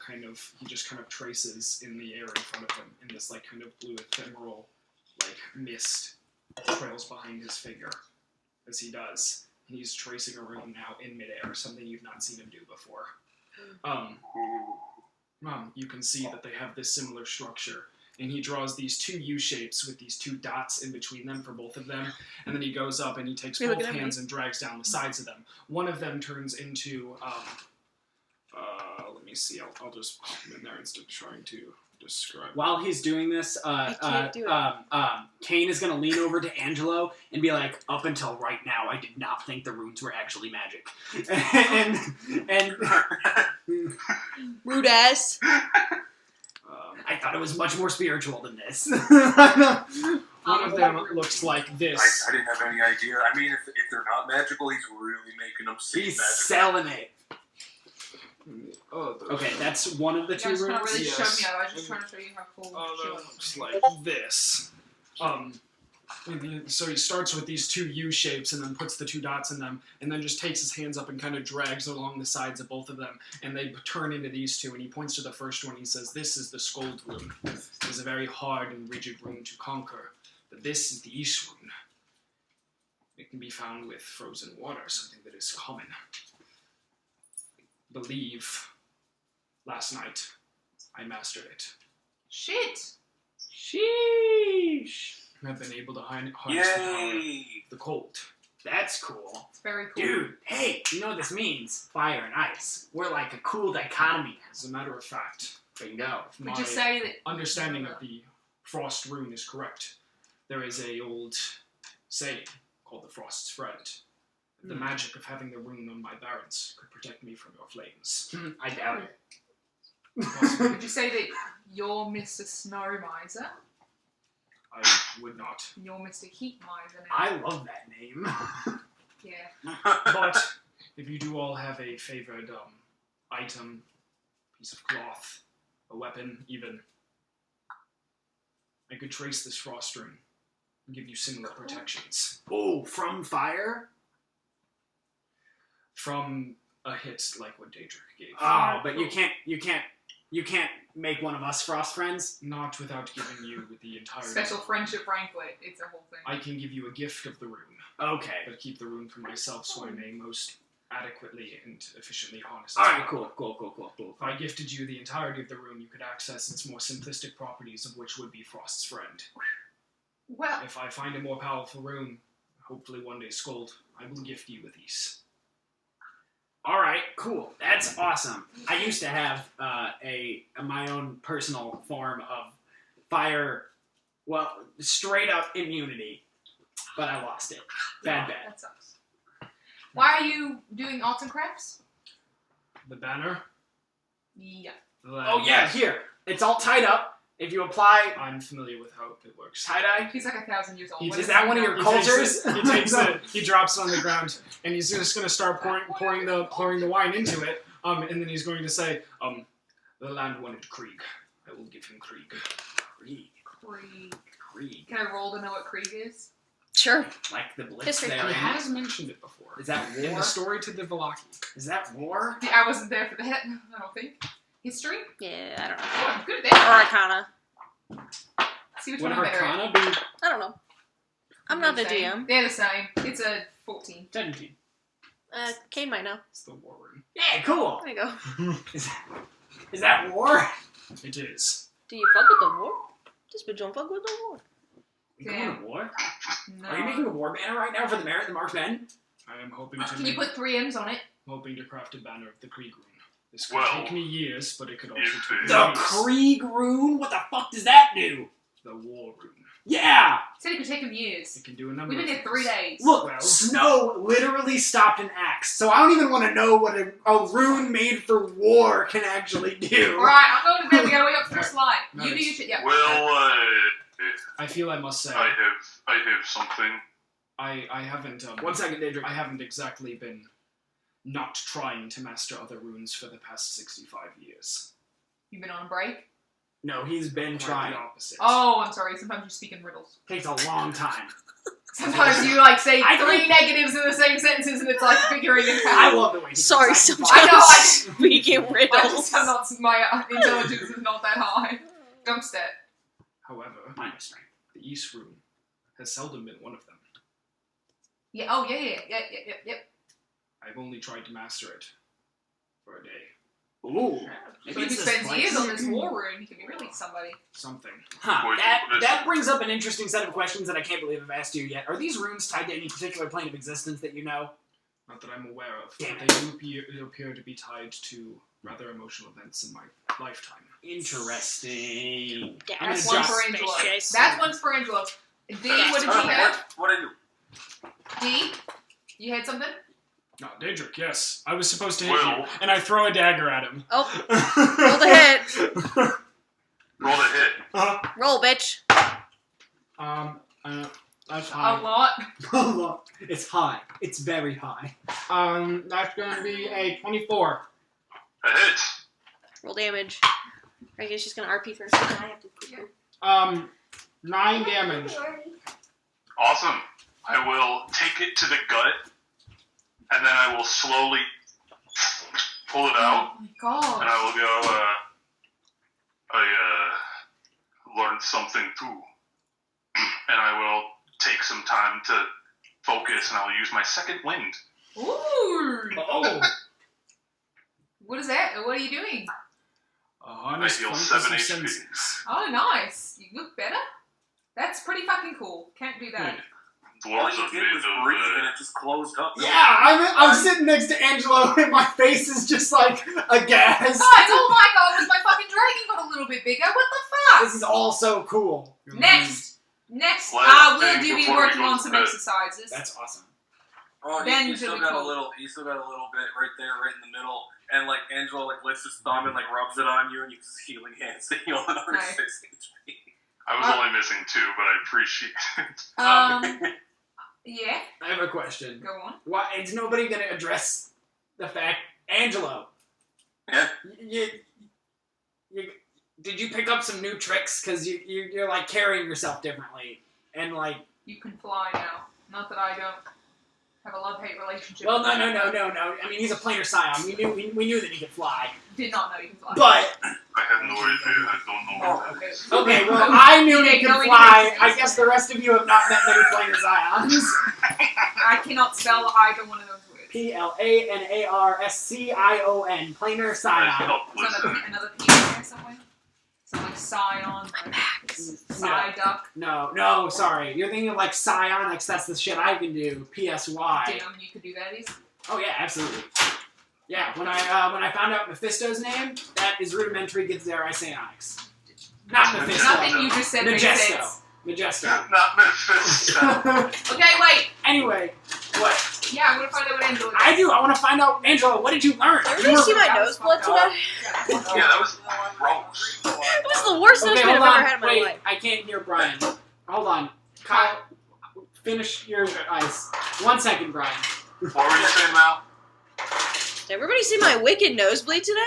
he just kind of traces in the air in front of him, and this like kind of blue ephemeral like mist trails behind his finger as he does. And he's tracing a rune now in midair, something you've not seen him do before. You can see that they have this similar structure. And he draws these two U-shapes with these two dots in between them for both of them. And then he goes up and he takes both hands and drags down the sides of them. One of them turns into, let me see, I'll just pop them in there instead of trying to describe. While he's doing this, can't do it. Kane is going to lean over to Angelo and be like, up until right now, I did not think the runes were actually magic. and Rude ass. I thought it was much more spiritual than this. One of them looks like this. I didn't have any idea. I mean, if they're not magical, he's really making them seem He's magical. selling it. Oh, Okay, that's one of the You two guys kind of runes. really Yes. showed me. I was just trying to show you how cool she That was. looks like this. So he starts with these two U shapes and then puts the two dots in them, and then just takes his hands up and kind of drags along the sides of both of them, and they turn into these two, and he points to the first one. He says, "This is the Scold rune. It is a very hard and rigid rune to conquer, but this is the Ish rune. It can be found with frozen water, something that is common. I believe last night I mastered it. Shit! Sheesh. I've been able to harness the power of Yay! the cold. That's cool. It's very cool. Dude, hey, you know what this means? Fire and ice. We're like a cool dichotomy. As a matter of fact, Bingo. if We my just say that. understanding of the frost rune is correct, there is a old saying called the Frost's Friend. The magic of having the rune on my barons could protect me from your flames. I doubt it. Would you say that you're Mr. Snow Miser? I would not. And you're Mr. Heat Miser now? I love that name. Yeah. But if you do all have a favored item, piece of cloth, a weapon, even, I could trace this frost rune and give you similar protections. Oh, from fire? From a hit like what Daedric gave. Oh, but you can't make one of us frost friends? Not without giving you the entire... Special friendship bracelet. It's a whole thing. I can give you a gift of the rune, Okay. but keep the rune for myself so I may most adequately and efficiently harness it. Alright, cool. If I gifted you the entirety of the rune, you could access its more simplistic properties, of which would be Frost's Friend. Well, If I find a more powerful rune, hopefully one day Scold, I will gift you with these. Alright, cool. That's awesome. I used to have my own personal form of fire, well, straight up immunity, but I lost it. Bad. that sucks. Why are you doing arts and crafts? The banner? Yeah. Oh yeah, here. It's all tied up. If you apply I'm familiar with how it works. tie-dye, He's like 1,000 years old. He What is does that he one of know? your He cultures? takes it, he drops it on the ground, and he's just going to start pouring the wine into it, and then he's going to say, the land wanted Krieg. I will give him Krieg. Krieg. Can I roll to know what Krieg is? Sure. like the blitz History. there. He has mentioned it before. Is that In war? the story to the Valaki. Is that war? Yeah, I wasn't there for that. I don't think. History? Yeah, I don't know. Oh, I'm good at Or that. Arcana. See which Would one I'm better at. Arcana be I don't know. I'm not the Same. DM. They're the same. It's a 14. 17? Kane might know. It's the war rune. Yeah, cool. There you go. Is that war? It is. Do you fuck with the war? This bitch don't fuck with the war. You going to war? No. Are you making a war banner right now for the Merit the Marksmen? I am hoping Can you put 3 M's on it? hoping to craft a banner of the Krieg rune. This could Well, take me years, but it could also if take me it- The weeks. Krieg rune? What the fuck does that do? The war rune. Yeah! Said it could take him years. It can do a number We've been of here 3 things. days. Look, Well- Snow literally stopped an axe, so I don't even want to know what a rune made for war can actually do. Alright, I'm going to bed. We gotta wake up first light. No, You do it's- your shit. Yeah. Well, I feel I must say, I have something. I haven't 1 second, Daedric. I haven't exactly been not trying to master other runes for the past 65 years. You've been on a break? No, he's been Quite trying. the opposite. Oh, I'm sorry. Sometimes you speak in riddles. Takes a long time. Sometimes you say three negatives in the same sentences, and it's like figuring it out. I love the way he Sorry, talks. sometimes I know, I- speaking riddles. My intelligence is not that high. Dumpstat. However, Minus strength. the East rune has seldom been one of them. Yeah. Oh yeah. I've only tried to master it for a day. Ooh. So Maybe if he it's this spends place. years on this war rune, he could be really somebody. Something. Huh. What That is it? brings up an interesting set of questions that I can't believe I've asked you yet. Are these runes tied to any particular plane of existence that you know? Not that I'm aware of. Damn But they do appear to be tied to rather emotional events in my lifetime. Interesting. That's I'm one gonna for jot- Angelo. Spacious. That's one for Angelo. D, what did you have? What I do? D, you had something? No, Daedric, yes. I was supposed to hit Will. you, and I throw a dagger at him. Oh, roll the hit. Roll the hit. Roll, bitch. That's A high. lot. It's high. It's very high. That's gonna be a 24. A hit. Roll damage. I guess she's gonna RP first. And I have to poo-poo. 9 damage. Awesome. I will take it to the gut, and then I will slowly pull it out, Oh my god. and I will go, I learned something too. And I will take some time to focus, and I'll use my second wind. Ooh. Oh. What is that? What are you doing? I heal 7 HP. Oh, nice. You look better? That's pretty fucking cool. Can't do that. All Dwarves you are did made was of, breathe, and it just closed up. Yeah, I'm sitting next to Angelo, and my face is just like aghast. Oh my god, was my fucking dragon got a little bit bigger? What the fuck? This is all so cool. Next, Last we'll thing do be before we working go on to some bed. exercises. That's awesome. Oh, Then you it's still gonna be got a cool. little. You still got a little bit right there, right in the middle, and like Angelo like lifts his thumb and like rubs it on you, and you just healing hands to heal another Nice. 6 HP. I was only missing 2, but I appreciate it. Yeah, I have a question. go on. Why is nobody going to address the fact, Angelo? Yeah. You, did you pick up some new tricks? Because you're like carrying yourself differently, and like. You can fly now. Not that I don't have a love-hate relationship. Well, with no. that. I mean, he's a planar scion. We knew that he could fly, Did not know you can fly. but I had no idea. I don't know what that is. okay. Well, I knew he No, could we fly. didn't. I guess the rest of you have not met many planar scions. I cannot spell either one of those words. PLANARSCION, planar I scion. stopped Is that listening. another P in there somewhere? Something like scion, psyduck. No, sorry. You're thinking of like psionics. That's the shit I can do. PSY. Didn't know you could do that. Oh yeah, absolutely. Yeah, when I found out Mephisto's name, that is rudimentary Githzerai psionics. Not Mephisto. Nothing you just said makes Majesto. sense. Majesto. Not Mephisto. Okay, wait. Anyway, what? Yeah, I'm gonna find out what Angelo is. I do. I want to find out, Angela. What did you learn? Everybody see my nose blood today? Yeah, that was gross. It was the worst nose Okay, bleed I've hold ever on. had in my Wait, life. I can't hear Brian. Hold on. Kyle, finish your ice. 1 second, Brian. What were you saying, Mal? Did everybody see my wicked nosebleed today?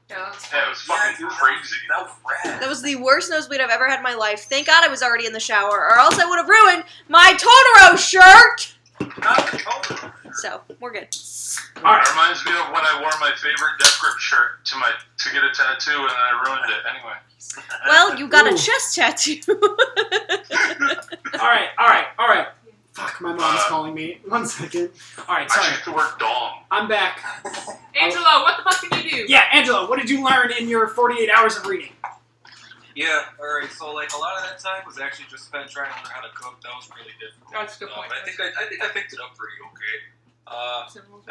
Yeah, Yeah, it was fucking crazy. That was rad. That was the worst nosebleed I've ever had in my life. Thank God I was already in the shower, or else I would have ruined my Totoro shirt! Not the Totoro. So, we're good. It reminds me of when I wore my favorite Death Grip shirt to get a tattoo, and then I ruined it anyway. Well, you got a Ooh. chest tattoo. Alright. Fuck, my mom's calling me. 1 second. Alright, I sorry. should the word dong. I'm back. Angelo, what the fuck did you do? Yeah, Angela, what did you learn in your 48 hours of reading? Yeah, alright, so like a lot of that time was actually just spent trying to learn how to cook. That was really difficult. That's a good point. But I think I picked it up pretty okay.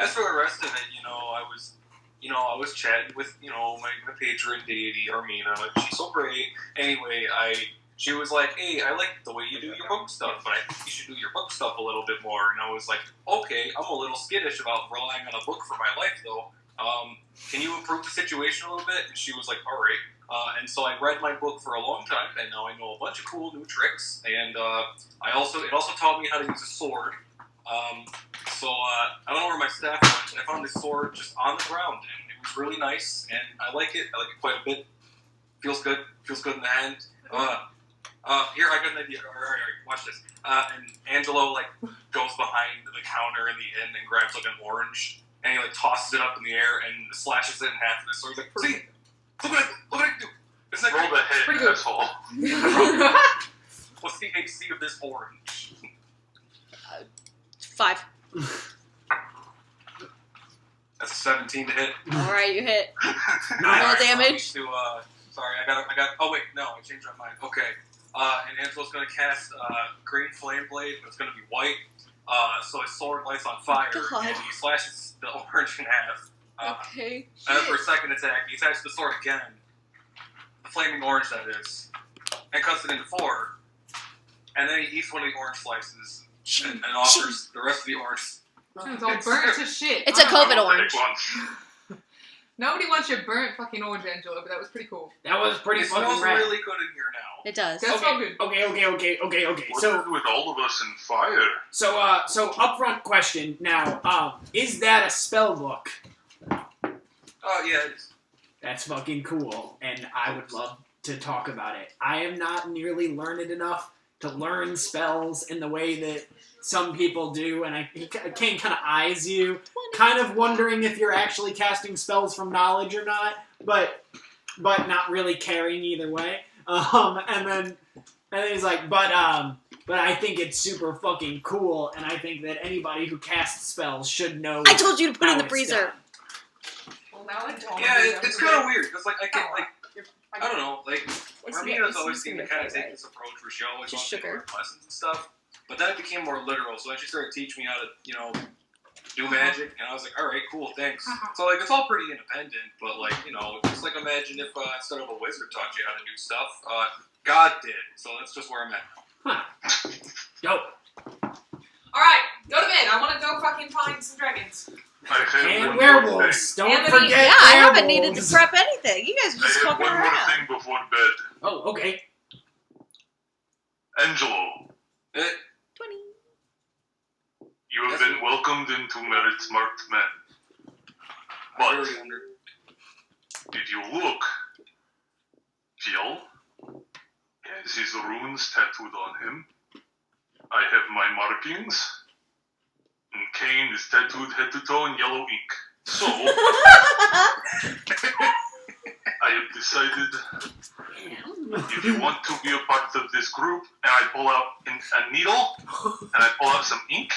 As for the rest of it, I was chatting with, my patron deity, Armina. She's so great. Anyway, she was like, hey, I like the way you do your book stuff, but I think you should do your book stuff a little bit more. And I was like, okay, I'm a little skittish about relying on a book for my life, though. Can you improve the situation a little bit? And she was like, all right. And so I read my book for a long time, and now I know a bunch of cool new tricks. And it also taught me how to use a sword. So I went over my staff went, and I found this sword just on the ground, and it was really nice, and I like it. I like it quite a bit. Feels good. Feels good in the hand. Here, I got an idea. All right, watch this. And Angelo goes behind the counter in the inn and grabs an orange, and he tosses it up in the air and slashes it in half with his sword. He's like, "See, look what I can do." Isn't that Roll great? the hit, Pretty good. asshole. What's the AC of this orange? 5. That's a 17 to hit. All right, you hit. Nice. Roll damage. Sorry, I got. Oh wait, no, I changed my mind. Okay, and Angelo's gonna cast green flame blade, but it's gonna be white. So his sword lights on fire, God. and he slashes the orange in half. Okay. And then for a second attack, he attacks the sword again, the flaming orange that is, and cuts it into 4. And then he eats one of the orange slices and offers the rest of the orange. It's all burnt to shit. It's a COVID I will orange. take one. Nobody wants your burnt fucking orange, Angelo, but that was pretty cool. That was pretty It fucking smells rad. really good in here now. It does. That's all good. Okay. What's So, with all of us in fire? so upfront question now. Is that a spell book? Oh yeah, it's, That's fucking cool, and I would love to talk about it. I am not nearly learned enough to learn spells in the way that some people do, and Kane kind of eyes you, kind of wondering if you're actually casting spells from knowledge or not, but not really caring either way. And then he's like, but I think it's super fucking cool, and I think that anybody who casts spells should know. I told you to put it in how the it's freezer. done. Well, now I don't. yeah, it's kind of weird because I get I don't know, It's Marmina's the- always it's seemed the to kind of okay, take this approach where she always Just wants to sugar. learn lessons and stuff. But then it became more literal, so then she started teaching me how to, do magic, and I was like, all right, cool, thanks. So it's all pretty independent, but just imagine if instead of a wizard taught you how to do stuff, God did. So that's just where I'm at. Huh. Dope. Alright, go to bed. I want to go fucking find some dragons. I have And one werewolves. More Don't And forget Yeah, I haven't needed to werewolves. prep anything. You guys are thing. just I have fucking one more around. thing before bed. Oh, okay. Angelo, 20. you have Yes, been welcomed into Merit's marked men. I'm But very under. if you look, Phil has his runes tattooed on him. I have my markings. And Kane is tattooed head to toe in yellow ink. So, I have decided if you want to be a part of this group, and I pull out a needle, and I pull out some ink,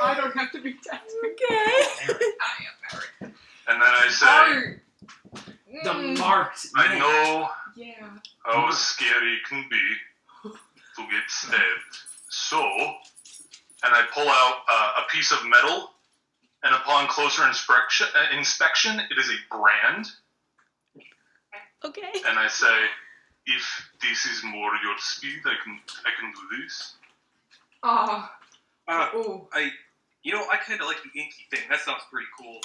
I don't have to be tattooed. Okay. I am married. and then I say, The marked I man. know Yeah. how scary it can be to get stabbed. So, and I pull out a piece of metal, and upon closer inspection, it is a brand, Okay. and I say, if this is more your speed, I can do this. Oh. I kind of like the inky thing. That sounds pretty cool.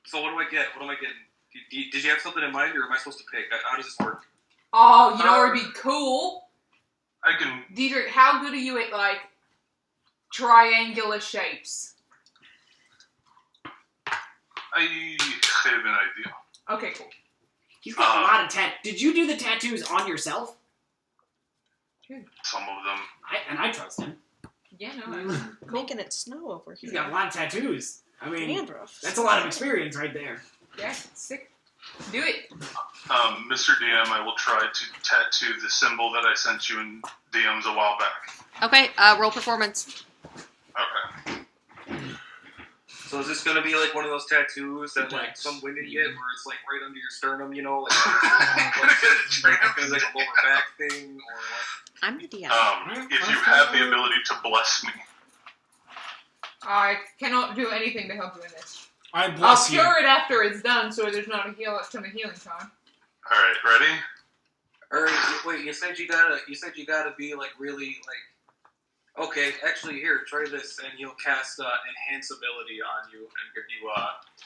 So what do I get? What am I getting? Did you have something in mind, or am I supposed to pick? How does this work? Oh, you know what would be cool? I can. Diedrich, how good are you at, triangular shapes? I have an idea. Okay, cool. He's got a lot of Did you do the tattoos on yourself? Some of them. I trust him. Yeah, no, cool. Making it snow over He's here. got a lot of tattoos. I mean, Dandruff. that's a lot of experience right there. Yeah, sick. Do it. Mr. DM, I will try to tattoo the symbol that I sent you in DMs a while back. Okay, roll performance. Okay. So is this gonna be like one of those tattoos that some women get, where it's right under your sternum, it's like a lower back thing, or I'm the DM. If you have the ability to bless me. I cannot do anything to help you in this. I I'll bless you. cure it after it's done, so there's not a ton of healing time. All right, ready? Or wait, you said you gotta be really. Okay, actually, here, try this, and he'll cast enhance ability on you and give you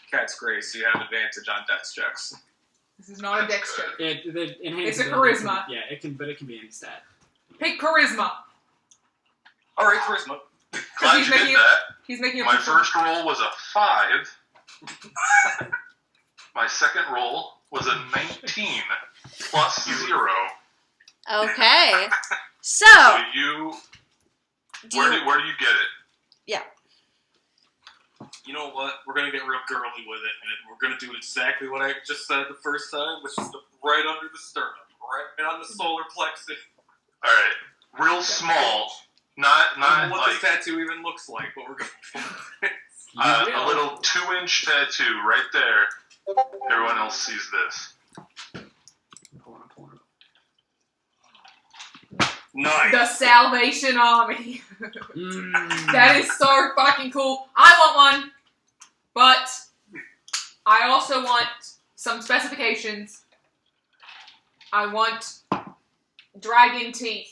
Cat's Grace, so you have advantage on dex checks. This is not a dex check. It's a charisma. Yeah, it can be any stat. Pick charisma. All right, charisma. Glad he's you did making that. He's making a My picture. first roll was a 5. My second roll was a 19 plus 0. Okay. So, So you, do where you, do you get it? You know what? We're gonna get real girly with it, and we're gonna do exactly what I just said the first time, which is right under the sternum, right on the solar plexus. All right, real small, I don't not know what like this tattoo even looks like, but we're gonna. a little 2-inch tattoo right there. Everyone else sees this. Pull on. Nice. The Salvation Army. Mm. That is so fucking cool. I want one, but I also want some specifications. I want dragon teeth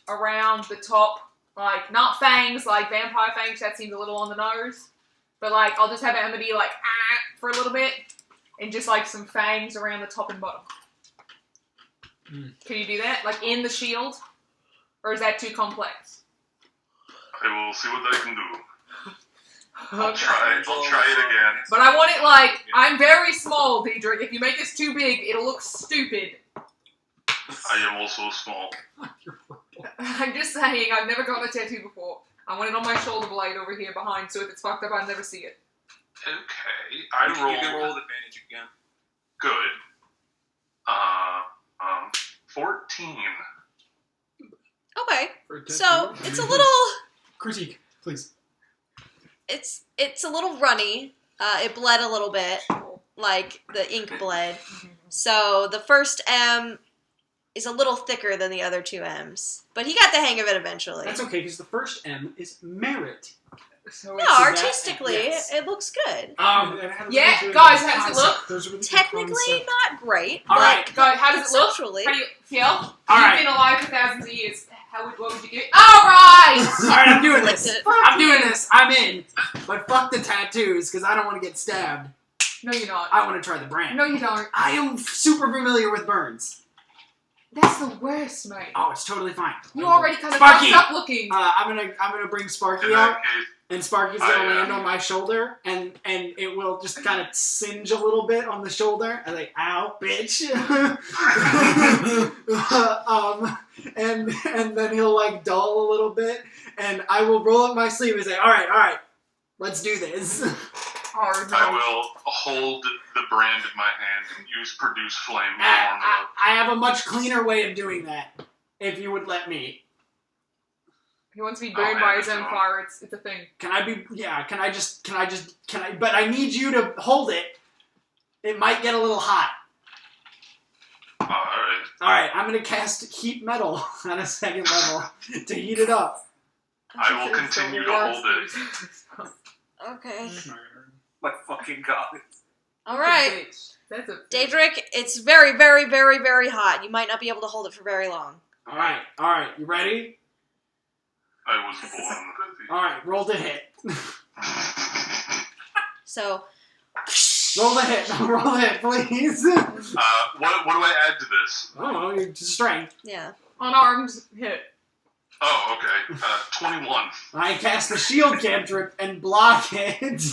around the top, like not fangs, like vampire fangs. That seems a little on the nose, but like I'll just have Emma be like for a little bit, and just like some fangs around the top and bottom. Can you do that, like in the shield, or is that too complex? I will see what I can do. I'll Okay. try it again. But I want it like, I'm very small, Diedrich. If you make this too big, it'll look stupid. I am also small. I'm just saying, I've never gotten a tattoo before. I want it on my shoulder blade over here behind, so if it's fucked up, I'll never see it. Okay, You can roll rolled with advantage again. good. 14. okay. For a tattoo? So, it's a little, Critique, please. it's a little runny. It bled a little bit, like the ink bled. So, the first M is a little thicker than the other 2 M's. But he got the hang of it eventually. That's okay, because the first M is merit. So No, it's, artistically, yes. it looks good. Yeah, guys, how does it look? Those are the Technically, not great. All right. God, how does it look? Conceptually. How do you feel? All You've right. been alive for thousands of years. What would you give it? Alright! Alright, I'm doing this. Flipped it. I'm doing this. I'm in. But fuck the tattoos, because I don't want to get stabbed. No, you're not. I want to try the brand. No, you don't. I am super familiar with burns. That's the worst, mate. Oh, it's totally fine. You already kind of Sparky! fucked up looking. I'm gonna bring In Sparky that out, case, and Sparky's gonna I, land on my shoulder, and it will just kind of singe a little bit on the shoulder. I'm like, ow, bitch. And then he'll like dull a little bit, and I will roll up my sleeve and say, all right, let's do this. Oh, no. I will hold the brand in my hand and use produce flame to warm it up. I have a much cleaner way of doing that, if you would let me. He wants to be Oh, burned man, by his it's own on. fire. It's a thing. Can I but I need you to hold it. It might get a little hot. Alright. Alright, I'm gonna cast heat metal on a second level to heat it up. I will continue to hold it. Okay. My fucking god. All right. That's a Daedric, it's very, very, very, very hot. You might not be able to hold it for very long. Alright, you ready? I was born ready. Alright, roll the hit. So, Roll the hit, roll the hit, please. What do I add to this? I don't know, your strength. yeah. unarmed hit. Oh, okay. 21. I cast the shield cantrip and block it.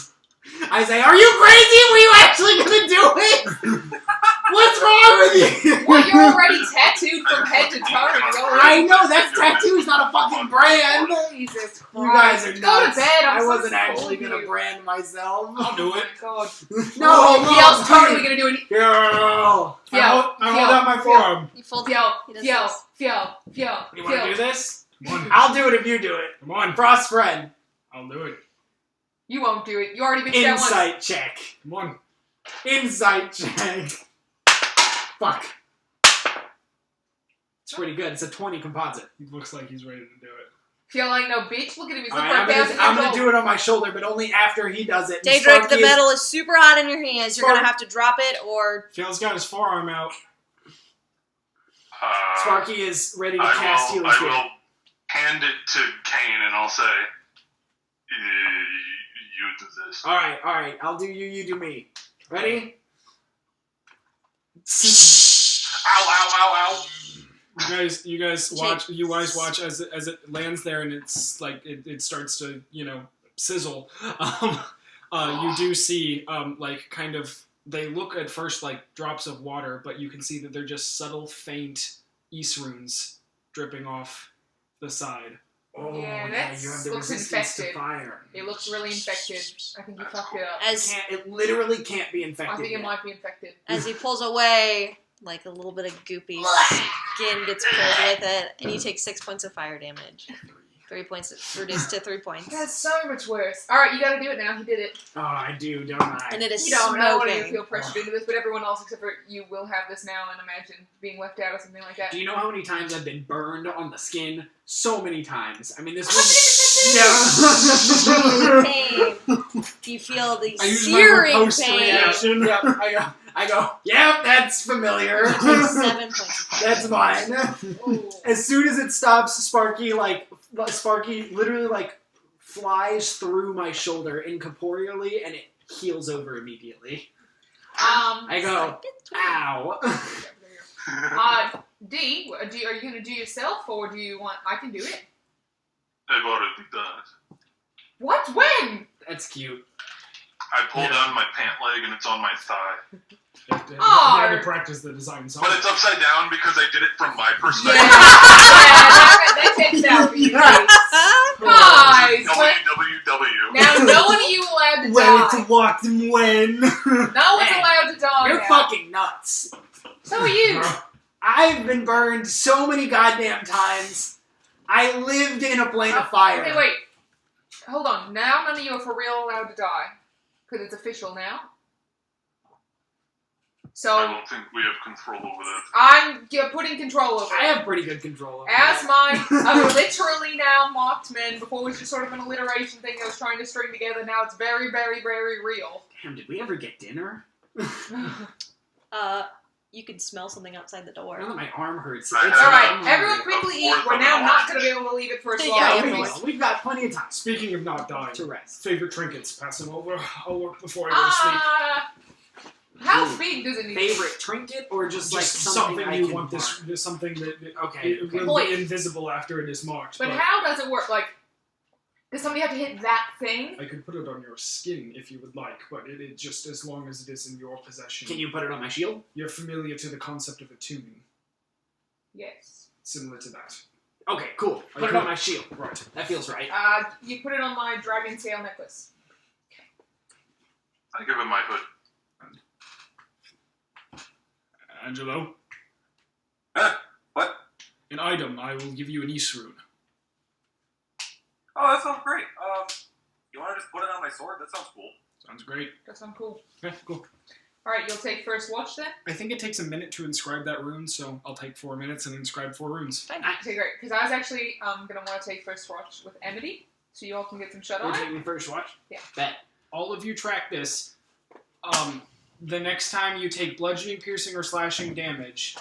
I say, are you crazy? Were you actually gonna do it? What's wrong with you? Well, you're already tattooed from head to toe. I know, that's tattoo's not a fucking brand. Jesus Christ. You guys are Go nuts. to bed. I'm I so wasn't sick of actually you. gonna brand myself. I'll do it. God. No, Fiel's totally gonna do it. Girl. Fiel, I hold out my forearm. You fold Fiel, He does Fiel, this. Fiel, Fiel, You wanna do Fiel. this? Come on. I'll do it if you do it. Come on. Frost friend. I'll do it. You won't do it. You already been stabbed once. Insight check. Come on. Insight check. Fuck. It's pretty good. It's a 20 composite. He looks like he's ready to do it. Feel like no bitch. Look at him. He's looking Alright, for a I'm gonna do it on my shoulder, but only after he does it. And Daedric, Sparky the is- metal is super hot in your hands. You're Spark- gonna have to drop it or Phil's got his forearm out. Sparky is ready to cast healing I spirit. will hand it to Kane and I'll say, you do this. Alright. I'll do you, you do me. Ready? Ow, ow, ow, ow. You guys watch. You guys watch as it lands there, and it's like it starts to sizzle. You do see like kind of. They look at first like drops of water, but you can see that they're just subtle, faint Ys runes dripping off the side. Oh, Yeah, you that have the looks resistance to infected. fire. It looks really infected. I think you fucked it up. It literally can't be infected. I think it yet. might be infected. As he pulls away, like a little bit of goopy skin gets pulled with it, and you take 6 points of fire damage. 3 points, reduced to 3 points. That's so much worse. Alright, you gotta do it now. He did it. Oh, I do, don't I? And it is You don't want to smoking. feel pressured into this, but everyone else except for you will have this now, and imagine being left out or something like that. Do you know how many times I've been burned on the skin? So many times. I mean, this was... Pain. You feel the I use searing my post pain. reaction. Yep, I go, yep, that's familiar. You take 7 points of fire That's damage. mine. Ooh. As soon as it stops, Sparky literally like flies through my shoulder incorporeally, and it heals over immediately. I go, ow. D, are you gonna do yourself, or do you want? I can do it. I've already done it. What? When? That's cute. I pull down my pant leg and it's on my thigh. You had to practice the design. So But it's upside down because I did it from my Yeah, perspective. that takes out. Guys, WWW. now no one of you allowed to when die. it's locked and when. No one's Hey, allowed to die. You're now. fucking nuts. So are you. I've been burned so many goddamn times. I lived in a plane of fire. Okay, wait. Hold on. Now none of you are for real allowed to die. Because it's official now. I So, don't think we have control over that. I'm putting control over I it. have pretty good control over As that. my literally now mocked men, before it was just sort of an alliteration thing I was trying to string together, now it's very, very, very real. Damn, did we ever get dinner? You can smell something outside the Now door. that my arm hurts. I it's have- Alright, I'm everyone hungry. quickly eat. We're now not going to be able to leave it for as long Yeah, as we we will. We've got plenty of time Speaking of not dying, to rest. favorite trinkets, pass them over. I'll work before I go to sleep. How Ooh, big does it need Favorite trinket or just like Just something I you can want mark? this something that Okay, it okay. will Wait. be invisible after it is marked. But how does it work? Like, does somebody have to hit that thing? I could put it on your skin if you would like, but it just as long as it is in your possession. Can you put it on my shield? You're familiar to the concept of attuning, Yes. similar to that. Okay, cool. Put it Okay. on my shield. Right. That feels right. You put it on my dragon tail necklace. I give him my hood. Angelo? What? An item. I will give you an Ys rune. Oh, that sounds great. You want to just put it on my sword? That sounds cool. Sounds great. That sounds cool. Okay, cool. Alright, you'll take first watch then? I think it takes a minute to inscribe that rune, so I'll take 4 minutes and inscribe 4 runes. Okay, great. Because I was actually going to want to take first watch with Amity, so you all can get some shut You're eye. taking first watch? Yeah. Bet. All of you track this. The next time you take bludgeoning, piercing, or slashing damage,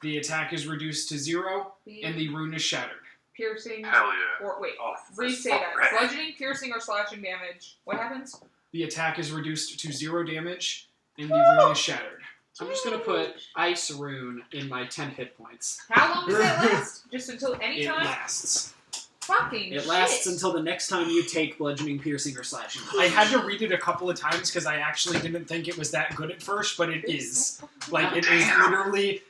the attack is reduced to 0, and the rune is shattered. Piercing, Hell yeah. or wait, Oh, re-say that. Bludgeoning, piercing, or slashing damage. What happens? The attack is reduced to 0 damage, and the rune is shattered. So I'm just gonna put ice rune in my 10 hit points. How long does that last? Just until any It time? lasts. Fucking It lasts shit. until the next time you take bludgeoning, piercing, or slashing. I had to read it a couple of times because I actually didn't think it was that good at first, but it is. Like, it is Damn. literally...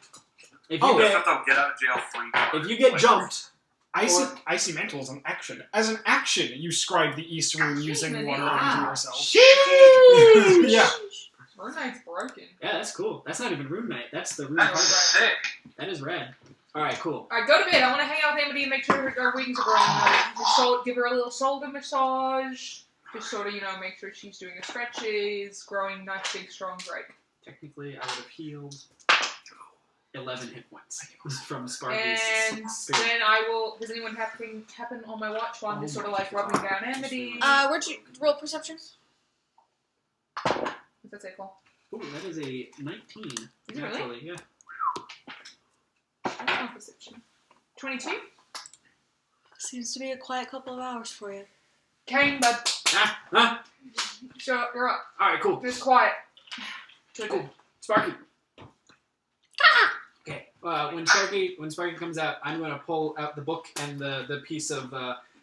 If you Oh, You get have to get out of jail free card. if you get jumped, Icy Mantle is an action. As an action, you scribe the Ys rune using water into yourself. sheesh! Yeah. Rune Knight's broken. Yeah, that's cool. That's not even Rune Knight. That's the Rune That's Harbor. sick. That is rad. Alright, cool. Alright, go to bed. I want to hang out with Amity and make sure her wings are growing. Just give her a little shoulder massage. Just sort of, make sure she's doing her stretches, growing nice, big, strong, great. Technically, I would have healed 11 hit points from Sparky's And spirit. then I will. Does anyone happen on my watch while I'm just sort of like rubbing down Amity? Where'd you roll perception? What's that say, Cole? Ooh, that is a 19. Is it really? Naturally, yeah. That's not perception. 22? Seems to be a quiet couple of hours for you. Kane, bud. Ah! Shut up, you're up. Alright, cool. Just quiet. Cool. Sparky. Okay. when Sparky comes out, I'm going to pull out the book and the piece of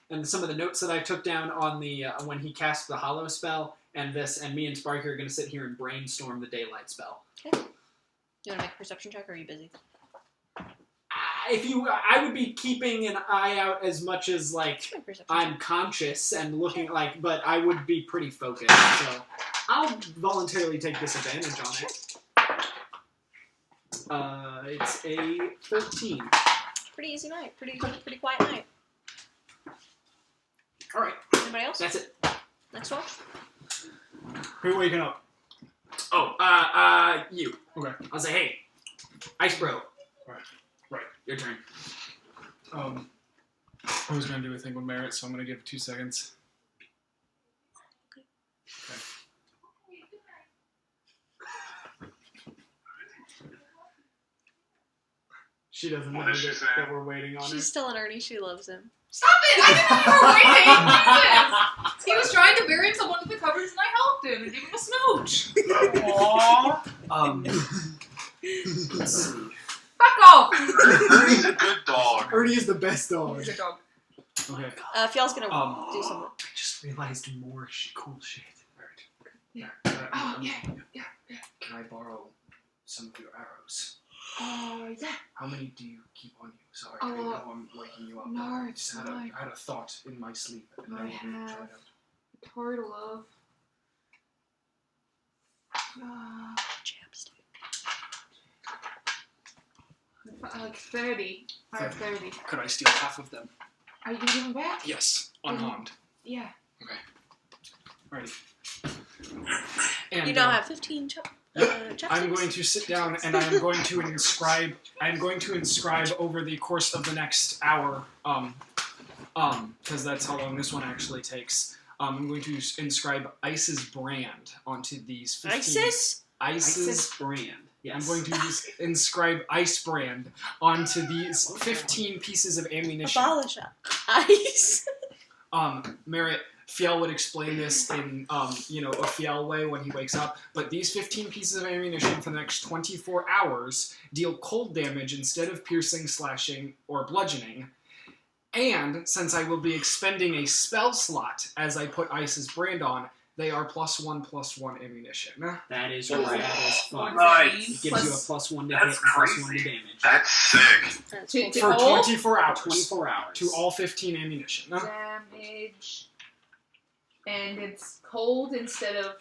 and some of the notes that I took down on the when he cast the Hollow spell and me and Sparky are going to sit here and brainstorm the Daylight spell. Okay. You want to make a perception check, or are you busy? I would be keeping an eye out as much as like I'm conscious and looking like, but I would be pretty focused. So I'll voluntarily take disadvantage on it. It's a 13. Pretty easy night. Pretty quiet night. All right. Anybody else? That's it. Next watch. Who are waking up? Oh, you. Okay. I'll say, hey, Ice Bro. Right. Your turn. I was going to do a thing with Merit, so I'm going to give 2 seconds. Okay. She doesn't know What is she saying? that we're waiting on her. She's still an Ernie. She loves him. Stop it! I didn't know you were waiting. Jesus! He was trying to bury himself under the covers, and I helped him and gave him a smooch. Aww. Let's see. Fuck off! He's a good dog. Ernie is the best dog. He's a dog. Okay. Fion's gonna do something. I just realized more cool shit. Alright. Yeah. Oh, yeah. Can I borrow some of your arrows? Yeah. How many do you keep on you? Sorry, Oh, I know I'm waking you up. no, I it's just fine. had a thought in my sleep. And I I wanted to try have- it out. A total of... Chapstick. like 30. I have 30. Could I steal half of them? Are you gonna give them back? Yes, unharmed. Yeah. Alrighty. And, You now have 15 chapsticks. I'm going to sit down and I'm going to inscribe. I'm going to inscribe over the course of the next hour. Because that's how long this one actually takes. I'm going to inscribe Ice's brand onto these 15. Ice's brand. Yes. I'm going to inscribe Ice brand onto these 15 pieces of ammunition. Abolish ice. Merritt, Fiel would explain this in, a Fiel way when he wakes up, but these 15 pieces of ammunition for the next 24 hours deal cold damage instead of piercing, slashing, or bludgeoning. And, since I will be expending a spell slot as I put Ice's brand on, they are +1/+1 ammunition. That is rad as fuck. Nice. It gives you a +1 to hit and That's +1 to crazy. damage. That's sick. That's To- cool. to- For all? 24 hours. 24 hours. To all 15 ammunition. Damage. And it's cold instead of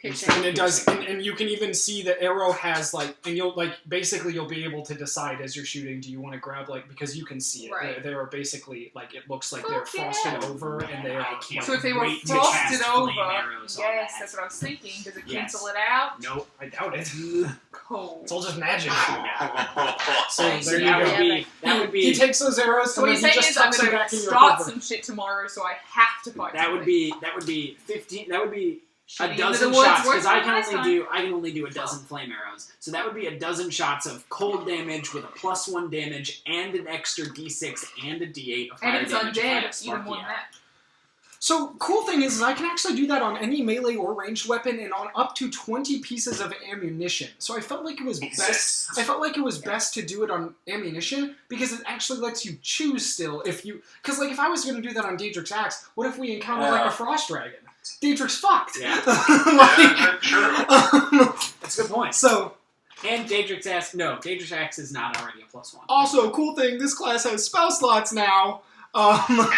Piercing. And it does, and you can even see the arrow has and you'll basically you'll be able to decide as you're shooting, do you want to grab because you can see it. Right. They are basically it looks like Fuck they're frosted yeah. over and they I are. can't So if they were wait to frosted cast over, flame arrows on yes, that. that's what I was thinking. Does it Yes. cancel it out? Nope, I doubt it. Cold. It's all just magic. So Nice. there you that go. would be that would He be takes those arrows So and what then he's he saying just is I'm tucks them going back to in your start quiver. some shit tomorrow, so I have to fight that would something. be 15. That would be Shooting a into dozen the woods shots works because I for last time. can only do a dozen flame arrows. So that would be a dozen shots of cold damage with a +1 damage and an extra D6 and a D8 of fire And it's damage. if I have undead, even more than Sparky that. So, cool thing is I can actually do that on any melee or ranged weapon and on up to 20 pieces of ammunition. So I felt like it was best. I felt like it was best to do it on ammunition because it actually lets you choose still if you. Because if I was going to do that on Daedric's axe, what if we encounter a frost dragon? Daedric's fucked. Yeah. Sure. That's a good point. So. And Daedric's axe is not already a +1. Also, cool thing, this class has spell slots now. Hell yeah.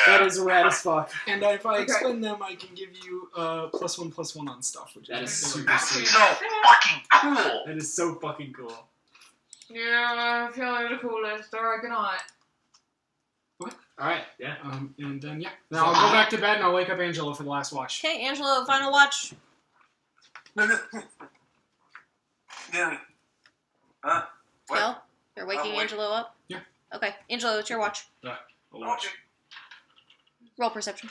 That is rad as fuck. And if I expend them, I can give you +1/+1 on stuff, which That is super That's sweet. so fucking cool. That is so fucking cool. Yeah, I feel like the coolest, or I cannot. Alright, yeah. And then now I'll go back to bed and I'll wake up Angela for the last watch. Okay, Angelo, final watch. Yeah. Huh? What? Phil, you're waking wait. Angelo up? Yeah. Okay, Angelo, it's your watch. I'll watch. Okay. Roll perception.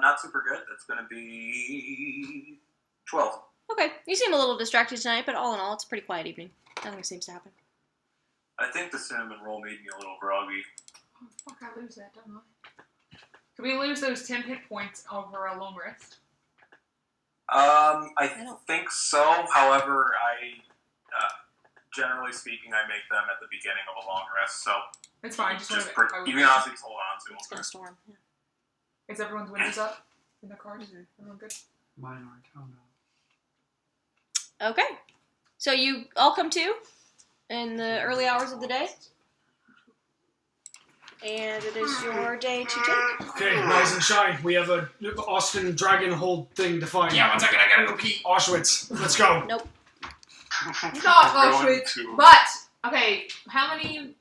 Not super good. That's gonna be 12. Okay, you seem a little distracted tonight, but all in all, it's a pretty quiet evening. Nothing seems to happen. I think the cinnamon roll made me a little groggy. Oh, fuck, I lose that, don't I? Can we lose those 10 hit points over a long rest? I think so. However, generally speaking, I make them at the beginning of a long rest, so It's fine. Just you wanted to- can honestly just hold on to It's gonna them. storm. Yeah. Is everyone's windows up in their cars? Everyone good? Mine aren't. Oh no. Okay. So you all come to in the early hours of the day, and it is your day to take. Okay, rise and shine. We have a Austin Dragon hold thing to find. Yeah, 1 second, I gotta go pee. Auschwitz. Let's go. Nope. Not We're going Auschwitz. to- But okay, how many?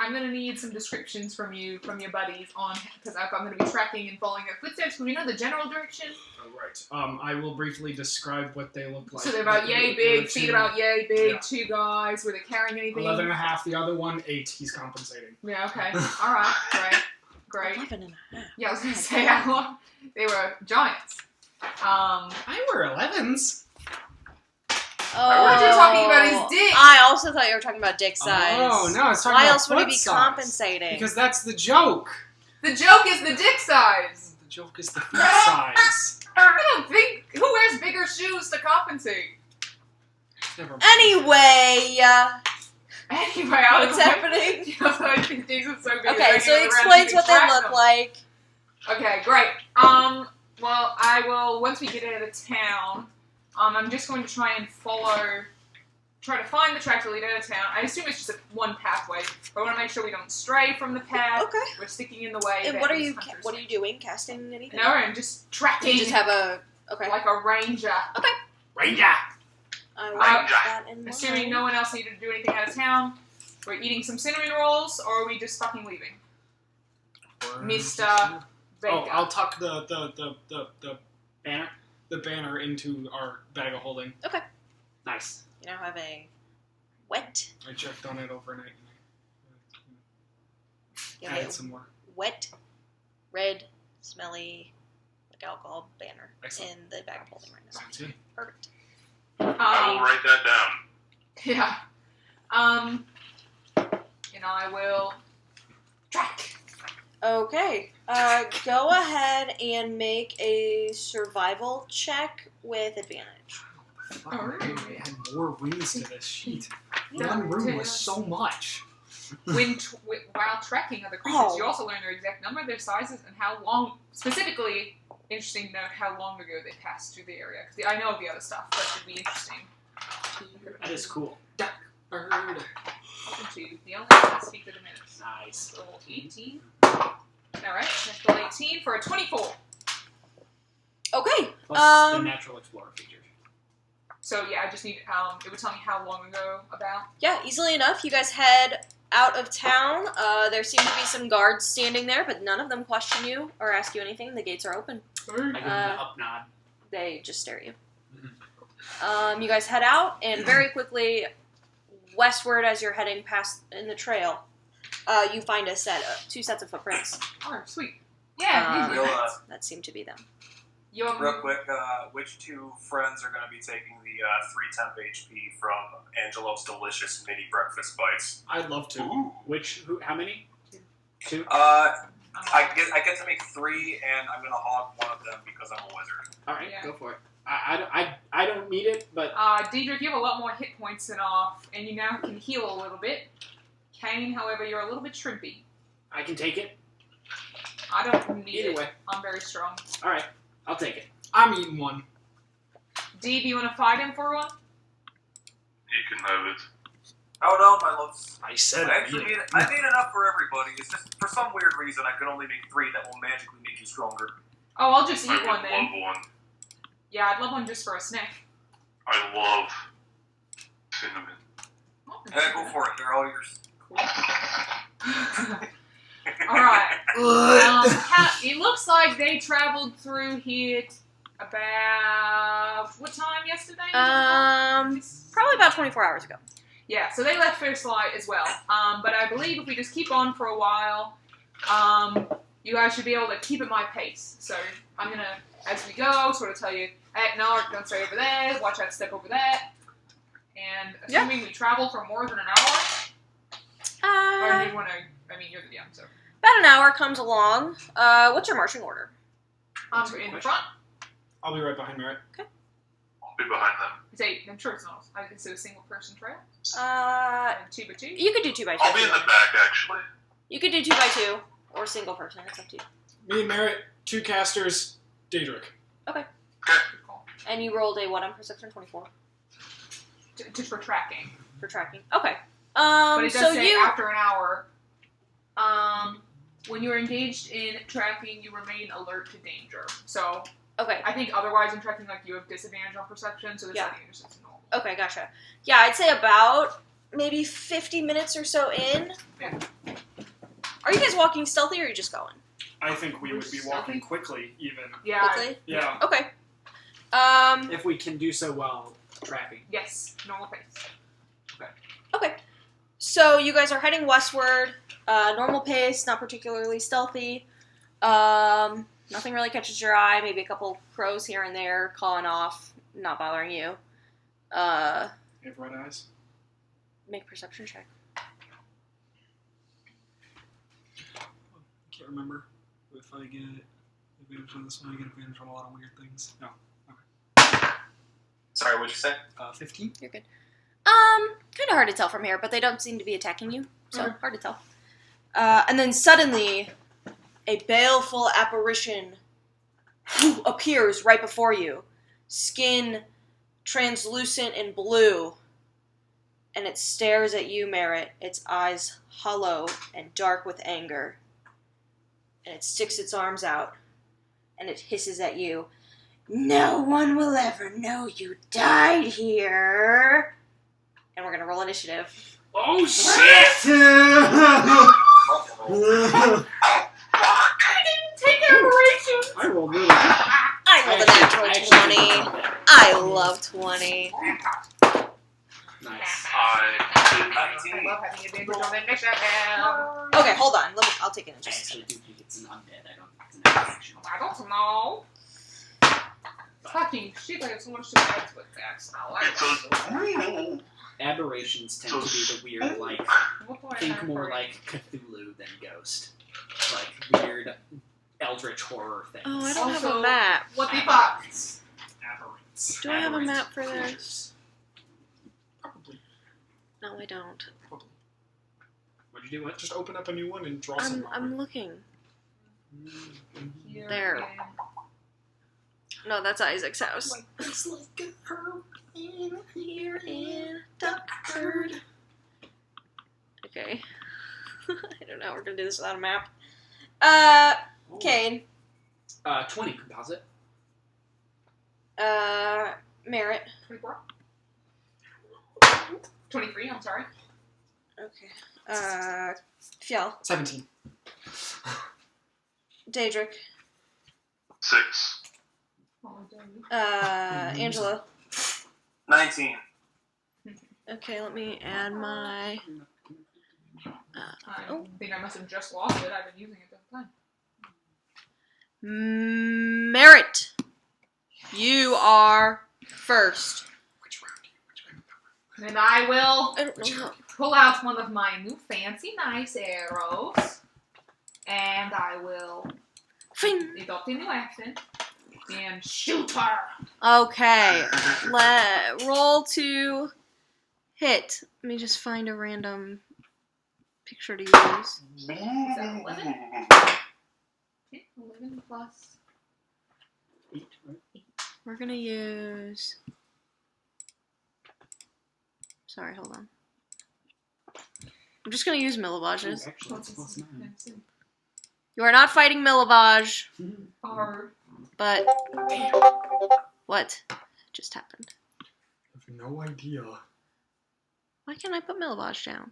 I'm gonna need some descriptions from you, from your buddies, on because I'm gonna be tracking and following their footsteps. Because we know the general direction. All right. I will briefly describe what they look like. So they're about yay There are big, feet two- about yay big. Yeah. 2 guys. Were they carrying anything? 11 and a half. The other one, 8. He's compensating. Yeah. Okay. All right. Great. 11 and a half. Yeah, I was gonna say how long they were giants. I wear 11s. Oh, thought you were talking about his dick. I also thought you were talking about dick size. Oh, no, it's talking Why about else would he foot be size. compensating? Because that's the joke. The joke is the dick size. The joke is the feet size. I don't think who wears bigger shoes to compensate. Never mind. Anyway, Anyway, I was what's like, hanging? I think these are so big. Okay, so he explains what they look like. Okay, great. Well, I will once we get out of town. I'm just going to try to find the track to lead out of town. I assume it's just one pathway, but I want to make sure we don't stray from the path. Okay. We're sticking in the way. And that what are these you? hunters- What are you doing? Casting anything? No, I'm just tracking. You just have a. Okay. like a ranger. Ranger! I will keep that in mind. Assuming no one else needed to do anything out of town, we're eating some cinnamon rolls, or are we just fucking leaving? Mr. Baker. Oh, I'll tuck the banner, into our bag of holding. Nice. You now have a wet. I checked on it overnight. You And have added a some more. wet, red, smelly, like alcohol banner Excellent. in the bag of holding right now. Sounds good. Perfect. I will write that down. Yeah. And I will track. Okay. Go ahead and make a survival check with advantage. Fuck, I had more rooms to this sheet. Yeah. One room was so much. While tracking other creatures, Oh. you also learn their exact number, their sizes, and how long. Specifically, interesting to note how long ago they passed through the area. Because I know of the other stuff, but it'd be interesting. That is cool. Bird. The only one speak to the minutes. Nice. Roll 18. Alright, let's roll 18 for a 24. Okay. Plus the natural explorer feature. So yeah, I just need, it would tell me how long ago about. Yeah, easily enough. You guys head out of town. There seem to be some guards standing there, but none of them question you or ask you anything. The gates are open. I give him the up nod. They just stare at you. You guys head out, and very quickly, westward as you're heading past in the trail, you find two sets of footprints. Oh, sweet. Yeah, You'll, That seem to be them. real quick, which 2 friends are going to be taking the 3 temp HP from Angelo's delicious mini breakfast bites? I'd love to. Ooh. How many? 2? I get to make 3, and I'm going to hog one of them because I'm a wizard. Alright, Yeah. go for it. I don't need it, but Deidre, you have a lot more hit points than off, and you now can heal a little bit. Kane, however, you're a little bit shrimpy. I can take it. I don't need Either it. way. I'm very strong. Alright, I'll take it. I'm eating one. Dee, do you want to fight him for one? You can have it. Oh no, my loves. I said I actually I made enough for everybody. It's just for some weird reason I could only make 3 that will magically make you stronger. Oh, I'll just I eat would one then. love one. Yeah, I'd love one just for a snack. I love cinnamon. Oh, Yeah, go for it. They're all yours. Cool. Alright. It looks like they traveled through here about what time yesterday? Probably about 24 hours ago. Yeah, so they left first light as well. But I believe if we just keep on for a while, you guys should be able to keep at my pace. So I'm gonna, as we go, sort of tell you, hey, no, don't stay over there, watch out, step over that. And assuming we travel for more than an hour, or do you want to, I mean, you're the DM, so. About an hour comes along. What's your marching order? In the front. I'll be right behind Merritt. Say, I'm sure it's not. Is it a single person trail? 2x2? You could do 2x2. I'll be in the back, actually. You could do 2x2 or single person. It's up to you. Me and Merritt, 2 casters, Daedric. Okay. Cool. And you rolled a what on perception? 24 Just for tracking. for tracking. Okay. But it does so say you after an hour, when you are engaged in tracking, you remain alert to danger. So okay. I think otherwise in tracking, like you have disadvantage on perception, so this Yeah. setting is just normal. Okay, gotcha. Yeah, I'd say about maybe 50 minutes or so in. Yeah. Are you guys walking stealthy or are you just going? I think we would be walking quickly, even. Yeah. Quickly? Yeah. Okay. If we can do so well tracking. Yes. Normal pace. Okay. So you guys are heading westward. Normal pace, not particularly stealthy. Nothing really catches your eye. Maybe a couple crows here and there calling off, not bothering you. You have red eyes? Make a perception check. Can't remember if I get advantage on this one. I get advantage on a lot of weird things. No. Sorry, what'd you say? 15? You're good. Kind of hard to tell from here, but they don't seem to be attacking you, so hard to tell. And then suddenly, a baleful apparition appears right before you. Skin translucent and blue. And it stares at you, Merritt, its eyes hollow and dark with anger. And it sticks its arms out, and it hisses at you. No one will ever know you died here. And we're going to roll initiative. Oh, shit! Take aberration! I rolled really good. I rolled a natural 20. I love 20. Nice. I love having advantage on initiative. Okay, hold on. I'll take it in I just. actually do think it's an undead. I don't think it's an action. I don't know. Fucking shit, I have so much to add to attacks now. It's Aberrations tend to be the weird, like, What do I think have more for- like Cthulhu than Ghost. Like, weird eldritch horror things. Oh, I don't have Also, a map. What the fuck? Aberrants. Do I have a map for this? Probably. No, I don't. What'd you do? What? Just open up a new one and draw some. I'm looking. Here There. in- No, that's Isaac's house. It's like her Here in Duckford. Okay. I don't know how we're gonna do this without a map. Kane. 20 composite. Merritt. 24? 23, I'm sorry. Okay. Fjell. 17. Daedric. 6. Angela. 19. Okay, let me add my... I think I must have just lost it. I've been using it the whole time. Merritt. You are first. Which round? And I will I don't know. pull out one of my new fancy nice arrows. And I will Fing. adopt a new action. And shoot her! Okay. Roll to hit. Let me just find a random picture to use. Is that 11? Okay, 11 plus. 8, right? We're gonna use... Sorry, hold on. I'm just gonna use Millivages. Oh, actually, it's plus 9. You are not fighting Milivage, Or but... What just happened? I have no idea. Why can't I put Milivage down?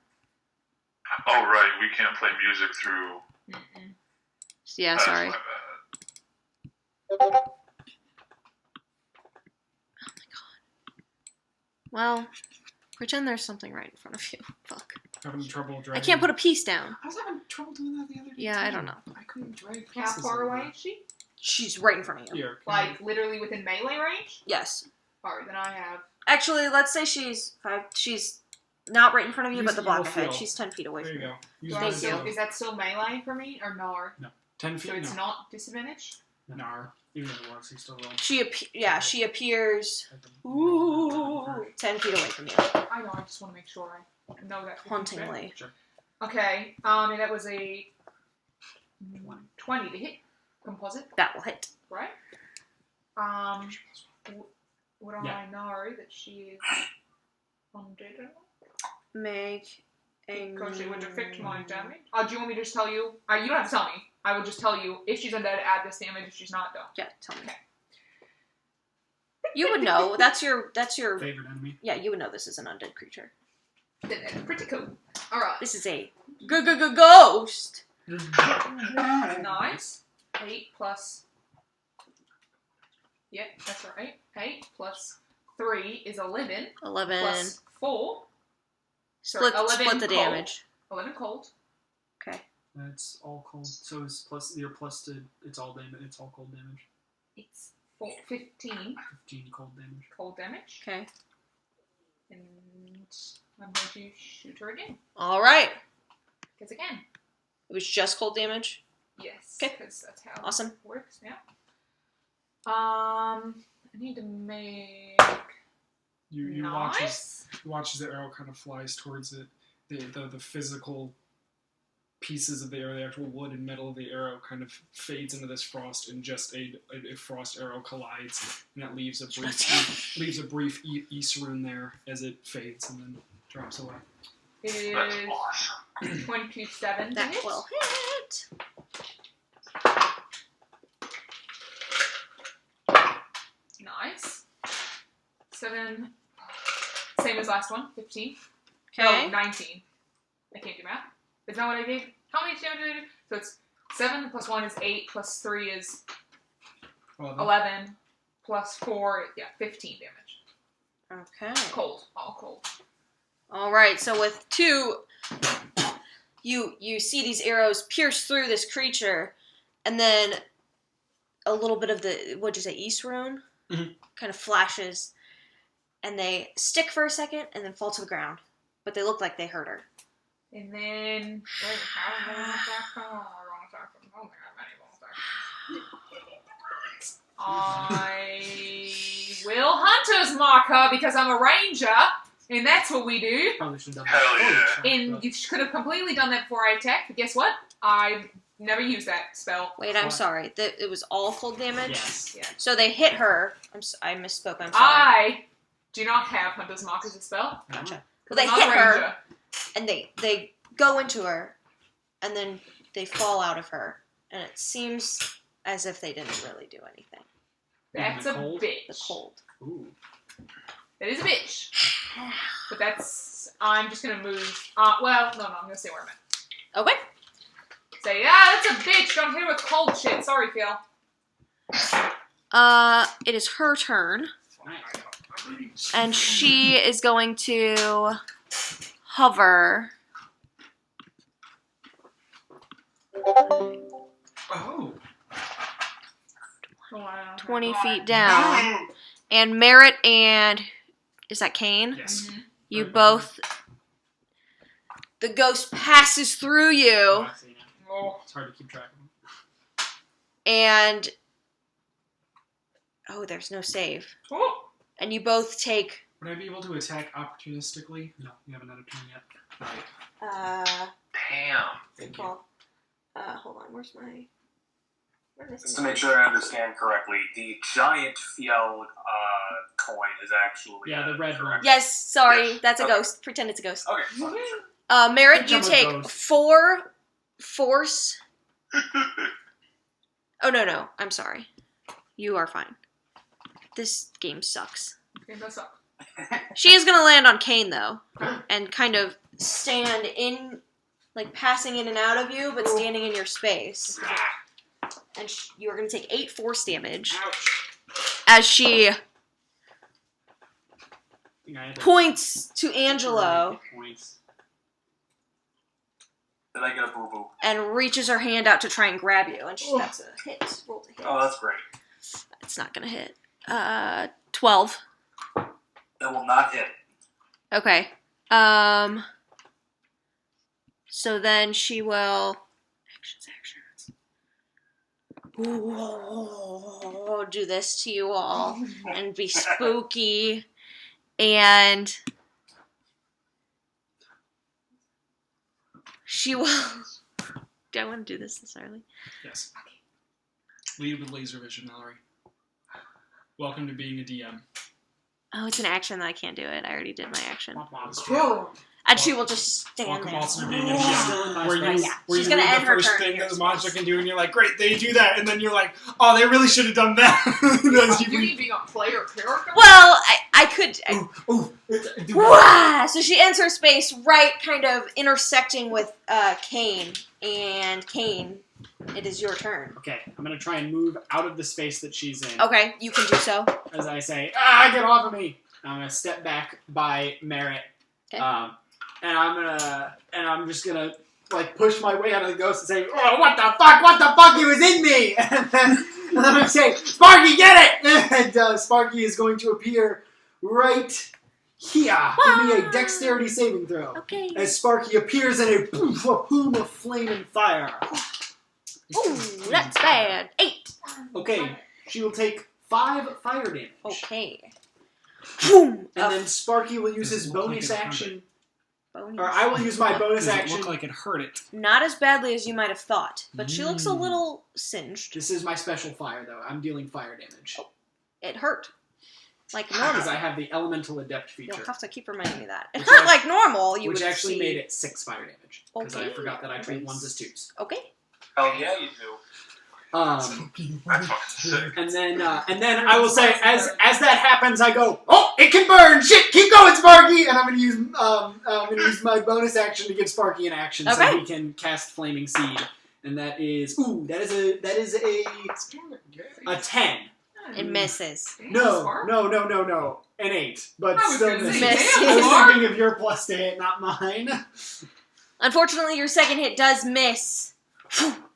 Oh, right, we can't play music through. Yeah, That's sorry. my bad. Well, pretend there's something right in front of you. Fuck. Having trouble I dragging. can't put a piece down. I was having trouble doing that the other day. Yeah, I too. don't know. I couldn't drag how pieces far over. away is she? She's right in front of you. Here. Like, literally within melee range? Yes. Alright, then I have... Actually, let's say she's 5. She's not right in front of you, Use but the block evil ahead. field. She's 10 feet away There from you you. go. Use Do I Thank that still, as is that still melee for me, or nar? 10 So feet. it's No. not disadvantage? Nar. Even if it was, he still will. She appears. Ooh. 10 feet away from you. I know, I just want to make sure I know that. Hauntingly. Okay, and that was a 20 to hit. Composite, That will hit. right? Would I know that she is undead? Make a... Because it would affect my damage. Do you want me to just tell you? You don't have to tell me. I will just tell you, if she's undead, add this damage. If she's not, don't. Yeah, tell me. Okay. You would know. That's your... Favorite enemy. Yeah, you would know this is an undead creature. Then that's pretty cool. Alright. This is a ghost. Nice. 8 plus... Yeah, that's right. 8 plus 3 is 11. 11. Plus 4. Split, 11 split the cold. damage. 11 cold. Okay. That's all cold. So it's plus your plus to it's all damage. It's all cold damage. It's 15 15 cold damage. cold damage. Okay. And I'm going to shoot her again. All right. Because again. It was just cold damage. Yes. Okay. Because that's how Awesome. it works now. I need to make... You nice. watch as the arrow kind of flies towards it. The physical pieces of the arrow, the actual wood and metal of the arrow, kind of fades into this frost, and just a frost arrow collides, and that leaves a brief East rune there as it fades and then drops away. It That's is awesome. 27 to That hit. will hit. Nice. 7. Same as last one. 15. Okay. No, 19. I can't do math. Is that what I did? How many damage did I do? So it's 7 plus 1 is 8 plus 3 is 11 plus 4, 15 damage. Okay. Cold. All cold. All right. So with 2, you see these arrows pierce through this creature, and then a little bit of the, what'd you say, East rune? Mhm. Kind of flashes, and they stick for a second and then fall to the ground. But they look like they hurt her. And then... Wait, how am I attack from? Wrong attack from. Oh my god, many attacks. I will Hunter's Mark her because I'm a ranger, and that's what we do. Probably should have done Hell that. yeah. And you could have completely done that before I attacked, but guess what? I never used that spell. Wait, I'm What? sorry. It was all cold damage? Yes. Yeah. So they hit her. I misspoke. I'm sorry. I do not have Hunter's Mark as a spell. Gotcha. Well, they I'm hit not a her, ranger. and they go into her, and then they fall out of her. And it seems as if they didn't really do anything. That's The a cold? bitch. The cold. Ooh. That is a bitch. But that's... I'm just gonna move... I'm gonna say where I'm at. Okay. Say, that's a bitch. Don't hit her with cold shit. Sorry, Phil. It is her turn, and she is going to hover. Oh. 20 feet down. And Merritt and... Is that Kane? Yes. Mhm. You both... The ghost passes through you, Oh, I see now. Oh. It's hard to keep track of them. and... Oh, there's no save. Oh. And you both take... Would I be able to attack opportunistically? No, you haven't had a turn yet. Right. Damn. Thank you. Hold on, where's my... Where is Just to make sure I understand correctly, the giant Fiel coin is actually Yeah, the red one. Yes, sorry, Yes. that's a Okay. ghost. Pretend it's a ghost. Okay. Merritt, you Good job, take ghost. 4 force... Oh, no, I'm sorry. You are fine. This game sucks. Okay, that's up. She is going to land on Kane, though, and kind of stand in, like, passing in and out of you, but standing in your space. And you are going to take 8 force damage as she points to Angelo Points. Did I get a boo boo? and reaches her hand out to try and grab you. And that's a hit. Roll to hit. Oh, that's great. It's not going to hit. 12. That will not hit. Okay. So then she will... Actions. Ooh, do this to you all and be spooky And she will... Do I want to do this early? Yes. Lead with laser vision, Mallory. Welcome to being a DM. Oh, it's an action that I can't do it. I already did my action. Welcome And she will just stand there. also to being a Still in DM. my Where space. you, where She's you gonna read end the her first turn thing in that the your monster space. can do, and you're like, great, they do that, and then you're like, oh, they really should have done that. You mean being a player character? Well, I could... Wah! So she ends her space right kind of intersecting with Kane. And Kane, it is your turn. Okay, I'm gonna try and move out of the space that she's in. Okay, you can do so. As I say, get off of me! I'm gonna step back by Merritt. Okay. And I'm just gonna like push my way out of the ghost and say, oh, what the fuck, he was in me! And then I'm gonna say, Sparky, get it! And Sparky is going to appear right here. Give me a dexterity saving throw. Okay. As Sparky appears in a plume of flame and fire. Ooh, that's bad. 8. Okay, she will take 5 fire damage. Okay. Boom. And then Sparky will use Does it his look bonus like it action. Bonus. Or I will use my bonus Does it action. look like it hurt it? Not as badly as you might have thought, but she looks a little singed. This is my special fire, though. I'm dealing fire damage. It hurt. Like normal. Because I have the elemental adept feature. You'll have to keep reminding me that. It Which hurt act- like normal, you which would actually see. made it 6 fire damage. Because I Okay. forgot that I treat 1s as 2s. Okay. Hell yeah, you do. That's fucking sick. And then I will say, as that happens, I go, oh, it can burn! Shit, keep going, Sparky! And I'm gonna use my bonus action to give Sparky an action, Okay. so he can cast Flaming Seed. And that is a 10. It misses. No. An 8, but I was still gonna misses. say, I damn, was Mark. thinking of your plus to hit, not mine. Unfortunately, your second hit does miss.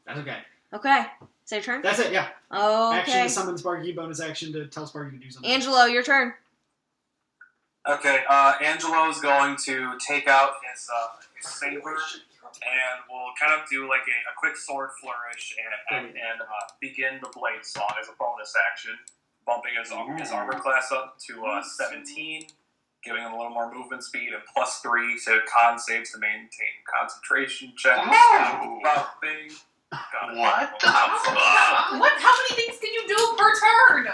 That's okay. Okay. Is that your turn? That's it, yeah. Action Okay. to summon Sparky, bonus action to tell Sparky to do something. Angelo, your turn. Okay, Angelo's going to take out his saber and will kind of do like a quick sword flourish and begin the blade saw as a bonus action, bumping his armor class up to 17, giving him a little more movement speed and +3 to con saves to maintain concentration checks. Oh. Buffing. What the fuck? What? How many things can you do per turn?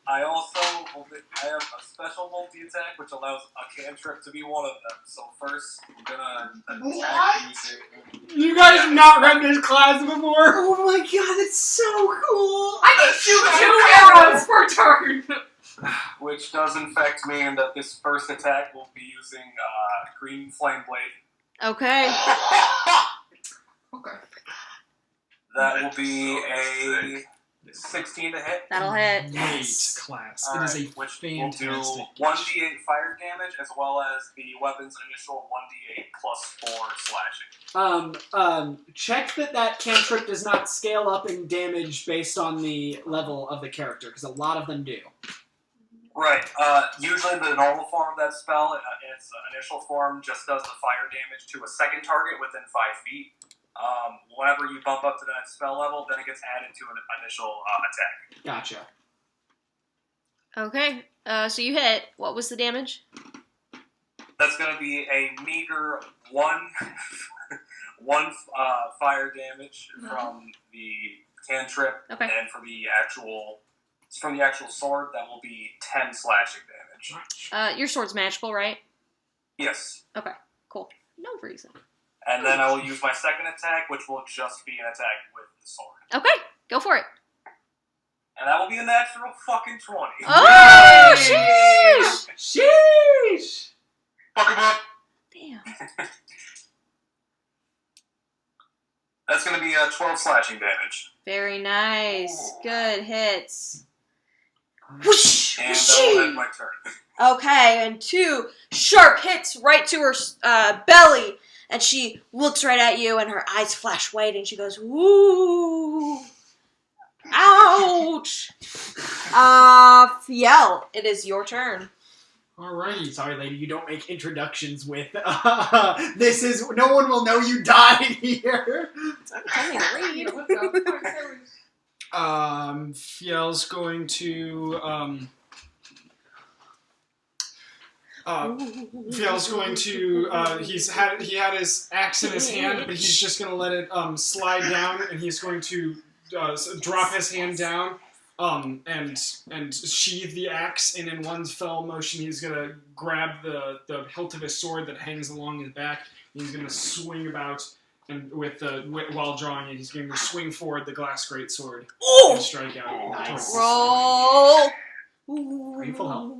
I also have a special multi-attack which allows a cantrip to be one of them. So first, I'm gonna attack using... You guys have not read this class before? Oh my god, it's so cool! I can shoot 2 arrows per turn. Which does infect me, and that this first attack will be using Green Flame Blade. Okay. Okay. That will be a 16 to hit. That'll hit. Great class. It is a Which fantastic. will do 1d8 fire damage, as well as the weapon's initial 1d8 +4 slashing. Check that cantrip does not scale up in damage based on the level of the character, because a lot of them do. Right. Usually the normal form of that spell, its initial form, just does the fire damage to a second target within 5 feet. Whenever you bump up to that spell level, then it gets added to an initial attack. Gotcha. Okay. So you hit. What was the damage? That's going to be a meager 1 fire damage from the cantrip, Okay. and from the actual sword, that will be 10 slashing damage. Your sword's magical, right? Yes. Cool. No reason. And then I will use my second attack, which will just be an attack with the sword. Okay. Go for it. And that will be a natural fucking 20. Oh, sheesh! Sheesh! Fuck him up. Damn. That's going to be 12 slashing damage. Very nice. Good hits. Whoosh! And that will end my turn. Okay, and 2 sharp hits right to her belly, and she looks right at you, and her eyes flash white, and she goes, "Woo! Ouch!" Fiel, it is your turn. Alrighty. Sorry, lady, you don't make introductions with, this is, no one will know you died here. Tell me to read. What the fuck? Fiel's going to he had his axe in his hand, but he's just gonna let it slide down, and he's going to drop his hand down and sheathe the axe, and in one fell motion he's gonna grab the hilt of his sword that hangs along his back, and he's gonna swing about, and while drawing it, he's going to swing forward the glass greatsword and strike out. Nice. Roll. Are you full health?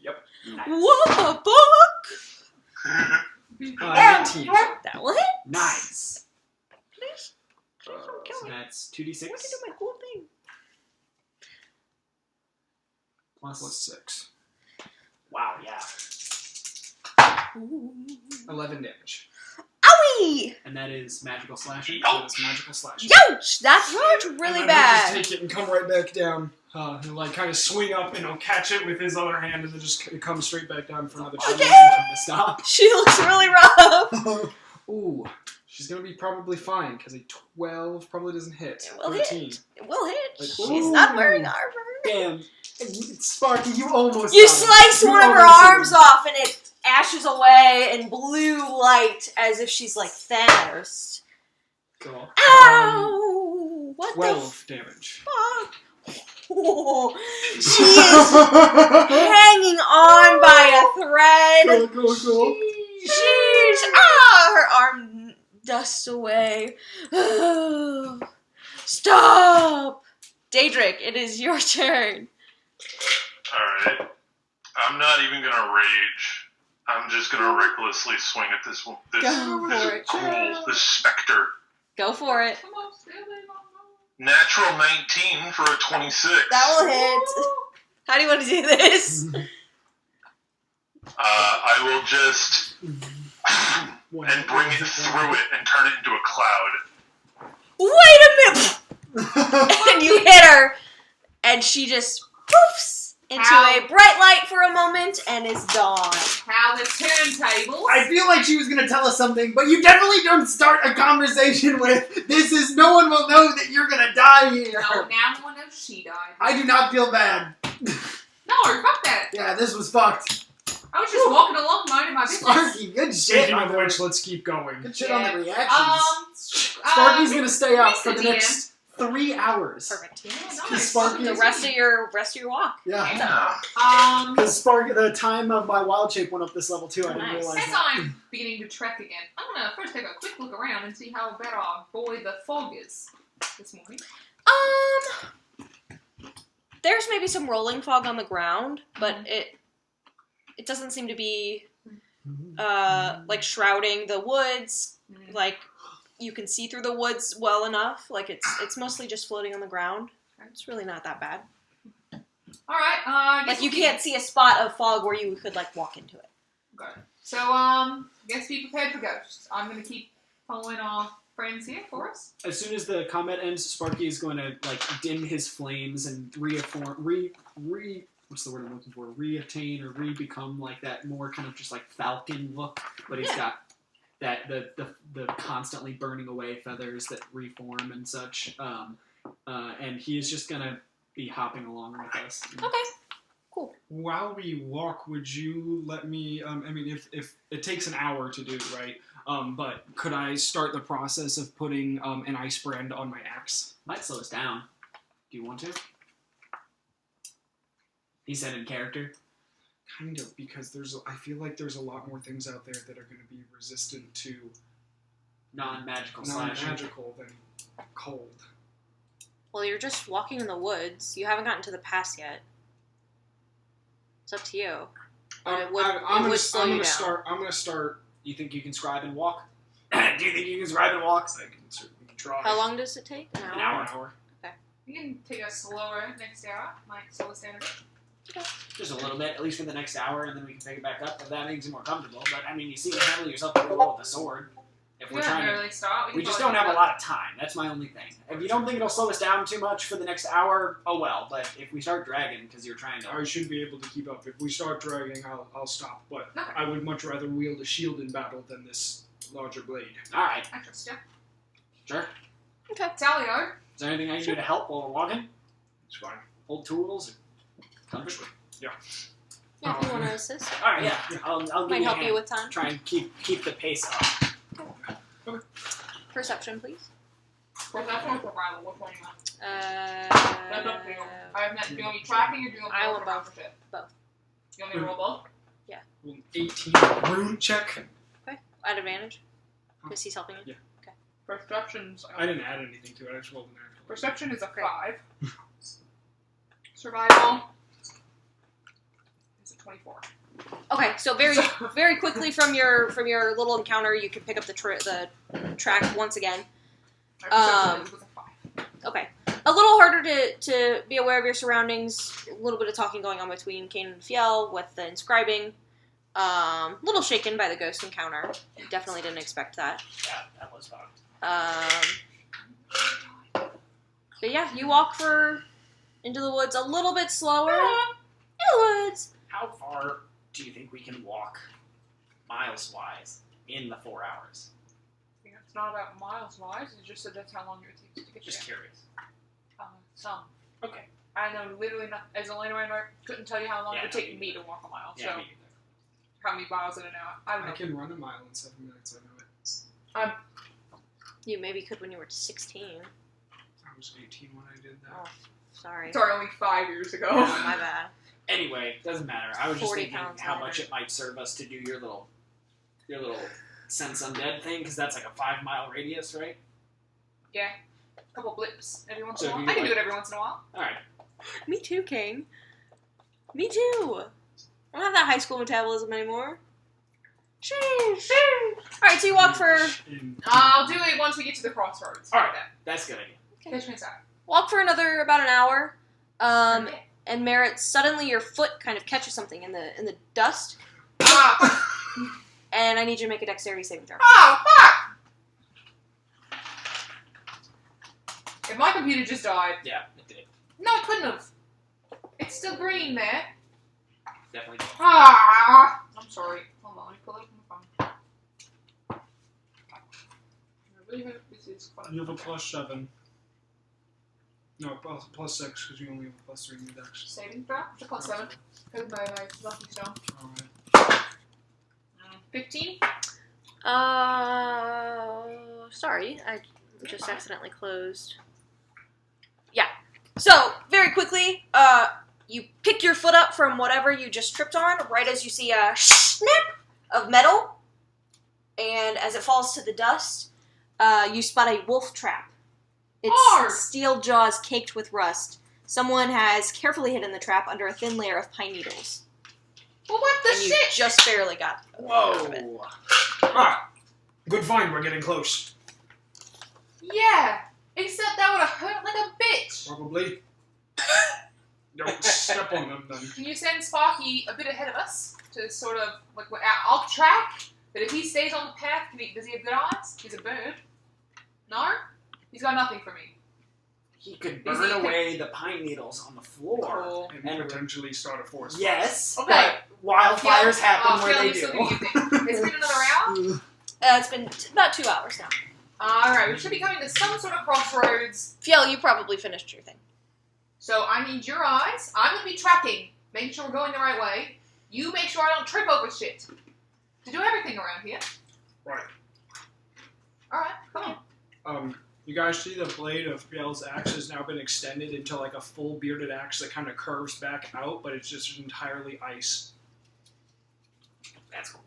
Yep. Nice. What the fuck? 19. That will hit. Nice. Please don't kill So me. that's I want to 2d6 do my cool thing. plus 6. Wow, yeah. 11 damage. Owie! And that is magical slashing. That is magical slashing. Ouch! That hurt really and then bad. He'll just take it and come right back down. He'll like kind of swing up and he'll catch it with his other hand and then just come straight back down for another Okay. To stop. She looks really rough. Ooh, she's gonna be probably fine because a 12 probably doesn't hit. It will 13. hit. It will hit. Like, She's ooh. not wearing armor. Damn. Sparky, you almost You got it. slice You one of her almost hit arms him. off and it ashes away in blue light as if she's like Thanos. Cool. Ow! What 12 damage. the fuck? Oh, she is hanging on by a thread. Cool. Sheesh! Ah! Her arm dusts away. Stop! Daedric, it is your turn. Alright. I'm not even gonna rage. I'm just gonna recklessly swing at this Go for it. ghoul, this specter. Go for it. Come on, stay there, Mama. Natural 19 for a 26. That will hit. How do you want to do this? I will just and bring it through it and turn it into a cloud. Wait a minute! And you hit her, and she just poofs into Ow. a bright light for a moment and is gone. How the turntables. I feel like she was gonna tell us something, but you definitely don't start a conversation with, "This is, no one will know that you're gonna die here." No, now no one knows she died. I do not feel bad. No, fuck that. Yeah, this was fucked. I was just walking along minding my business. Sparky, good shit. Speaking of which, let's keep going. Good shit on the reactions. Sparky's Sparky's gonna stay up for the DM. next 3 hours. Perfect. Yeah, Because nice. Sparky The rest of your walk. Yeah. Yeah. Because the time of my wild shape went up this level too. I didn't Nice. realize As that. I'm beginning to trek again, I'm gonna first take a quick look around and see how bad our boy the fog is this morning. There's maybe some rolling fog on the ground, but it doesn't seem to be like shrouding the woods. Like you can see through the woods well enough. Like it's mostly just floating on the ground. It's really not that bad. All right. Like you can't see a spot of fog where you could like walk into it. Okay. So guess be prepared for ghosts. I'm gonna keep following our friends here for us. As soon as the combat ends, Sparky is going to like dim his flames and what's the word I'm looking for? Reattain or re-become like that more kind of just like falcon look, but he's got that the constantly burning away feathers that reform and such. And he is just gonna be hopping along with us. Okay. Cool. While we walk, would you let me? I mean, if it takes an hour to do, right? But could I start the process of putting an ice brand on my axe? Might slow us down. Do you want to? He said in character. Kind of, because I feel like there's a lot more things out there that are going to be resistant to Non-magical slashing. non-magical than cold. Well, you're just walking in the woods. You haven't gotten to the pass yet. It's up to you. It would slow you down. I'm gonna start. You think you can scribe and walk? Do you think you can scribe and walk? I can certainly try. How long does it take? An hour? An hour. An hour. You can take us slower next hour. Might slow us down a bit. Just a little bit, at least for the next hour, and then we can pick it back up if that makes you more comfortable. But I mean, you seem to handle yourself pretty well with the sword. If We we're don't trying to, really start. we just don't have a lot of time. That's my only thing. If you don't think it'll slow us down too much for the next hour, oh well. But if we start dragging because you're trying to, I should be able to keep up. If we start dragging, I'll stop. But Okay. I would much rather wield a shield in battle than this larger blade. all right, I trust you. sure. Talio, Is there anything I can do to help while we're walking? It's fine. Hold tools? Compass? Yeah, if you want to assist. All right, yeah. I'll give Might you a help hand. you with time. Try and keep the pace up. Perception, please. Well, that's one survival. Which one you want? That's up to you. Uh, I have not. Do you want me tracking or do you want me I to want roll both. for shit? Both. You want me to roll both? 18 rune check. at advantage? Because he's helping you? Yeah. Perception's. I didn't add anything to it. I just rolled an actual. Perception is a Great. 5. Survival is a 24. Okay, so very quickly from your little encounter, you can pick up the track once again. My perception was a 5. Okay. A little harder to be aware of your surroundings. A little bit of talking going on between Kane and Fiel with the inscribing. Little shaken by the ghost encounter. Definitely didn't expect that. Yeah, that was fun. But yeah, you walk into the woods a little bit slower. In the woods. How far do you think we can walk, miles-wise, in the 4 hours? It's not about miles wise, it's just that that's how long it takes to get Just there. curious. Some. Okay. I know literally not, as the landowner, I couldn't tell you how long Yeah, it would no, take me to walk a mile. Yeah, so me either. how many miles in an hour? I don't I know. can run a mile in 7 minutes. I know it. You maybe could when you were 16. I was 18 when I did that. Oh, sorry. Sorry, only 5 years ago. Oh, my bad. Anyway, doesn't matter. I was just 40 thinking pounds how lighter. much it might serve us to do your little sense undead thing, because that's like a 5-mile radius, right? Yeah. A couple blips every once So in a you while. I can like- do it every once in a while. All right. Me too, King. Me too. I don't have that high school metabolism anymore. Sheesh. Alright, so you walk for I'll do it once we get to the crossroads. All right. Like That's a good idea. that. Catch me inside. another about an hour. Okay. And Merritt, suddenly your foot kind of catches something in the dust, Ah! and I need you to make a dexterity saving throw. Oh, fuck! If my computer just died. Yeah, it did. No, it couldn't have. It's still green there. Definitely did. Ah! I'm sorry. Hold on, let me pull it up on my phone. I really hope this is fun. You have a +7. No, +6 because you only have a +3 in your dex. Saving throw? It's a +7. Because my lucky stone. Alright. 15? Sorry, I just accidentally closed. Yeah. So, very quickly, you pick your foot up from whatever you just tripped on, right as you see a snip of metal, and as it falls to the dust, you spot a wolf trap. Arr! Its steel jaws caked with rust. Someone has carefully hidden the trap under a thin layer of pine needles. Well, what the And you shit? just barely got out of it. Whoa. Ah! Good find, we're getting close. Yeah. Except that would have hurt like a bitch. Probably. Don't step on them then. Can you send Sparky a bit ahead of us to sort of like I'll track, but if he stays on the path, does he have good eyes? He's a bird. No, he's got nothing for me. He could Is burn he- away the pine needles on the floor. Cool. And potentially start a forest. Yes, Okay. but wildfires happen where they Phil, do. you think? It's been another hour. It's been about 2 hours now. All right, we should be coming to some sort of crossroads. Fiel, you probably finished your thing. So I need your eyes. I'm gonna be tracking, making sure we're going the right way. You make sure I don't trip over shit. To do everything around here. Right. All right, come on. You guys see the blade of Biel's axe has now been extended into like a full bearded axe that kind of curves back out, but it's just entirely ice. That's cool.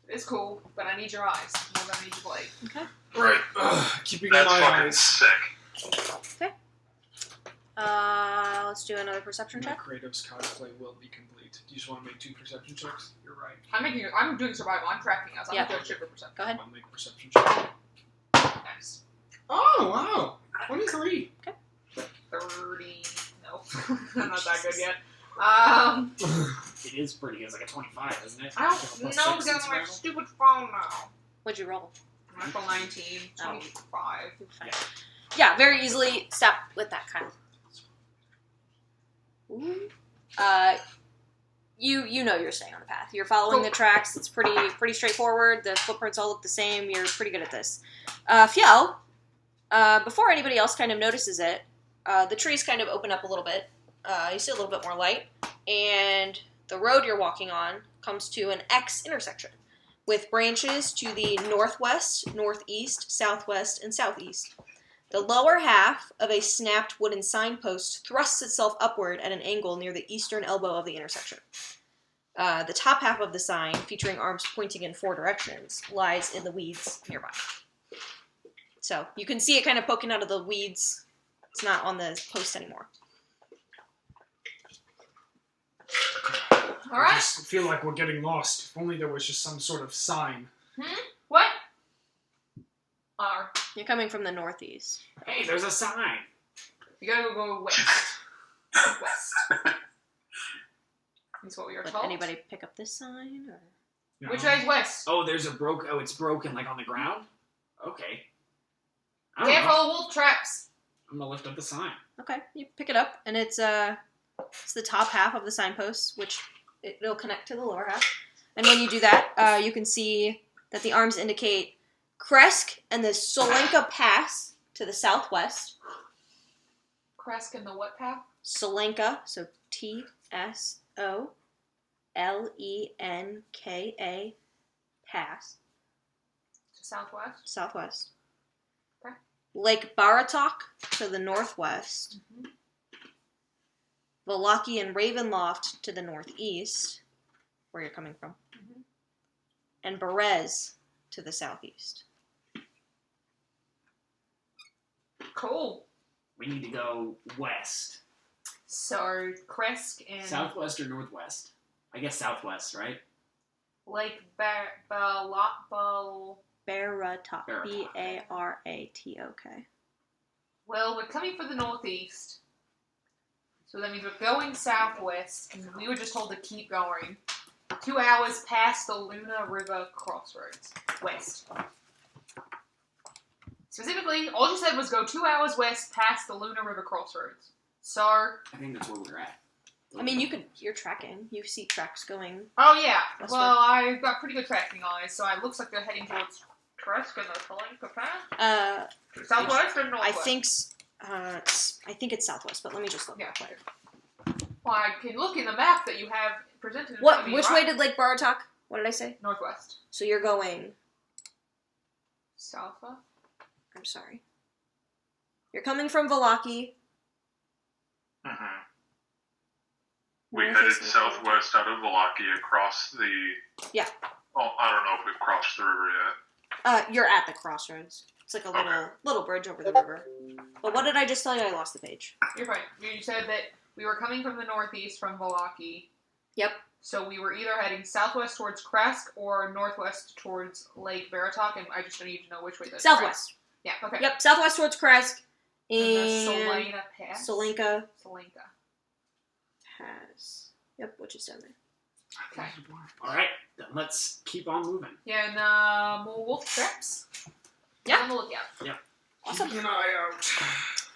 It's cool, but I need your eyes more than I need your blade. Right. Keeping That's my fucking eyes. sick. Let's do another perception My check. creative's cosplay will be complete. Do you just want to make 2 perception checks? You're right. I'm doing survival. I'm tracking us. I'm Yeah. gonna do a shit for percent. Go ahead. I'll make a perception check. Nice. Oh, wow. 23. 30. No, I'm not that good yet. It is pretty. It's like a 25, isn't it? I don't Plus know 6 because in I'm on my survival? stupid phone now. What'd you roll? Natural 19, Oh. 25. Yeah, very easily. Stop with that kind of. Ooh. You know you're staying on the path. You're following the tracks. It's pretty straightforward. The footprints all look the same. You're pretty good at this. Fiel, Before anybody else kind of notices it, the trees kind of open up a little bit. You see a little bit more light, and the road you're walking on comes to an X intersection with branches to the northwest, northeast, southwest, and southeast. The lower half of a snapped wooden signpost thrusts itself upward at an angle near the eastern elbow of the intersection. The top half of the sign, featuring arms pointing in 4 directions, lies in the weeds nearby. So you can see it kind of poking out of the weeds. It's not on the post anymore. All right. I just feel like we're getting lost. If only there was just some sort of sign. What? You're coming from the northeast. Hey, there's a sign. You gotta go west. West. That's what we were Did told. anybody pick up this sign? Or? No. Which way is west? Oh, there's a it's broken, like on the ground? Okay. I don't Careful, know. wolf traps. I'm gonna lift up the sign. Okay, you pick it up, and it's the top half of the signpost, which it'll connect to the lower half. And when you do that, you can see that the arms indicate Kresk and the Solenka Pass to the southwest. Kresk and the what path? Solenka, so T-S-O-L-E-N-K-A Pass, To southwest. southwest. Okay. Lake Baratok to the northwest. Mm-hmm. Valaki and Ravenloft to the northeast, where you're coming from. Mm-hmm. And Berez to the southeast. Cool. We need to go west. So, Kresk and Southwest or northwest? I guess southwest, right? Lake Baratok. Baratok. B-A-R-A-T-O-K. Well, we're coming for the northeast. So that means we're going southwest, and we were just told to keep going. 2 hours past the Luna River crossroads. West. Specifically, all you said was go 2 hours west past the Luna River crossroads. So, I think that's where we're at. I mean, you're tracking. You see tracks going. oh yeah. That's Well, I've got pretty good tracking eyes, so it looks like they're heading towards Kresk and the Solenka Pass. Southwest or northwest? I think it's southwest, but let me just look. Yeah. Well, I can look in the map that you have presented in front of me, Which right? way did Lake Baratok? What did I say? Northwest. So you're going. Southwest? I'm sorry. You're coming from Valaki. Mm-hmm. We North headed is Lake southwest out of Valaki across the... Yeah. Oh, I don't know if we've crossed the river yet. You're at the crossroads. It's like a little bridge over the river. But what did I just tell you? I lost the page. You're fine. You said that we were coming from the northeast from Valaki. Yep. So we were either heading southwest towards Kresk or northwest towards Lake Baratok, and I just need to know which way that's Southwest. Yeah, okay. Yep, southwest towards Kresk. And the And Solena Pass. Solenka Solenka. Pass. Yep, which is down there. Okay. Alright, then let's keep on moving. Yeah, and more wolf traps. Yeah. On the lookout. Awesome. Keep an eye out.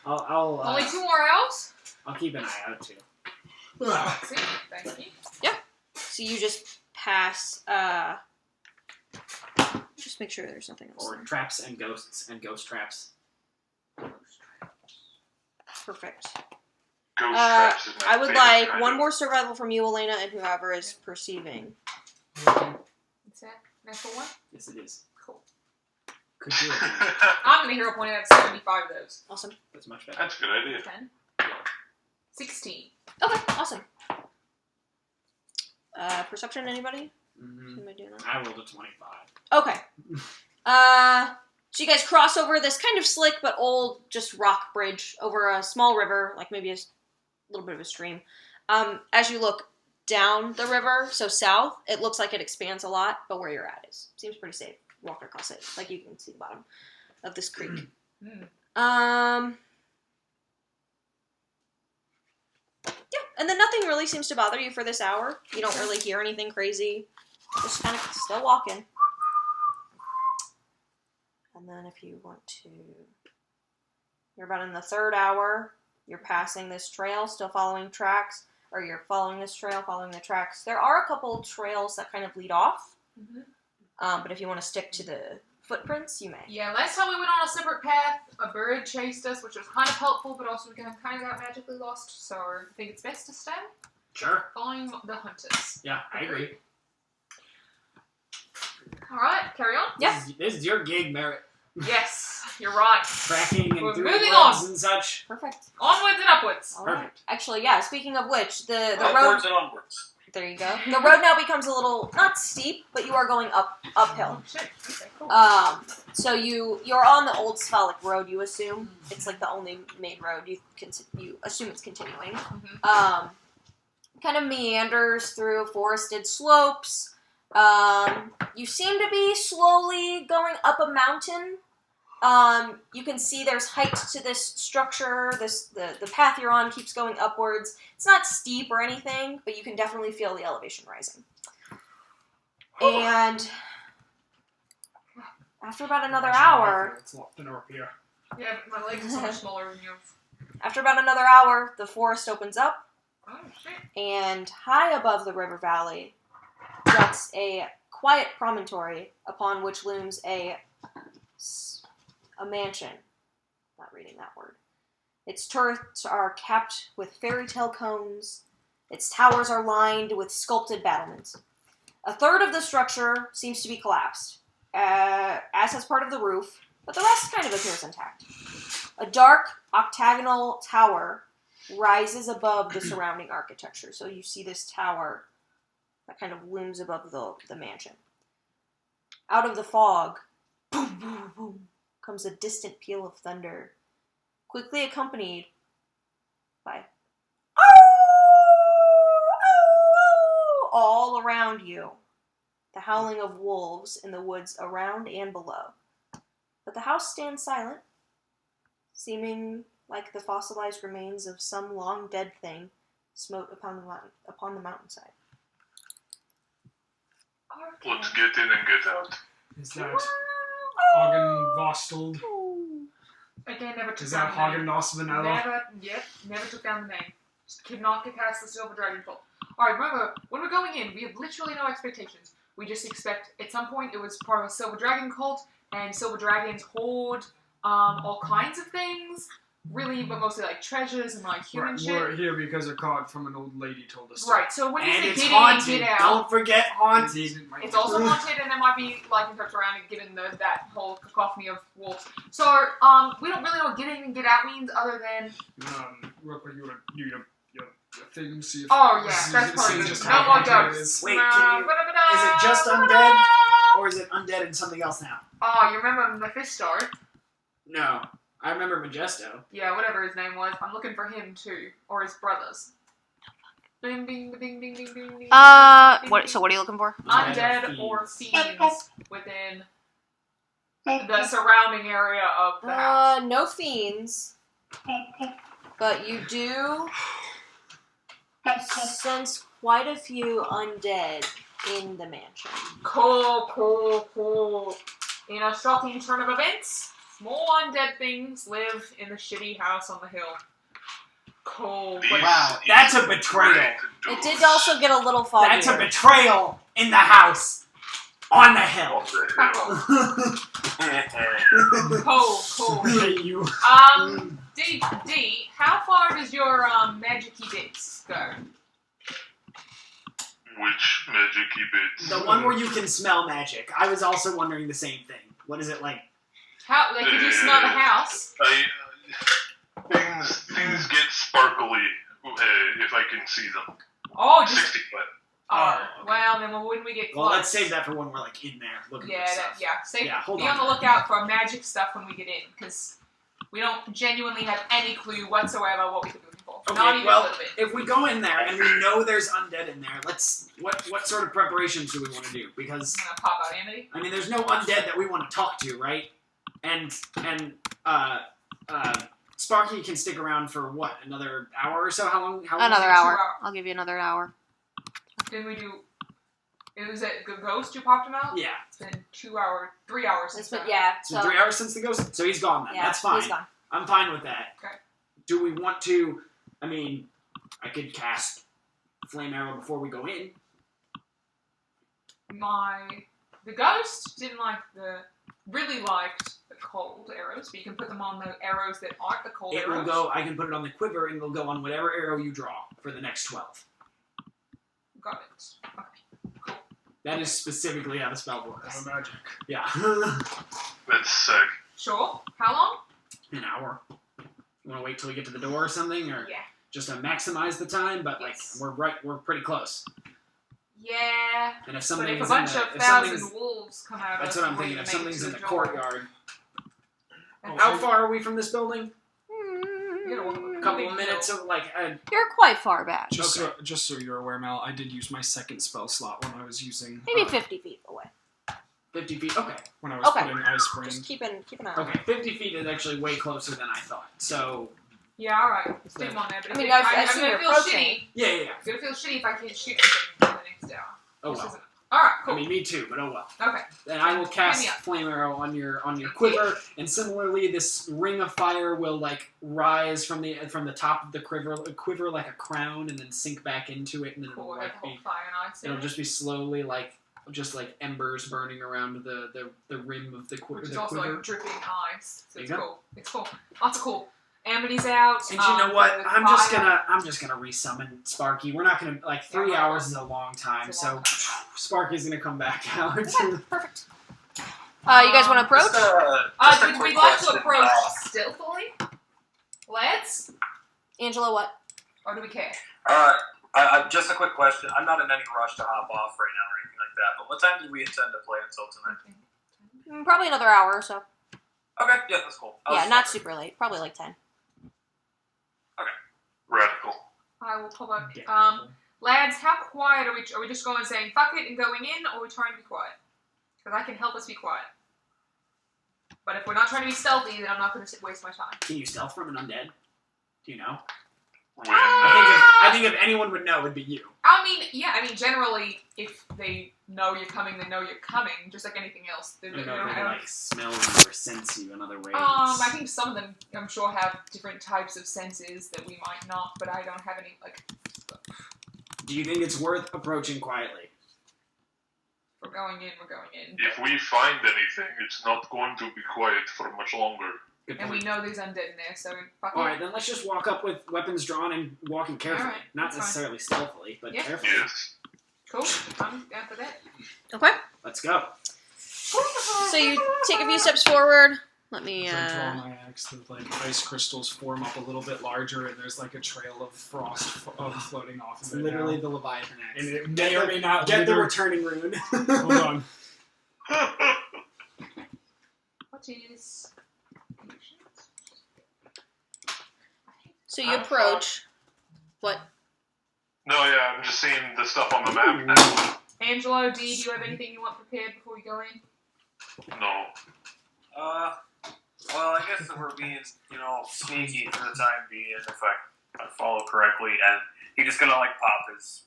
Only I'll 2 more hours? keep an eye out too. See? Thank you. So you just pass, just make sure there's nothing else Or there. traps and ghosts and ghost traps. Perfect. Ghost traps is my I would favorite like kind one of- more survival from you, Elena, and whoever is perceiving. What's that? Natural one? Yes, it is. Cool. Could do it. I'm going to hero point out 75 of those. Awesome. That's much better. That's a good idea. 10. 16. Okay, awesome. Perception, anybody? Mm-hmm. Am I doing that? I rolled a 25. Okay. So you guys cross over this kind of slick but old, just rock bridge over a small river, like maybe a little bit of a stream. As you look down the river, so south, it looks like it expands a lot, but where you're at seems pretty safe. Walking across it, like you can see the bottom of this creek. Yeah, and then nothing really seems to bother you for this hour. You don't really hear anything crazy. Just kind of still walking. And then if you want to... You're about in the 3rd hour. You're passing this trail, still following tracks. Or you're following this trail, following the tracks. There are a couple trails that kind of lead off. Mm-hmm. But if you want to stick to the footprints, you may. Yeah, last time we went on a separate path, a bird chased us, which was kind of helpful, but also we kind of got magically lost, so I think it's best to stay. Sure. Following the hunters. Yeah, I agree. Alright, carry on. Yep. This is your gig, Merritt. Yes, you're right. Tracking and We're through moving the woods on. and such. Perfect. Onwards and upwards. All right. Perfect. Actually, yeah, speaking of which, the road... Upwards and onwards. There you go. The road now becomes a little, not steep, but you are going uphill. Oh, shit. Okay, cool. So you're on the old Sphalic road, you assume. It's like the only main road. You assume it's continuing. Mhm. Kind of meanders through forested slopes. You seem to be slowly going up a mountain. You can see there's height to this structure. The path you're on keeps going upwards. It's not steep or anything, but you can definitely feel the elevation rising. And after about another hour, It's a lot thinner up here. Yeah, but my legs are so much smaller than yours. after about another hour, the forest opens up, Oh, shit. and high above the river valley juts a quiet promontory upon which looms a mansion. Not reading that word. Its turrets are capped with fairy tale cones. Its towers are lined with sculpted battlements. A third of the structure seems to be collapsed, as has part of the roof, but the rest kind of appears intact. A dark octagonal tower rises above the surrounding architecture. So you see this tower that kind of looms above the mansion. Out of the fog, boom, boom, boom, comes a distant peal of thunder, quickly accompanied by all around you, the howling of wolves in the woods around and below. But the house stands silent, seeming like the fossilized remains of some long-dead thing smote upon the mountainside. Let's get in and get out. Is that Hagen Again, never took Is down that the name. Hagen Vanilla? Never took down the name. Just could not get past the Silver Dragon Cult. Alright, remember, when we're going in, we have literally no expectations. We just expect, at some point, it was part of a Silver Dragon Cult, and Silver Dragons hoard all kinds of things. Really, but mostly like treasures and like human Right, shit. we're here because a card from an old lady told us. Right, so when you And say it's get haunted. in, get out, Don't forget haunted. it's also haunted, and there might be like interrupts around it, given that whole cacophony of wolves. So, we don't really know what get in and get out means, other than Real quick, you want to do your thing, see if... oh yeah, see- that's part see of it. just No how more haunted it ghosts. is. Wait, can you- Is it just undead, or is it undead and something else now? Oh, you remember Mephisto? No, I remember Majesto. Yeah, whatever his name was. I'm looking for him too, or his brothers. Bing, bing, bing, bing, bing, bing, bing. What are you looking for? Undead or fiends within the surrounding area of the house. No fiends, but you do sense quite a few undead in the mansion. Cool. In a shocking turn of events, more undead things live in the shitty house on the hill. Cool. These Wow, that's a betrayal. It did also get a little foggy. That's a betrayal in the house. On the hill. Cool. I hate you. D, how far does your magic-y bits go? Which magic-y bits? The one where you can smell magic. I was also wondering the same thing. What is it like? How, like, could you smell the house? Things get sparkly if I can see them. Oh, just 60 foot. oh. Well, then when we get close. Well, let's save that for when we're like in there looking for stuff. Be hold on the lookout for magic stuff when we get in, because we don't genuinely have any clue whatsoever what we could be looking for. Okay, Not even a well, little bit. if we go in there and we know there's undead in there, what sort of preparations do we want to do? Because I'm gonna pop out Amity. I mean, there's no undead that we want to talk to, right? And Sparky can stick around for what, another hour or so? How long? Another 2 hour. hours. I'll give you another hour. Didn't we do? It was a ghost you popped him out. Yeah, It's been 2 hours, 3 hours. It's since been, that. yeah. so 3 hours since the ghost. So he's gone then. Yeah, That's fine. He's gone. I'm fine with that. Okay. Do we want to? I mean, I could cast flame arrow before we go in. The ghost didn't like the really liked the cold arrows, but you can put them on the arrows that aren't the cold It arrows. will go. I can put it on the quiver, and it'll go on whatever arrow you draw for the next 12. Got it. Okay. Cool. That is specifically how the spell works. Magic. Yeah. That's sick. Sure. How long? An hour. You want to wait till we get to the door or something, or Yeah. just to maximize the time? But Yes. like we're pretty close. Yeah. And if But something if a is bunch in the, of if thousand something's, wolves come out, that's us, what I'm we're thinking. gonna If make it something's to in the door. courtyard, And how far are we from this building? You don't want A couple of minutes of like. You're quite far back. Just Okay. just so you're aware, Mal, I did use my second spell slot when I was using Maybe 50 feet away. 50 feet. Okay. when I was Okay. putting Ice Brain. Just keep an eye on it. Okay. 50 feet is actually way closer than I thought. So Yeah, alright. Stick them on there. But I mean, if I've I'm seen gonna you're feel approaching. shitty. yeah. It's gonna feel shitty if I can't shoot anything in the next hour. Oh This well. isn't- Alright, I cool. mean, me too. But oh well. Okay. Then I will cast me up. flame arrow on your quiver, and similarly, this ring of fire will like rise from the top of the quiver like a crown, and then sink back into it, and then Cool. it'll I like have whole be, fire and ice in it'll it. just be slowly like embers burning around the rim of the Which is the also quiver. like dripping ice. So There it's you go. cool. It's cool. Lots of cool. Amity's out. And you know what? the I'm just fire- gonna resummon Sparky. We're not gonna like 3 Yeah, hours is a long time, It's a long so Sparky's gonna come back out. Perfect. You guys want to approach? Just a We'd quick like to question. approach stealthily. Let's. Angela, what? Or do we care? Just a quick question. I'm not in any rush to hop off right now or anything like that, but what time do we intend to play until tonight? Probably another hour or so. Okay, yeah, that's cool. I was Yeah, just not wondering. super late. Probably like 10. Radical. I will pull up. Yeah. Lads, how quiet are we? Are we just going saying fuck it and going in, or are we trying to be quiet? Because I can help us be quiet. But if we're not trying to be stealthy, then I'm not going to waste my time. Can you stealth from an undead? Do you know? When, I think if anyone would know, it'd be you. I mean, generally, if they know you're coming, they know you're coming, just like anything else. They I don't don't know if they have- can like smell you or sense you in other ways. I think some of them, I'm sure, have different types of senses that we might not, but I don't have any, like, Do you think it's worth approaching quietly? we're going in, we're going in. if we find anything, it's not going to be quiet for much longer. Good And we point. know there's undead in there, so fuck All it. right, then let's just walk up with weapons drawn and walking carefully. All right, Not that's fine. necessarily stealthily, but Yeah. carefully. Yes. Cool, I'm down for that. Okay. Let's go. So you take a few steps forward. Let me, As I draw my axe, the ice crystals form up a little bit larger, and there's like a trail of frost floating off It's of it literally now. the Leviathan axe. And it may or may not Get the wither- returning rune. Hold on. What is... so you approach. What? No, yeah, I'm just seeing the stuff on the map now. Angelo, D, do you have anything you want prepared before we go in? No. Well, I guess if we're being, sneaky for the time being, if I follow correctly, and he's just gonna like pop his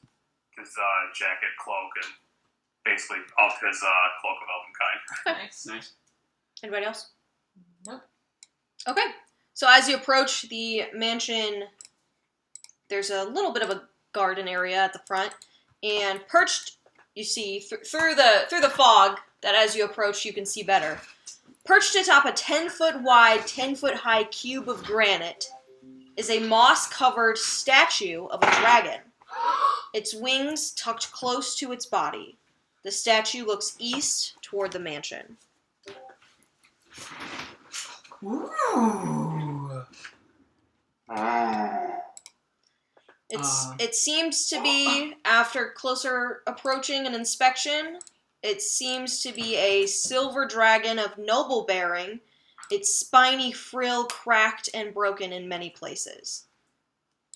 jacket, cloak, and basically off his cloak of elven kind. Nice. Nice. Anybody else? Nope. Okay. So as you approach the mansion, there's a little bit of a garden area at the front, and perched, you see through the fog that as you approach you can see better. Perched atop a 10-foot wide, 10-foot high cube of granite is a moss-covered statue of a dragon. Its wings tucked close to its body. The statue looks east toward the mansion. Ooh. It seems to be, after closer approaching and inspection, it seems to be a silver dragon of noble bearing, its spiny frill cracked and broken in many places.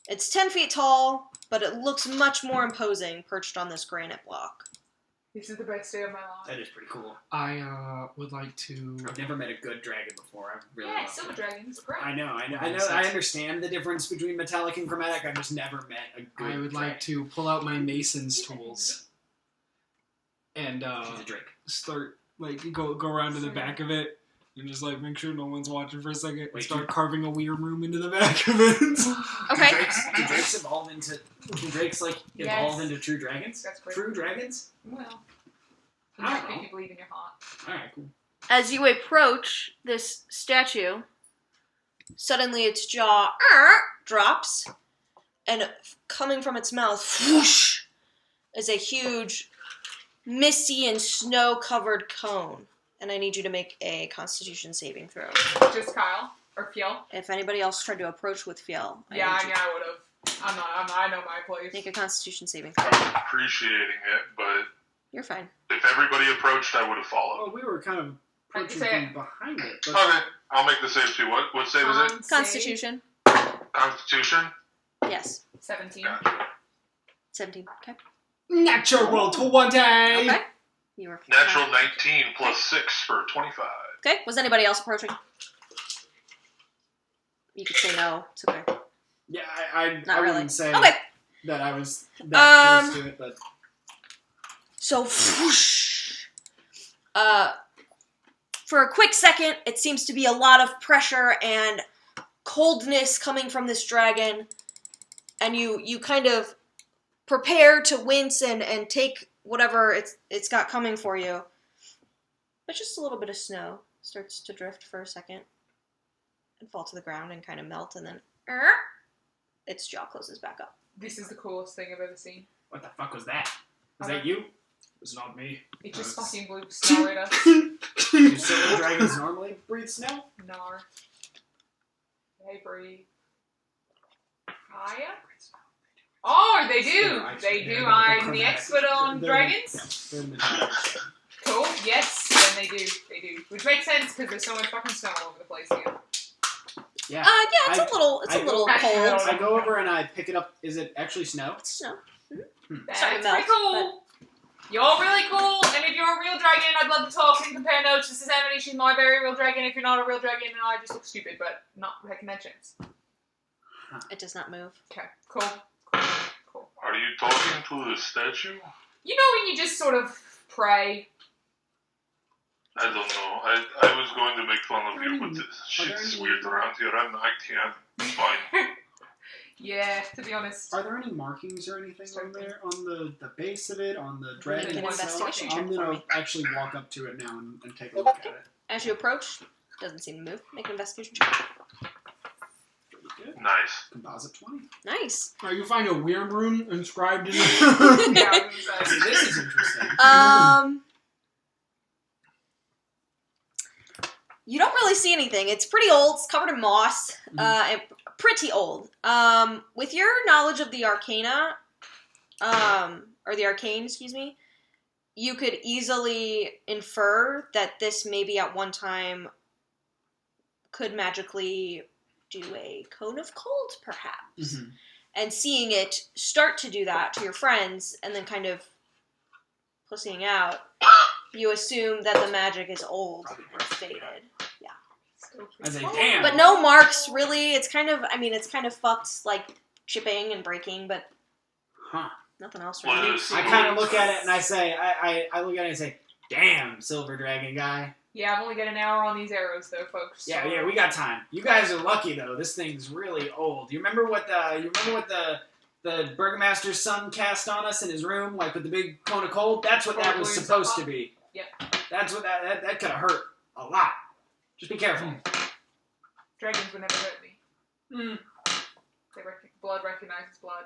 It's 10 feet tall, but it looks much more imposing perched on this granite block. This is the best day of my life. That is pretty cool. I would like to. I've never met a good dragon before. I really Yeah, love silver it. dragons are great. I know. I understand the difference between metallic and chromatic. I've just never met a good I would dragon. like to pull out my mason's tools and She's a drake. start go around to the back of it and just make sure no one's watching for a second and Wait, start carving a weird room into the back of it. Okay. Do drakes evolve into? Do drakes evolve Yes. into true dragons? That's great. True dragons? Well, I don't if know. you believe in your heart. All right, cool. As you approach this statue, suddenly its jaw drops, and coming from its mouth, whoosh, is a huge, misty and snow-covered cone. And I need you to make a Constitution saving throw. Just Kyle or Fiel. If anybody else tried to approach with Fiel, Yeah, I would have. I know my place. make a Constitution saving throw. I was appreciating it, but You're fine. if everybody approached, I would have followed. Oh, we were kind of approaching say from behind it. But Okay, I'll make the save too. What save is it? Constitution. Constitution? Yes. 17. Gotcha. 17. Okay. natural 20. Okay. You were Natural 19 plus 6 for 25. Okay. Was anybody else approaching? You could say no. It's okay. Yeah, I Not really. wouldn't say Okay. that I was that close to it, but So, whoosh. For a quick second, it seems to be a lot of pressure and coldness coming from this dragon, and you kind of prepare to wince and take whatever it's got coming for you. But just a little bit of snow starts to drift for a second and fall to the ground and kind of melt, and then its jaw closes back up. This is the coolest thing I've ever seen. what the fuck was that? Was that you? It's not me. It just fucking blew snow at us. Do silver dragons normally breathe snow? Nar. They breathe. Fire? Oh, they do! They do. I'm the expert on dragons. Cool. Yes, then they do. They do. Which makes sense because there's so much fucking snow all over the place here. Yeah. Yeah, it's a little I- cold. I go over and I pick it up. Is it actually snow? It's snow. That's Sorry, pretty cool. You're really cool, and if you're a real dragon, I'd love to talk and compare notes. This is Emily. She's my very real dragon. If you're not a real dragon, then I just look stupid, but not taking that chance. It does not move. Okay, cool. Cool. Are you talking to the statue? You know when you just sort of pray? I don't know. I was going to make fun of you, but this shit's weird around here. I can't. It's fine. Yeah, to be honest. Are there any markings or anything on there? On the base of it? On the Make dragon an itself? investigation check I'm for going me. to actually walk up to it now and take a look at it. As you approach, doesn't seem to move. Make an investigation check. Pretty good. Nice. Composite 20. Nice. You find a weird rune inscribed in it. Yeah, I was gonna say. This is interesting. You don't really see anything. It's pretty old. It's covered in moss. And pretty old. With your knowledge of the arcana, or the arcane, excuse me, you could easily infer that this maybe at one time could magically do a cone of cold, perhaps. Mm-hmm. And seeing it start to do that to your friends and then kind of pussying out, you assume that the magic is old and faded. Yeah. I say, damn. But no marks, really. It's kind of fucked, like chipping and breaking, but nothing else really. I kind of look at it and I say, I look at it and say, damn, Silver Dragon guy. Yeah, I've only got an hour on these arrows, though, folks. So. Yeah, we got time. You guys are lucky though. This thing's really old. You remember what the burgomaster's son cast on us in his room, like with the big cone of cold? That's what that was supposed to be. Yep. That's what that could have hurt a lot. Just be careful. Dragons would never hurt me. Blood recognizes blood.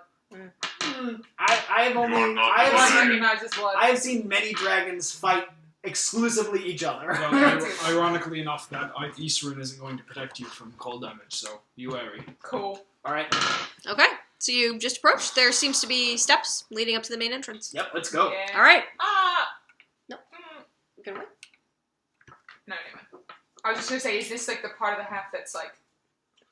I have seen many dragons fight exclusively each other. Well, ironically enough, that Eastern isn't going to protect you from cold damage, so be wary. Cool. All right. Okay, so you just approached. There seems to be steps leading up to the main entrance. Yep, let's go. Yeah. All right. No. Good way. No, anyway. I was just gonna say, is this like the part of the half that's like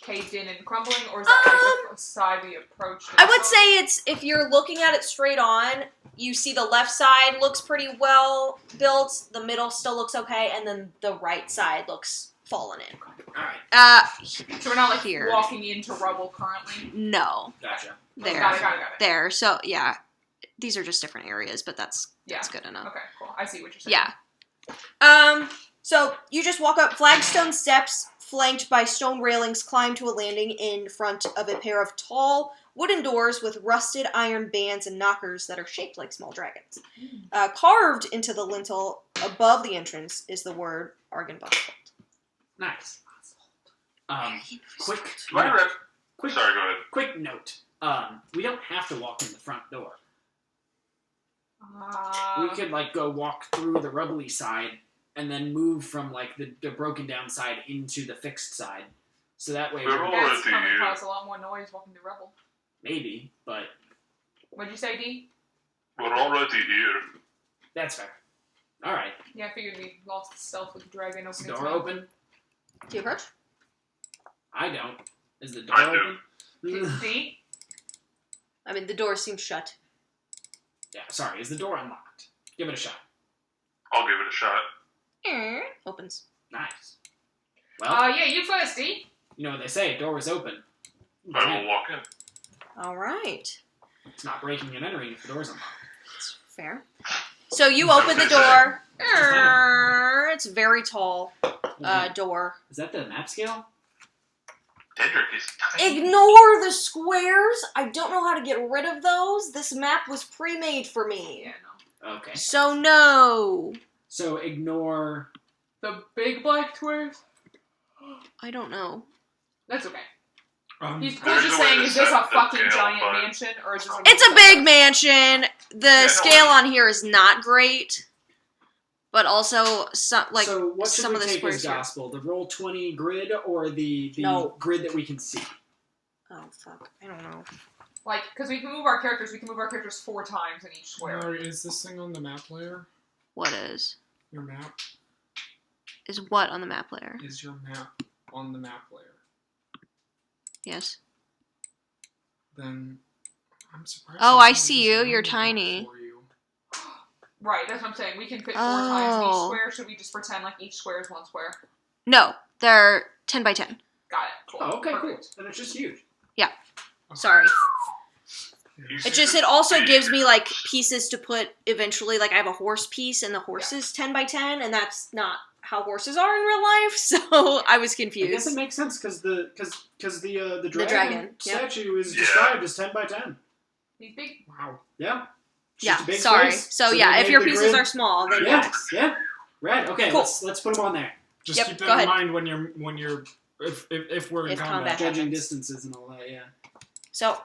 caved in and crumbling, or is that like the side we approached? I would say it's, if you're looking at it straight on, you see the left side looks pretty well built, the middle still looks okay, and then the right side looks fallen in. Alright. So we're not like here. walking into rubble currently. No. Gotcha. There. Got it. There. So yeah, these are just different areas, but that's good enough. Okay, cool. I see what you're saying. Yeah. So you just walk up flagstone steps, flanked by stone railings, climb to a landing in front of a pair of tall wooden doors with rusted iron bands and knockers that are shaped like small dragons. Carved into the lintel Above the entrance is the word Argenbasalt. Nice. Quick. Quick. Sorry, go ahead. Quick note. We don't have to walk in the front door. We could like go walk through the rubbly side and then move from like the broken down side into the fixed side. So that way That's going to cause a lot more noise walking the rubble. maybe, but What'd you say, D? We're already here. that's fair. All right. Yeah, I figured we lost the stealth with the dragon Is opening. the door open? Do you approach? I don't. Is the door I open? D? I mean, the door seems shut. Yeah, sorry. Is the door unlocked? Give it a shot. I'll give it a shot. Opens. Nice. Well, Yeah, you first, D. you know what they say, door is open. I will walk in. All right. It's not breaking and entering if the door's unlocked. That's fair. So you open the door. It's a very tall door. Is that the map scale? Tendrick is tiny. Ignore the squares. I don't know how to get rid of those. This map was pre-made for me. Yeah, no. Okay. So no. So ignore. The big black squares? I don't know. That's okay. He's There's just a way saying, to is this a set the fucking scale, giant but- mansion, or is this It's a big mansion. The Yeah, no, scale on here is not great, but also some so what should some we of the take squares as here. gospel? The Roll20 grid or the No. grid that we can see? Oh fuck! I don't know. Like, because we can move our characters 4 times in each square. Mary, is this thing on the map layer? What is Your map? what on the map layer? Is your map on the map layer? Yes. Then I'm surprised. Oh, I I didn't see just you. line You're it up tiny. for you. Right, that's what I'm saying. We can fit 4 times in each Oh. square. Should we just pretend like each square is 1 square? No, they're 10 by 10. Got it. Cool. Oh, okay, Perfect. cool. Then it's just huge. Sorry. You It see just the it also big- gives me like pieces to put eventually. Like I have a horse piece, and the horse is 10 by 10, and that's not how horses are in real life. So I was I guess confused. it makes sense because the dragon, dragon, yep. statue is Yeah. described as 10 by 10. He's big. Wow. Yeah. It's Yeah, just a big sorry. space. So they yeah, if made your the pieces grid- are small, then Yeah, yes. yeah. Right. Okay. Cool. Let's put them on there. Just Yep, keep go that ahead. in mind when you're if we're in If combat. combat. Judging happens. distances and all that. Yeah. So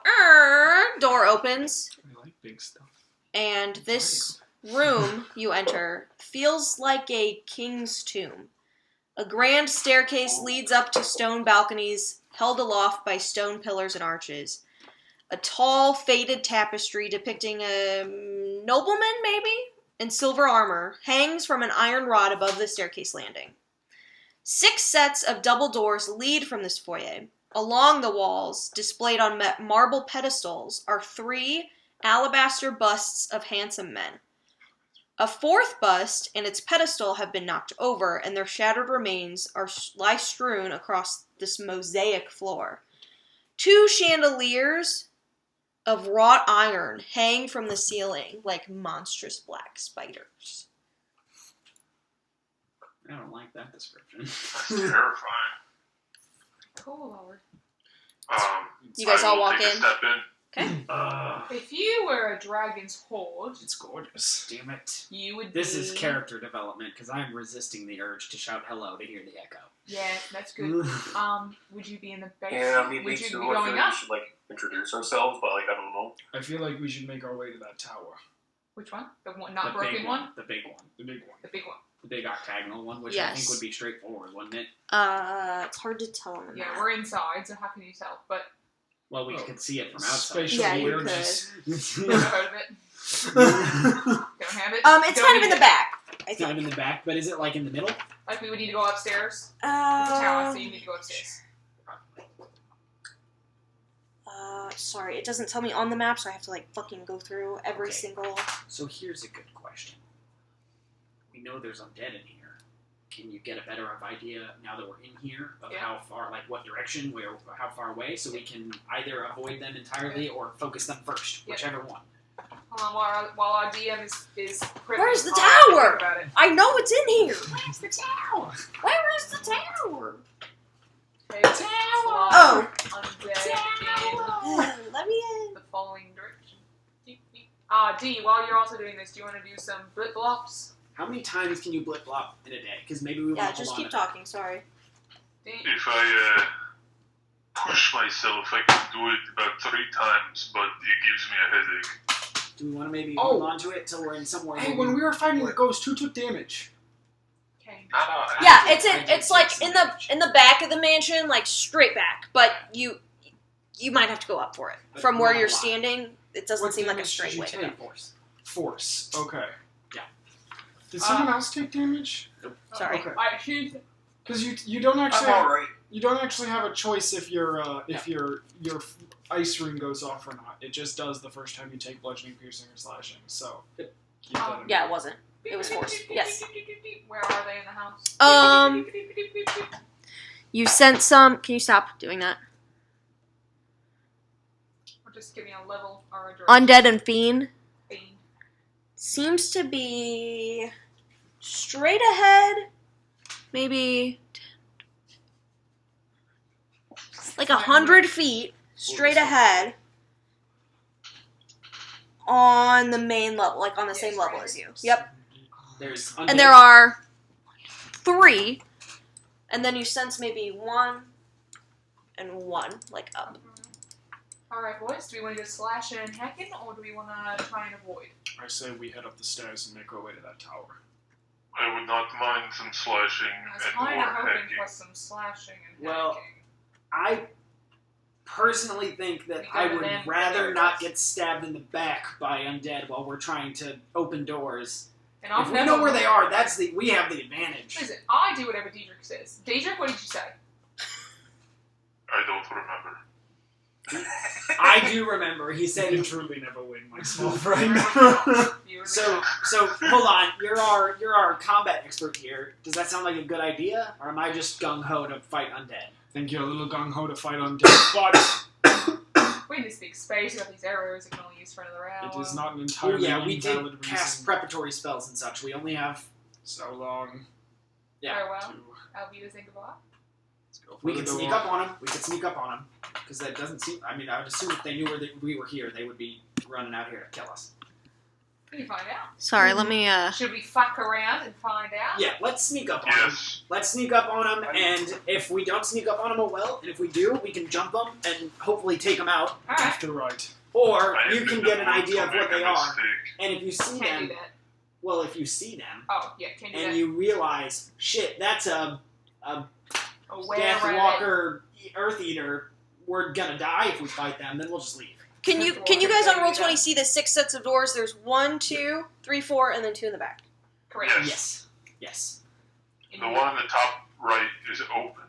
door opens, I like big stuff. and this room you enter feels like a king's tomb. A grand staircase leads up to stone balconies held aloft by stone pillars and arches. A tall, faded tapestry depicting a nobleman, maybe, in silver armor, hangs from an iron rod above the staircase landing. 6 sets of double doors lead from this foyer. Along the walls, displayed on marble pedestals, are 3 alabaster busts of handsome men. A 4th bust and its pedestal have been knocked over, and their shattered remains lie strewn across this mosaic floor. 2 chandeliers of wrought iron hang from the ceiling like monstrous black spiders. I don't like that description. That's terrifying. Cool, Lord. You guys I all will walk take a in? step in. If you were a dragon's horde, It's gorgeous. Damn it. you would This be... is character development because I'm resisting the urge to shout hello to hear the echo. Yeah, that's good. Would you be in the basement? Yeah, I mean, me would you too. be I feel going like up? we should like introduce ourselves, but like I don't know. I feel like we should make our way to that tower. Which one? The one, The not broken big one? The big one. The big one. The big one. The big octagonal one, which I think Yes. would be straightforward, wouldn't it? It's hard to tell on the Yeah, map. we're inside, so how can you tell? But Well, we Oh. could see it from outside. Spatial Yeah, you awareness. never heard of it. Don't have it. It's Don't kind of in need the it. back, I It's kind think. of in the back, but is it like in the middle? Like we would need to go upstairs. It's a tower, so you Um, need to go upstairs. sorry, it doesn't tell me on the map, so I have to like fucking go through every Okay. single. So here's a good question. We know there's undead in here. Can you get a better idea now that we're in here of Yeah. how far, like what direction, how far away, so we can either avoid them entirely or focus them first, Yeah. whichever one. Hold on, while our DM is Where's the thinking tower? about it. I know it's in here. Where's the tower? Where is the tower? Okay, Oh. undead Let me in in. the following direction. D, while you're also doing this, do you want to do some flip flops? How many times can you blip flop in a day? Because maybe we want Yeah, to just hold on keep to that. talking. Sorry. If I push myself, I can do it about 3 times, but it gives me a headache. Do we want to maybe Oh. hold on to it till we're in somewhere? Hey, where when we were fighting the ghost, who took damage? Okay. Not I. Yeah, I it's did it's take like some in damage. the back of the mansion, like straight back. But you might have to go up for it But from where not a you're lot. standing. It doesn't What seem like a damage straight did you way. take? Force. Okay. Yeah. Did someone else take damage? Sorry. Okay. I should. Because you don't I'm actually alright. you don't actually have a choice if your ice rune goes off or not. It just does the first time you take bludgeoning, piercing, or slashing. So keep that in Yeah, it mind. wasn't. It was force. Yes. Where are they in the house? You sent some. Can you stop doing that? Or just give me a level or a direction. Undead and fiend Fiend. seems to be straight ahead. Maybe like 100 feet straight ahead on the main level, like on the same level as you. Yep. There's And there are 3, and then you sense maybe 1 and 1, like up. Alright, boys, do we want to go slashing and hacking, or do we want to try and avoid? I say we head up the stairs and make our way to that tower. I would not mind some slashing I was and kind or of hoping hacking. for some slashing and Well, hacking. I personally think that We go I to would them rather first. not get stabbed in the back by undead while we're trying to open doors. And If we know where they are, we have the advantage. Listen, I do whatever Diedrich says. Diedrich, what did you say? I don't remember. I do remember. He You said can truly never win, my small friend. You and So hold on. You're our combat expert here. Does that sound like a good idea, or am I just gung ho to fight undead? I think you're a little gung ho to fight undead, but we in this big space, we got these arrows we can only use for another hour. it is not an Oh entirely yeah, we invalid did reason. cast preparatory spells and such. We only have So long. yeah. Very well. To, I'll be to think about. let's go for We the could door. sneak up on them. We could sneak up on them because that doesn't seem. I mean, I would assume if they knew we were here, they would be running out here to kill us. We can find out. Sorry, let me. Should we fuck around and find out? Yeah, let's sneak up on them. Yes. Let's sneak up on them, and if we don't sneak up on them, oh well. And if we do, we can jump them and hopefully take them out. Alright. Left to right. Or I you have can been get an known idea to of what make they a are. mistake. And if you see Can't do them, that. well, if you see them, Oh, yeah, can't do and that. you realize, shit, that's a Aware Death rabbit. Walker Earth Eater. We're gonna die if we fight them. Then we'll just leave. Can you guys on roll 20 see the 6 sets of doors? There's 1, 2, 3, 4, and then 2 in the back. Correct. Yes. Yes. The one on the top right is open.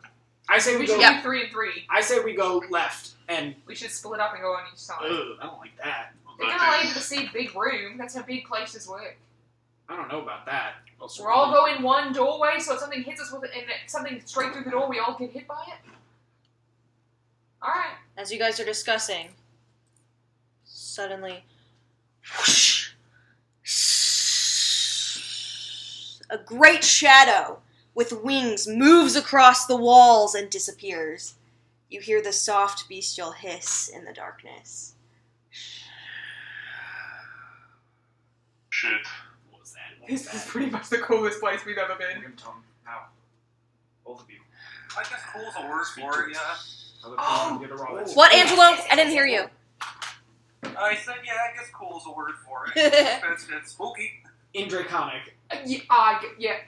I say we We go. should do 3 and 3. I say we go left. And We should split up and go on each side. I don't like that. They're gonna let you to see big room. That's how big places work. I don't know about that. Also, We're all going one doorway, so if something hits us with it, and something straight through the door, we all get hit by it. All right. As you guys are discussing, suddenly, whoosh, a great shadow with wings moves across the walls and disappears. You hear the soft bestial hiss in the darkness. Shit. What was that? What was This is that? pretty much the coolest place we've ever been. Look at Tom. Now. Both of you. I guess cool's a word for it, yeah. Other Oh. people get a roll. What, Angelo? I didn't hear you. I said, yeah, I guess cool's a word for it. It's spooky. In Draconic. Yeah.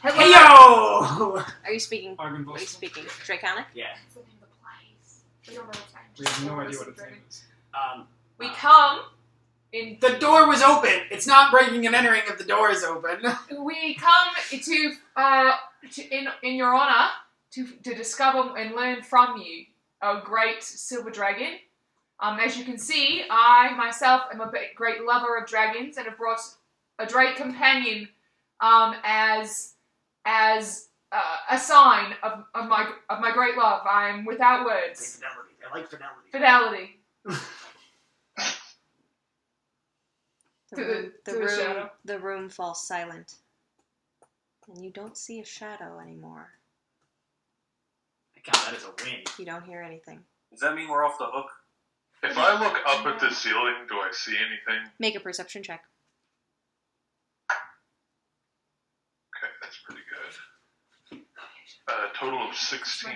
Hello. Hey yo! Are you speaking? Argon What are you Voss. speaking? Draconic? Yeah. That's the name of the place. We don't know its name. We have no idea what its name is. We come in. The door was open. It's not breaking and entering if the door is open. We come in your honor to discover and learn from you, a great silver dragon. As you can see, I myself am a great lover of dragons and have brought a great companion as a sign of my great love. I am without words. Fidelity. I like fidelity. Fidelity. The room falls silent. And you don't see a shadow anymore. I count that as a win. You don't hear anything. Does that mean we're off the hook? If I look up at the ceiling, do I see anything? Make a perception check. Okay, that's pretty good. Total of 16.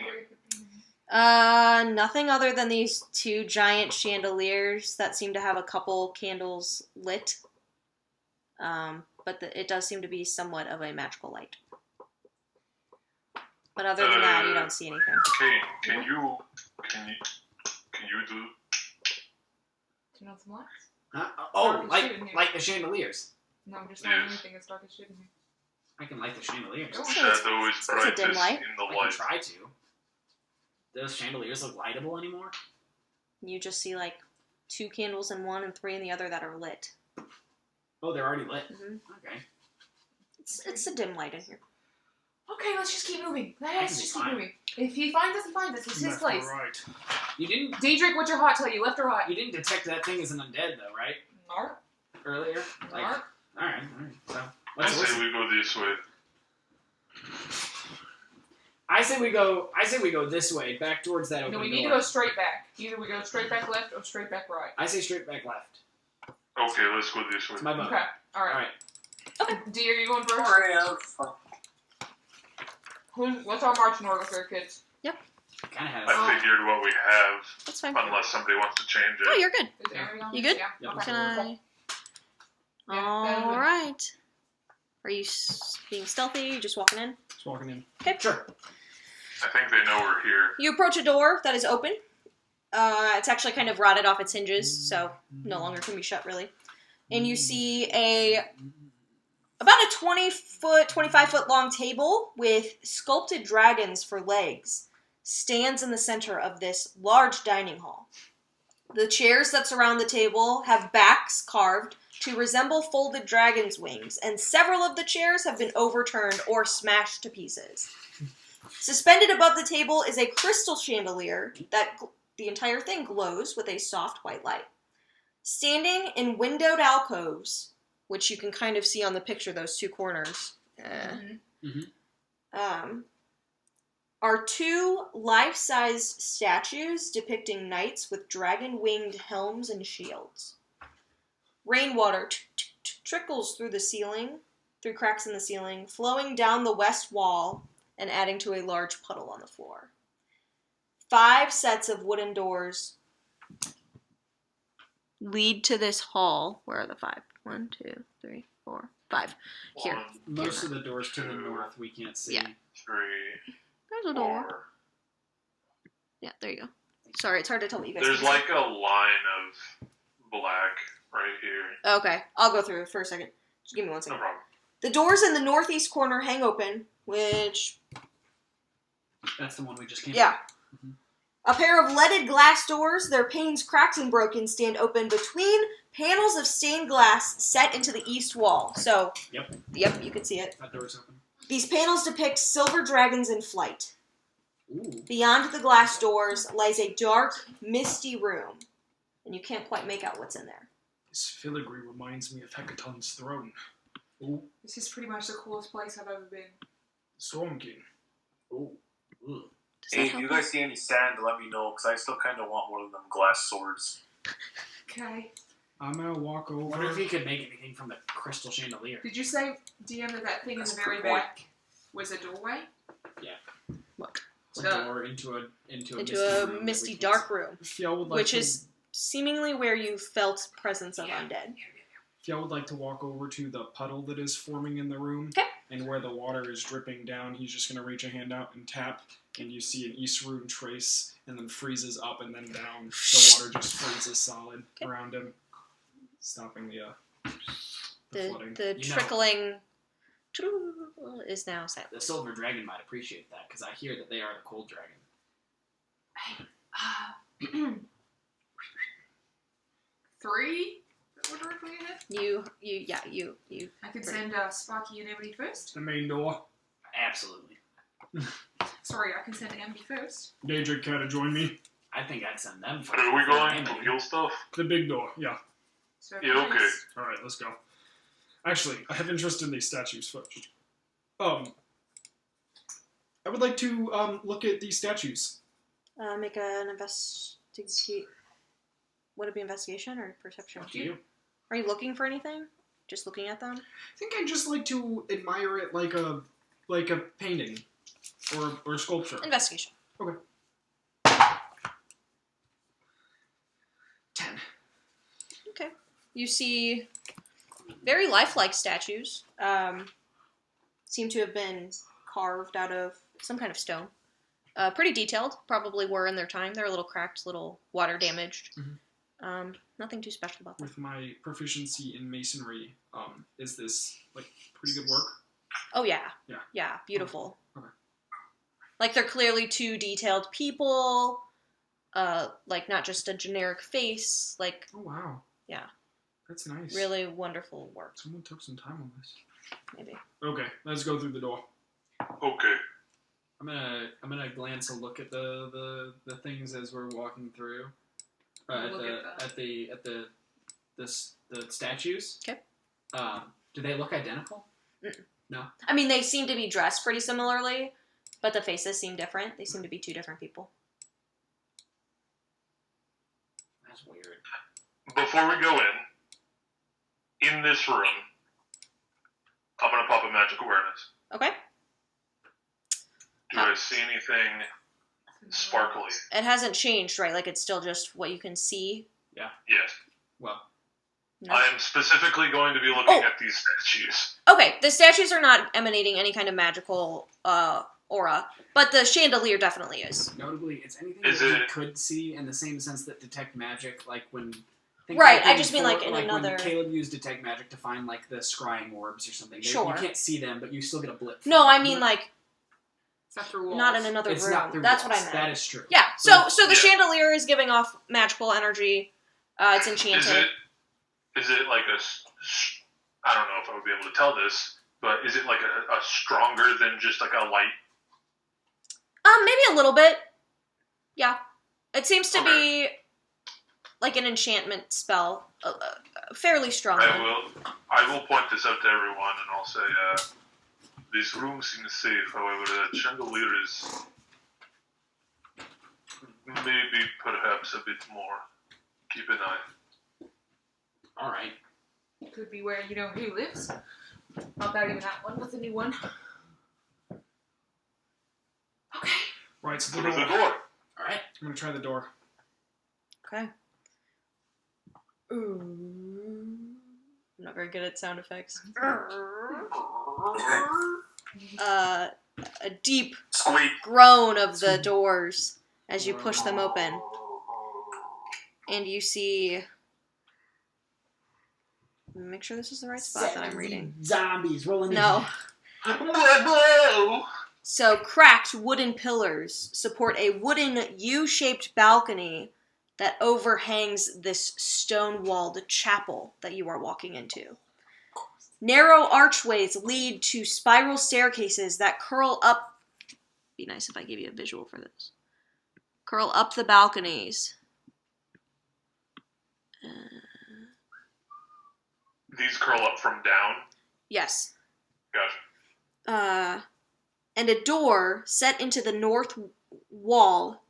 Nothing other than these two giant chandeliers that seem to have a couple candles lit. But it does seem to be somewhat of a magical light. But other than that, you don't see anything. Can you do? Turn on some lights? Like the chandeliers. No, just not anything. It's dark as shit in here. I can light the chandeliers. Oh. Shadow is It's a brightest dim light. in the I can light. try to. Those chandeliers look lightable anymore? You just see like 2 candles in one and 3 in the other that are lit. Oh, they're already lit. hmm Okay. It's a dim light in here. Okay, let's just keep moving. can Let's be just keep fine. moving. If he finds us, he finds us. It's his Left place. or right. You didn't Daedric, what's your heart tell you? Left or right? you didn't detect that thing as an undead though, right? Narp. Earlier? Like Narp. alright. So I let's say listen. we go this way. I say we go this way, back towards that open No, we door. need to go straight back. Either we go straight back left or straight back right. I say straight back left. Okay, let's go this way. It's my vote. Okay. Alright. Alright. D, are you going first? What's our marching order for kids? Kinda has I figured what we have, That's fine. unless somebody wants to change it. Oh, you're good. Is Ari on You this? good? Yeah. Yep. Okay. Can Cool. I? Yeah, All good. right. Are you being stealthy? You just walking in? Just walking in. Okay. Sure. I think they know we're here. You approach a door that is open. It's actually kind of rotted off its hinges, so no longer can be shut really. And you see about a 25-foot long table with sculpted dragons for legs stands in the center of this large dining hall. The chairs that surround the table have backs carved to resemble folded dragon's wings, and several of the chairs have been overturned or smashed to pieces. Suspended above the table is a crystal chandelier that the entire thing glows with a soft white light. Standing in windowed alcoves, which you can kind of see on the picture, those 2 corners, are 2 life-size statues depicting knights with dragon-winged helms and shields. Rainwater trickles through the ceiling, through cracks in the ceiling, flowing down the west wall and adding to a large puddle on the floor. 5 sets of wooden doors lead to this hall. Where are the 5? 1, 2, 3, 4, 5. Here. 1, Most of the doors to the north we can't see. Yeah. 3, There's a door. 4. Yeah, there you go. Sorry, it's hard to tell what you guys There's can see. like a line of black right here. Okay, I'll go through it for a second. Just give me 1 No second. problem. The doors in the northeast corner hang open, which... That's the one we just came Yeah. A pair of leaded glass doors, their panes cracked and broken, stand open between panels of stained glass set into the east wall. So, Yep. you can see it. That door's open. These panels depict silver dragons in flight. Ooh. Beyond the glass doors lies a dark, misty room, and you can't quite make out what's in there. This filigree reminds me of Hecaton's throne. Ooh. This is pretty much the coolest place I've ever been. Storm King. Ooh. Ooh. Does that Hey, if help you guys see any sand, let me know, because I still kind of want one of them glass swords. Okay. I'm gonna walk I wonder over. if he could make anything from the crystal chandelier. Did you say, DM, that thing That's in the a very good point. back was a doorway? What? A So- door into a Into misty a room that misty we can't dark see. room, If y'all would like which to, is seemingly where you felt presence of undead. if y'all would like to walk over to the puddle that is forming in the room, Okay. and where the water is dripping down, he's just gonna reach a hand out and tap, and you see an east rune trace, and then freezes up and then down. The water just freezes solid around him, stopping the flooding. The You know- trickling is now silent. The silver dragon might appreciate that because I hear that they are the cold dragon. Three? That would work for you, Ned? You. I could Great. send Sparky and Amity first. The main door. Absolutely. Sorry, I can send Amity first. Daedric, care to join me? I think I'd send them first. Where are we before going? Amity. To heal stuff? The big door, yeah. So Yeah, okay. please. Alright, let's go. Actually, I have interest in these statues first. I would like to look at these statues. Make an investigate. Would it be investigation or perception? Up to you. Are you looking for anything? Just looking at them? I think I just like to admire it like a painting or sculpture. Investigation. Okay. 10. Okay. You see very lifelike statues. Seem to have been carved out of some kind of stone. Pretty detailed. Probably were in their time. They're a little cracked, little water damaged. Mhm. Nothing too special about them. With my proficiency in masonry, is this like pretty good work? Oh yeah. Yeah. Yeah. Beautiful. Okay. Like they're clearly two detailed people. Like not just a generic face. Like Oh wow. Yeah. That's nice. really wonderful work. Someone took some time on this. Maybe. Okay, let's go through the door. Okay. I'm gonna glance a look at the things as we're walking through. The statues. Okay. Do they look identical? Mm-mm. No. I mean, they seem to be dressed pretty similarly, but the faces seem different. They seem to be two different people. That's weird. Before we go in this room, I'm gonna pop a magic awareness. Okay. Do I see anything sparkly? It hasn't changed, right? Like it's still just what you can see. Yes. Well, No. I am specifically going to be looking Oh. at these statues. Okay, the statues are not emanating any kind of magical aura, but the chandelier definitely is. notably, it's anything Is that you it- could see in the same sense that detect magic, like when. Right, like I in just mean, like, in another- when Caleb used detect magic to find like the scrying orbs or something. Sure. You can't see them, but you still get a blip. No, from I them. mean like It's not through walls. not in another It's room. not through That's walls. what I meant. That is true. Yeah. So the Yeah. chandelier is giving off magical energy. It's Is enchanted. it like I don't know if I would be able to tell this, but is it like a stronger than just like a light? Maybe a little bit. Yeah. It seems to Okay. be like an enchantment spell. Fairly strong. I will point this out to everyone, and I'll say, this room seems safe. However, that chandelier is maybe perhaps a bit more. Keep an eye. All right. Could be where you know who lives. Not that even that one. What's a new one? Okay. Right. So the Through door. the door. All right. I'm gonna try the door. Okay. I'm not very good at sound effects. A deep Squeak. groan of the doors as you push them open. And you see... Make sure this is the right spot that I'm reading. Zombies rolling No. So, cracked wooden pillars support a wooden U-shaped balcony that overhangs this stone-walled chapel that you are walking into. Narrow archways lead to spiral staircases that curl up. Be nice if I gave you a visual for this. Curl up the balconies. These curl up from down. Yes. Gotcha. And a door set into the north wall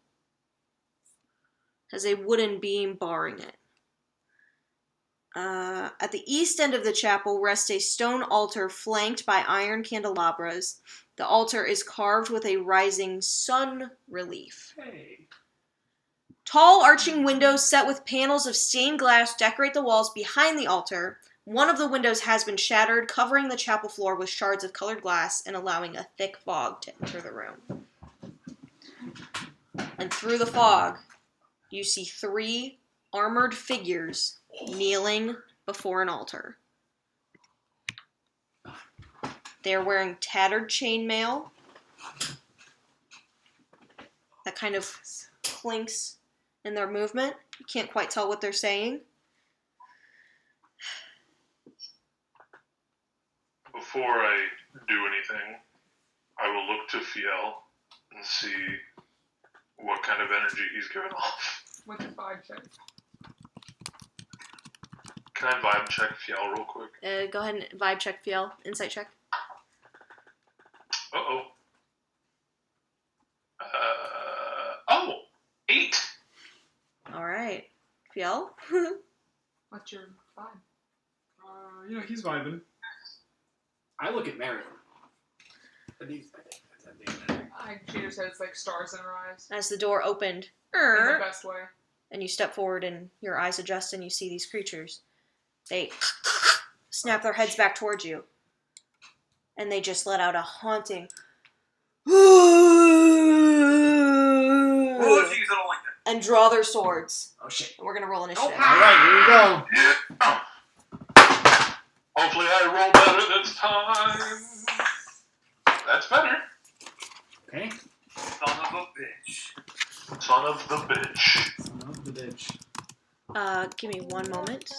has a wooden beam barring it. At the east end of the chapel rests a stone altar flanked by iron candelabras. The altar is carved with a rising sun relief. Hey. Tall arching windows set with panels of stained glass decorate the walls behind the altar. One of the windows has been shattered, covering the chapel floor with shards of colored glass and allowing a thick fog to enter the room. And through the fog, you see 3 armored figures kneeling before an altar. They are wearing tattered chainmail that kind of clinks in their movement. You can't quite tell what they're saying. Before I do anything, I will look to Fiel and see what kind of energy he's giving off. What's your vibe check? Can I vibe check Fiel real quick? Go ahead and vibe check, Fiel. Insight check. Uh-oh. 8. All right. Fiel? What's your vibe? He's vibing. I look at Mary. She just has like stars in her eyes. As the door opened, In the best way. and you step forward and your eyes adjust and you see these creatures. They snap their heads back towards you. And they just let out a haunting Oh, jeez, I don't like that. and draw their swords. Oh shit. And we're gonna roll initiative. Alright, here we go. Yeah. Hopefully I roll better this time. That's better. Okay. Son of a bitch. Son of the bitch. Son of the bitch. Give me one moment.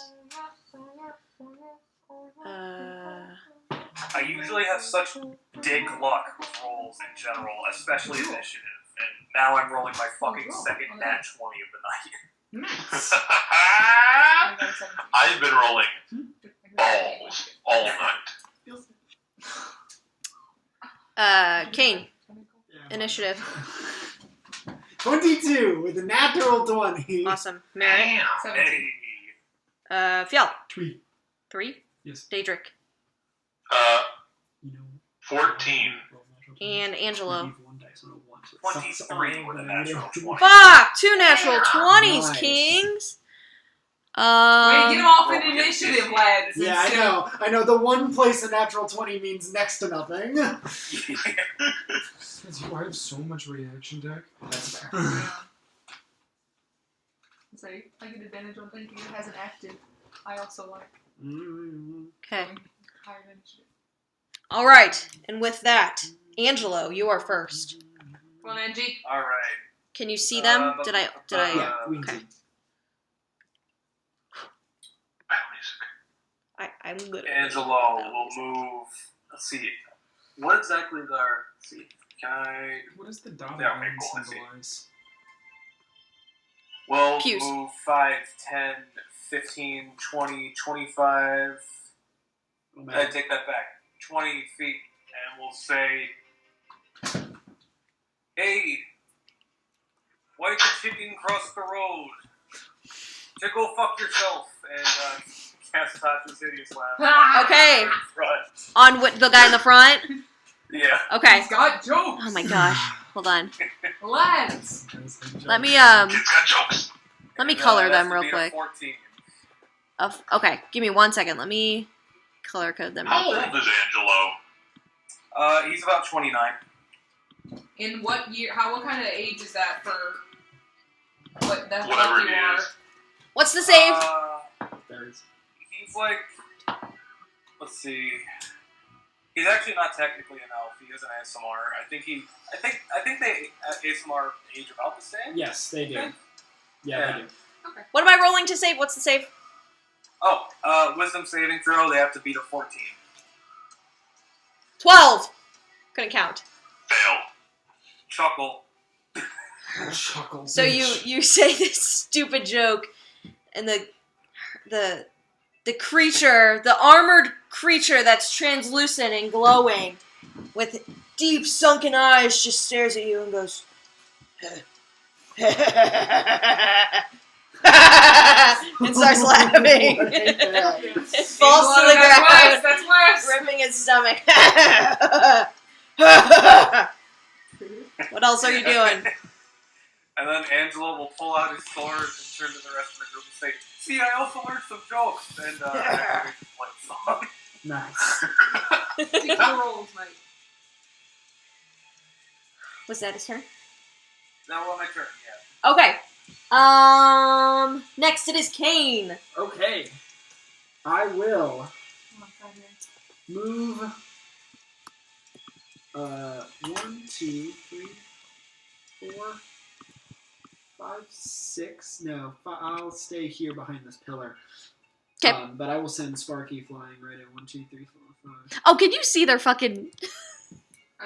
I usually have such dick luck with rolls in general, especially initiative. And now I'm rolling my fucking second nat 20 of the night. Nice. I got a 17. I've been rolling balls all night. Kane, Yeah. initiative. 22 with a natural 20. Awesome. Merritt. 17. Hey. Fiel. Tweet. 3. Yes. Daedric. 14. And Angelo. 23 with a natural 20. Fuck! 2 natural 20s, Nice. Kings! Wait, get him off in Roll initiative, again. lads. Yeah, I know. The one place a natural 20 means next to nothing. Guys, you have so much reaction deck. That's fair. So I get advantage on thinking it hasn't acted. I also like Okay. higher initiative. Alright, and with that, Angelo, you are first. Come on, Angie. Alright. Can you see them? Did I? Yeah, we can Okay. see. I'm literally. Angelo will move. Let's see. What exactly are. Let's see. Can I. What does the dotted Yeah, line cool, I see. symbolize? We'll Pews. move 5, 10, 15, 20, 25. Oh, I man. take that back. 20 feet, and we'll say, hey, why the chicken cross the road? To go fuck yourself, and cast Tasha's Hideous Laugh. Okay, Right. on the guy in the front? Yeah. Okay. He's got jokes. Oh my gosh. Hold on. Lads. Let me, Kids got jokes. let me And, color that's them to real be a quick. 14. Okay, give me 1 second. Let me color code them How real old quick. is Angelo? He's about 29. In what year? What kind of age is that for? What the Whatever fuck he you are? is. What's the save? He's like, let's see. He's actually not technically an elf. He is an ASMR. I think they ASMR age about the same. Yes, they do. Okay. Yeah, they do. What am I rolling to save? What's the save? Oh, wisdom saving throw. They have to beat a 14. 12! Couldn't count. Fail. Chuckle. Chuckle. So you say this stupid joke, and the creature, the armored creature that's translucent and glowing, with deep sunken eyes, just stares at you and goes, and starts laughing. It falls to the ground, That's Wes. ripping its stomach. What else are you doing? And then Angelo will pull out his sword and turn to the rest of the group and say, "See, I also learned some jokes." And everybody just plays song. Nice. Take the rolls, mate. Was that his turn? Now on my turn, yeah. Okay. Next it is Kane. Okay. I will Oh my God, yeah. move 1, 2, 3, 4, 5, 6. No, I'll stay here behind this pillar. 'Kay. But I will send Sparky flying right at 1, 2, 3, 4, 5. Oh, can you see their fucking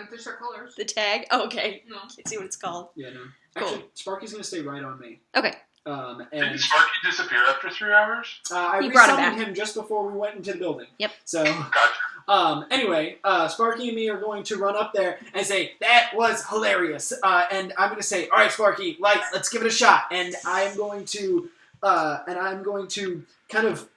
There's our colors. the tag? Oh, okay. No. Can't see what it's called. Yeah, no. Cool. Actually, Sparky's gonna stay right on me. Okay. Didn't And Sparky disappear after 3 hours? I He brought him resummoned back. him just before we went into the building. Yep. So, Gotcha. anyway, Sparky and me are going to run up there and say, that was hilarious. And I'm going to say, all right, Sparky, let's give it a shot. And I'm going to and I'm going to kind of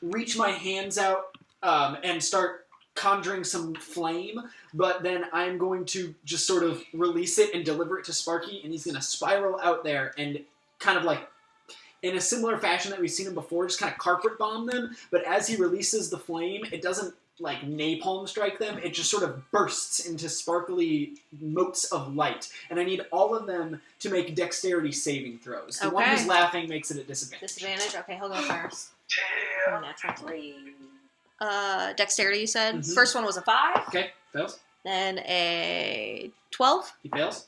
reach my hands out and start conjuring some flame, but then I'm going to just sort of release it and deliver it to Sparky, and he's going to spiral out there and kind of like, in a similar fashion that we've seen him before, just kind of carpet bomb them, but as he releases the flame, it doesn't like napalm strike them, it just sort of bursts into sparkly motes of light. And I need all of them to make dexterity saving throws. The one who's laughing makes it a disadvantage. Disadvantage? Okay, he'll go first. Yeah. Natural 3. Dexterity, you said? Mhm. First one was a 5. Okay, fails. Then a 12. He fails.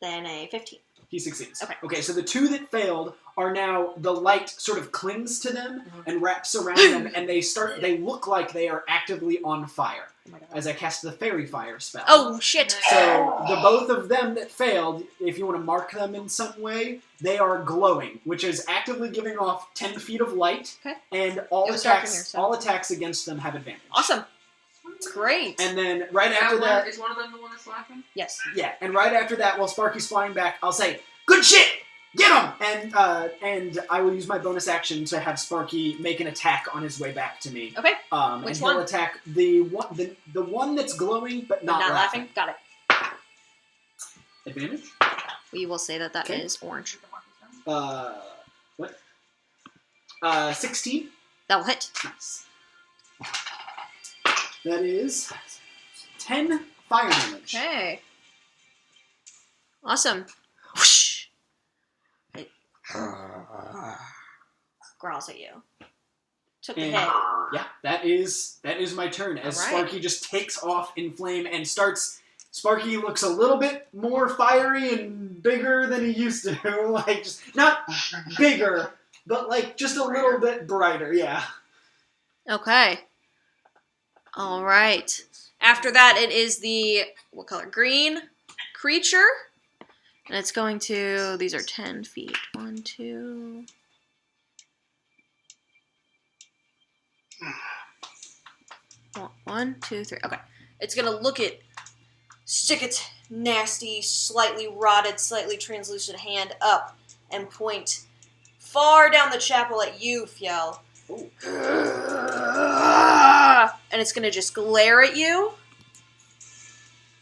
Then a 15. He succeeds. Okay. So the two that failed are now, the light sort of clings to them and wraps around them, and they look like they are actively on fire. Oh my God. As I cast the fairy fire spell. Oh, shit! So the both of them that failed, if you want to mark them in some way, they are glowing, which is actively giving off 10 feet of light, Okay. and all It was dark in attacks here, so- all attacks against them have advantage. Awesome. Great. And then right after that, Is one of them the one that's laughing? Yes. yeah, and right after that, while Sparky's flying back, I'll say, "Good shit! Get him!" And I will use my bonus action to have Sparky make an attack on his way back to me. Okay. And Which he'll one? attack the one that's glowing but not laughing? Got it. Advantage? We will say that Okay. is orange. What? 16? That will hit. Nice. That is 10 fire damage. Okay. Awesome. Whoosh. It growls at you. Took the And hit. yeah, that is my turn as All right. Sparky just takes off in flame and starts. Sparky looks a little bit more fiery and bigger than he used to. Like, just not bigger, but like just a little bit brighter. Yeah. Okay. All right. After that, it is the, what color? Green creature. And it's going to, these are 10 feet. 1, 2. One, two, three. Okay. It's going to look at, stick its nasty, slightly rotted, slightly translucent hand up and point far down the chapel at you, Fjell. Ooh. And it's going to just glare at you.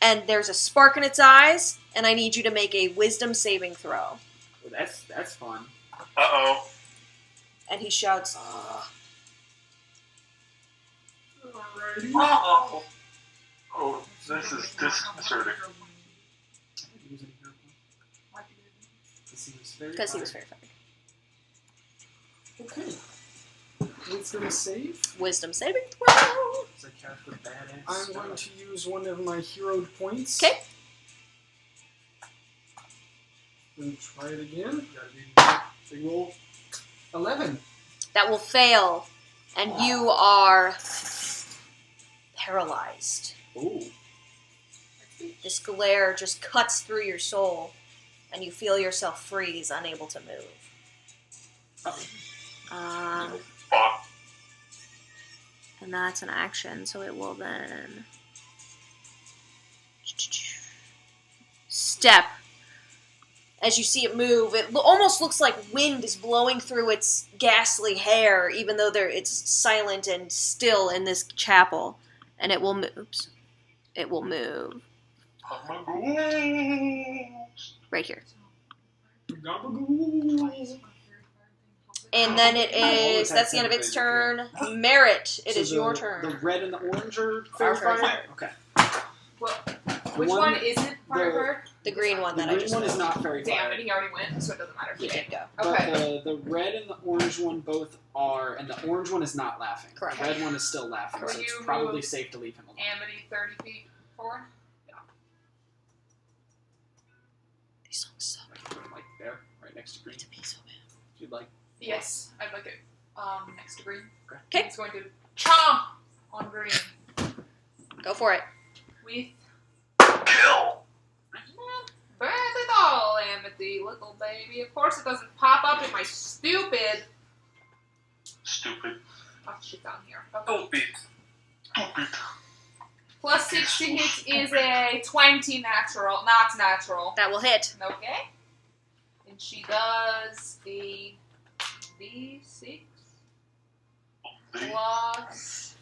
And there's a spark in its eyes, and I need you to make a wisdom saving throw. Well, that's fun. Uh-oh. And he shouts, Uh-oh. Oh, this is disconcerting. because he was very funny. Okay. What's gonna save? Wisdom saving throw. I'm going to use one of my heroed points. Okay. And try it again. Big roll. 11. That will fail, and you are paralyzed. Ooh. This glare just cuts through your soul, and you feel yourself freeze, unable to move. Fuck. And that's an action, so it will then step. As you see it move, it almost looks like wind is blowing through its ghastly hair, even though it's silent and still in this chapel. And it will move. Oops. It will move right here. And then it is, that's the end of its turn. Merit, it is your turn. The red and the orange are fair fire? Okay. Well, which one isn't fire? The green one The that I green just one is moved. not fairy Damn fire. it, he already went, so it doesn't matter. He did go. Okay. But the red and the orange one both are, and the orange one is not laughing. Correct. The red one is still laughing, Will so it's you probably move safe to leave him alone. Amity 30 feet forward. These songs suck. Like there, right next to green. If you'd like. Yes, I'd like it next to green. Okay. He's going to chomp on green Go for it. with Kill. Birth it all, Amity, little baby. Of course it doesn't pop up in my stupid... Stupid. Oh, shit down here. Okay. Stupid. Stupid. Plus 6 to hit is a 20 natural, not natural. That will hit. Okay. And she does a D6 plus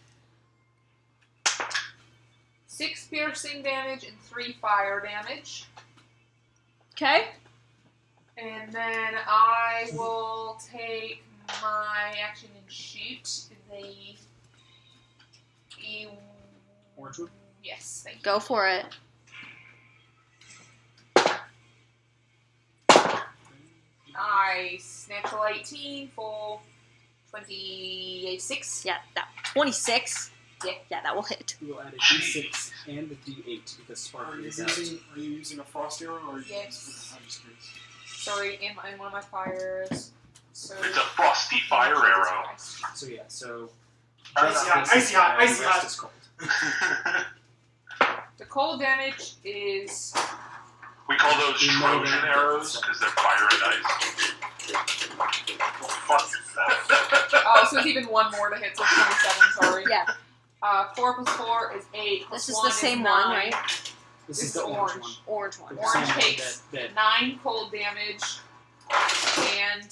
6 piercing damage and 3 fire damage. Okay. And then I will take my action and shoot the Orange one? Yes, thank you. Go for it. Nice. Natural 18 for 26. Yeah, that 26. Yeah. Yeah, that will hit. We will add a d6 and a d8 because Are Spark you is out. using a frost arrow or are you Yes. I'm just curious. Sorry, in one of my fires. So It's a frosty fire arrow. So yeah, so Icy hot, just icy hot, the icy rest hot. is cold. The cold damage is We call those You know Trojan that. arrows because they're fire and ice. so it's even one more to hit, so 27. Sorry. Yeah. 4 plus 4 is 8. Plus This is 1 the same 9. one, right? This This is the is orange orange. one. Orange one. The Orange same one takes that 9 cold damage, and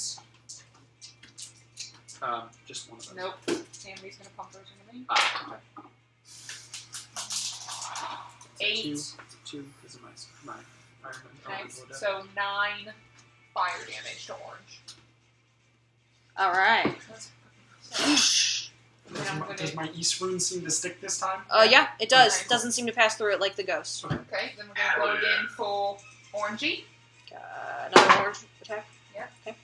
just one of those. nope. Sammy's gonna pump those into me. Okay. 8. Two because of my fireman. Nice. So 9 fire damage to orange. All right. Does my East rune seem to stick this time? Yeah, it does. Okay. Doesn't seem to pass through it like the ghost. Okay, then we're gonna go again for orangey. Another orange attack. Yep. Okay.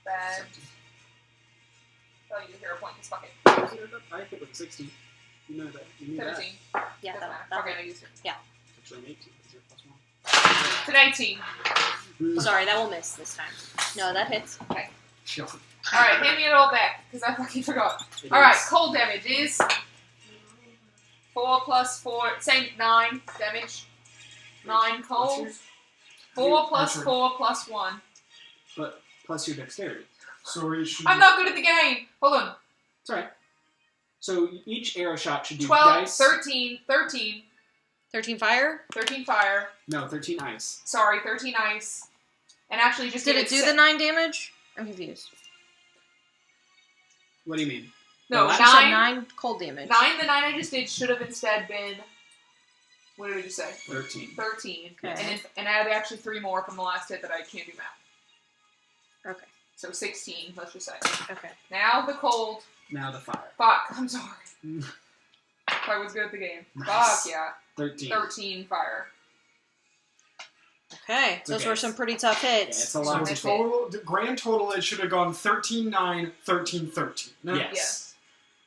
Bad. Oh, you hero point in this bucket. I hit with a 16. You know that. You knew that. 17. Yeah, Doesn't that, matter. Okay, I used it. It's actually an 18 because you're plus 1. It's an 18. Sorry, that will miss this time. No, that hits. Alright, hand me it all back, because I fucking forgot. It Alright, is- cold damage is 4 plus 4, same 9 damage. 9 cold. 4 plus Archery. 4 plus 1. But plus your dexterity. So we should. I'm not good at the game. Hold on. It's alright. So each arrow shot should do 12, dice. 13 13 fire. fire. No, 13 ice. Sorry, 13 ice. And actually just Did give it do the 9 damage? I'm confused. What do you mean? No, Well, She said 9. 9 cold damage. 9, the 9 I just did should have instead been, what did I just say? 13. 13. Okay. And I have actually 3 more from the last hit that I can't do math. Okay. So 16, let's just say. Okay. Now the cold. Now the fire. Fuck, I'm sorry. I was good at the game. Nice. Fuck yeah. 13. 13 fire. Okay. It's Those okay. were some pretty tough Yeah, hits. it's a lot So to total, the grand total, it should have gone 13, 9, 13, 13. No? Yes.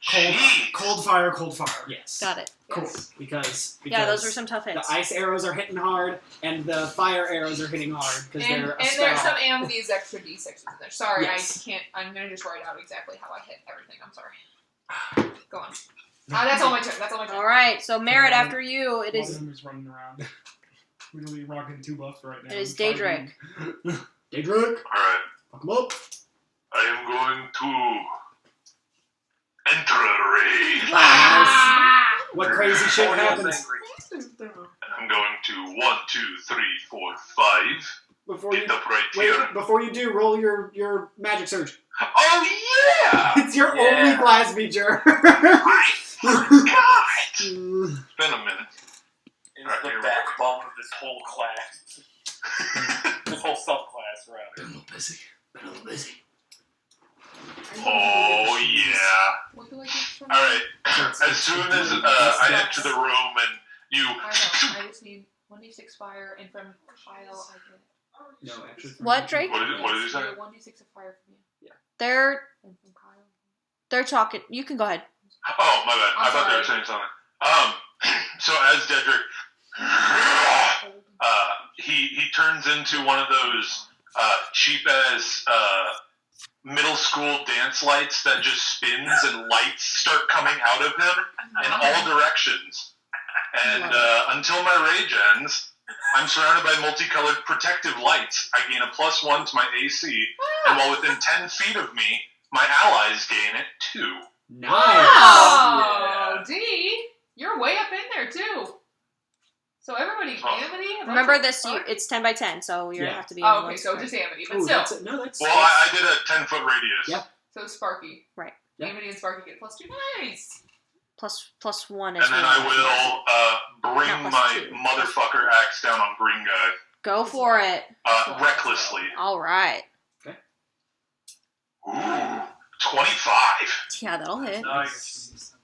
Jeez. Cold fire, cold fire. Yes. Got it. Cool. Yes. Because Yeah, those were some tough the hits. ice arrows are hitting hard and the fire arrows are hitting hard because And they're a there's spell. some these extra d6s in there. Sorry, Yes. I can't. I'm gonna just write out exactly how I hit everything. I'm sorry. Go on. That's all my turn. That's all my turn. All right. So Merritt, after you, it One is of them is running around. Literally rocking 2 buffs right now. It is Five Daedric. wound. Daedric, Alright, fuck him up. I am going to enter a rage. Ah! What crazy shit Oh, he was happens? angry. I'm going to 1, 2, 3, 4, 5. Before you Get up right here. wait, before you do, roll your magic surge. Oh yeah! It's your Yeah. only class feature. I forgot! It's Mm. been a minute. It's Alright, the here we backbone of this whole class. This whole subclass, rather. Been a little busy. Oh yeah. What do I get from Alright, So as soon as I enter the room and you... I know. I just need 1d6 fire, and from Kyle, I get. No, actually. What, Drake? What did you say? 1d6 of fire from you. they're And from Kyle. they're talking. You can go ahead. Oh, my bad. I thought they were sorry. saying something. So as Dedrick... he turns into one of those cheap-ass middle school dance lights that just spins and lights start coming out of him in all directions. And until my rage ends, I'm surrounded by multicolored protective lights. I gain a +1 to my AC, and while within 10 feet of me, my allies gain it too. Nice. Oh, D, you're way up in there too. So everybody, Amity? Remember this, it's 10 by 10, so you have to be Oh, okay, so just Amity, but Ooh, still. that's Well, I did a 10-foot radius. Yeah. So Sparky. Right. Yeah. Amity and Sparky get +2. Nice! Plus 1 is And then I will bring Not my +2. motherfucker axe down on green guy. Go for it. Recklessly. Alright. Ooh, 25. Yeah, that'll hit. Nice.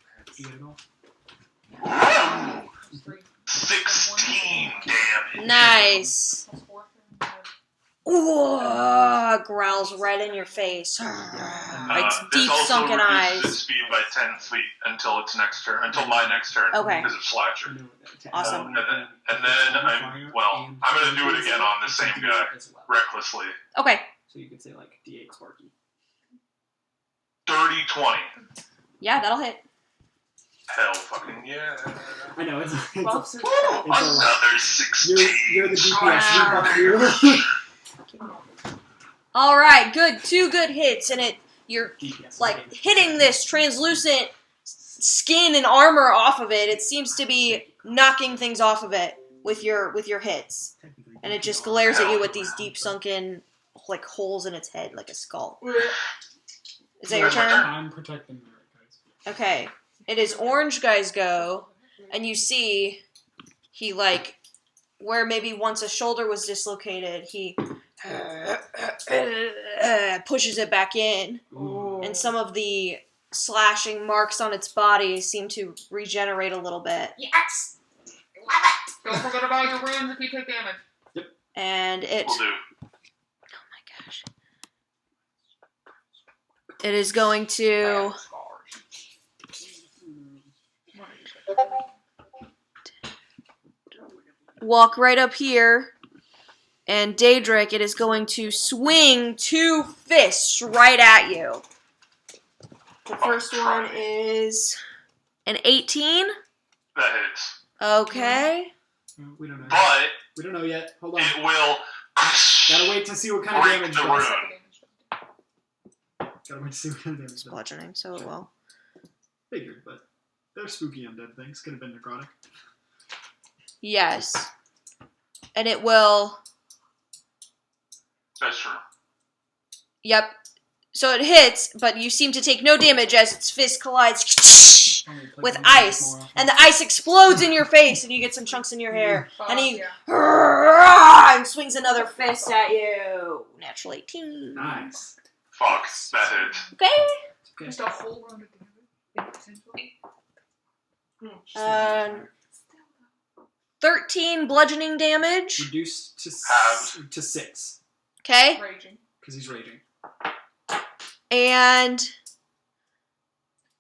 Ooh, 16 damage. Nice. Ooh, growls right in your face. Its deep this also sunken reduces eyes. its speed by 10 feet until its next turn, until my next turn. Okay. Because of Slasher. Awesome. And then I'm gonna do it again on the same guy, recklessly. Okay. So you could say like D8 Sparky. 30, 20. Yeah, that'll hit. Hell fucking yeah. I know it's Another You're 16. the DPS. We Alright, good. 2 good hits, and you're DPS. like hitting this translucent skin and armor off of it. It seems to be knocking things off of it with your hits. And it just glares at you with these deep sunken like holes in its head like a skull. Is that your turn? I'm protecting the guys. Okay. It is orange guy's go, and you see he like where maybe once a shoulder was dislocated, he pushes it back in, and some of the slashing marks on its body seem to regenerate a little bit. Yes! Love it! Don't forget about your runes if you take damage. And it Will do. gosh. It is going to walk right up here, and Daedric, it is going to swing 2 fists right at you. The first one is an 18. That hits. Okay. We don't know. But We don't know yet. Hold on. it will Gotta wait to see what kind of break damage the does. rune. Gotta wait to see what kind of damage It's does. bludgeoning, so it will. Figured, but they're spooky undead things. Could have been necrotic. Yes. And it will... That's true. Yep. So it hits, but you seem to take no damage as its fist collides with ice. And the ice explodes in your face, and you get some chunks in your hair. And he and swings another fist at you. Natural 18. Nice. Fuck, that hits. Okay. Okay. Just a whole round of damage, potentially. 13 bludgeoning damage. Reduced to Halved. to 6 Okay. Raging. because he's raging. And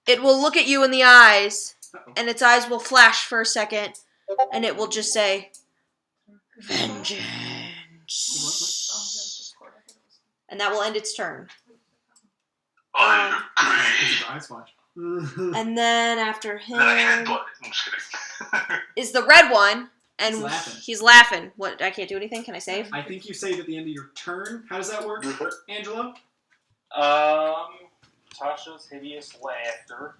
it will look at you in the eyes, Uh-oh. and its eyes will flash for a second, and it will just say, Vengeance. And that will end its turn. I Because agree. the eyes flash. And then after Then I him headbutt it. I'm just kidding. is the red one, and He's laughing. he's laughing. What? I can't do anything? Can I save? I think you save at the end of your turn. How does that work, Angelo? Tasha's hideous laughter.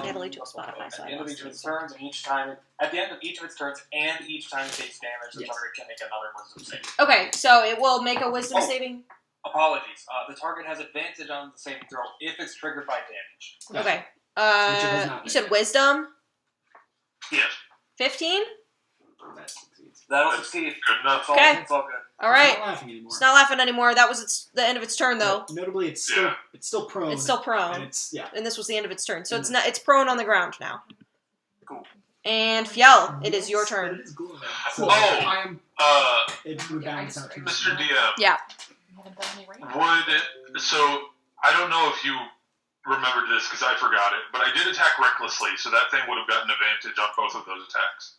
Natalie took Spotify, so At I the end of lost each of it. its turns, and at the end of each of its turns, and each time it takes damage, the Yes. target can make another wisdom save. Okay, so it will make a wisdom Oh. saving. Apologies. The target has advantage on the saving throw if it's triggered by damage. Okay. Which it has not You said wisdom? Yes. 15? That succeeds. That'll That's succeed. good enough. It's all, Okay. it's all good. All right. It's not laughing anymore. It's not laughing anymore. That was the end of its turn, though. But notably, it's still prone. It's still And prone. it's And this was the end of its turn. So it's prone on the ground now. Cool. And Fjell, it is your But turn. it is glowing. Oh. I am. It would Yeah, balance out too. Mr. DM, Yeah. You haven't done any rain. so I don't know if you remembered this because I forgot it, but I did attack recklessly, so that thing would have gotten advantage on both of those attacks.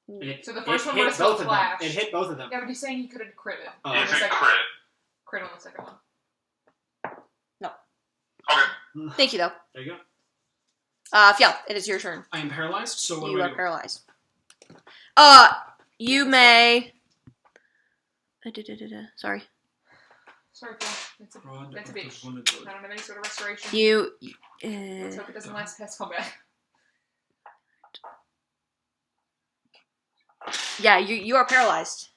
It, So the first it one hit would've still both of them. flashed. It hit both of them. Yeah, but he's saying he could have critted. Oh. On If the it second crit. one. Crit on the second one. Okay. Thank you, though. There you go. Fjell, it is your turn. I am paralyzed, so what You do I are do? paralyzed. You may... Sorry. Sorry, Phil. That's a bitch. I don't have any sort of restoration. You... Let's hope it doesn't last past combat. Yeah, you are paralyzed.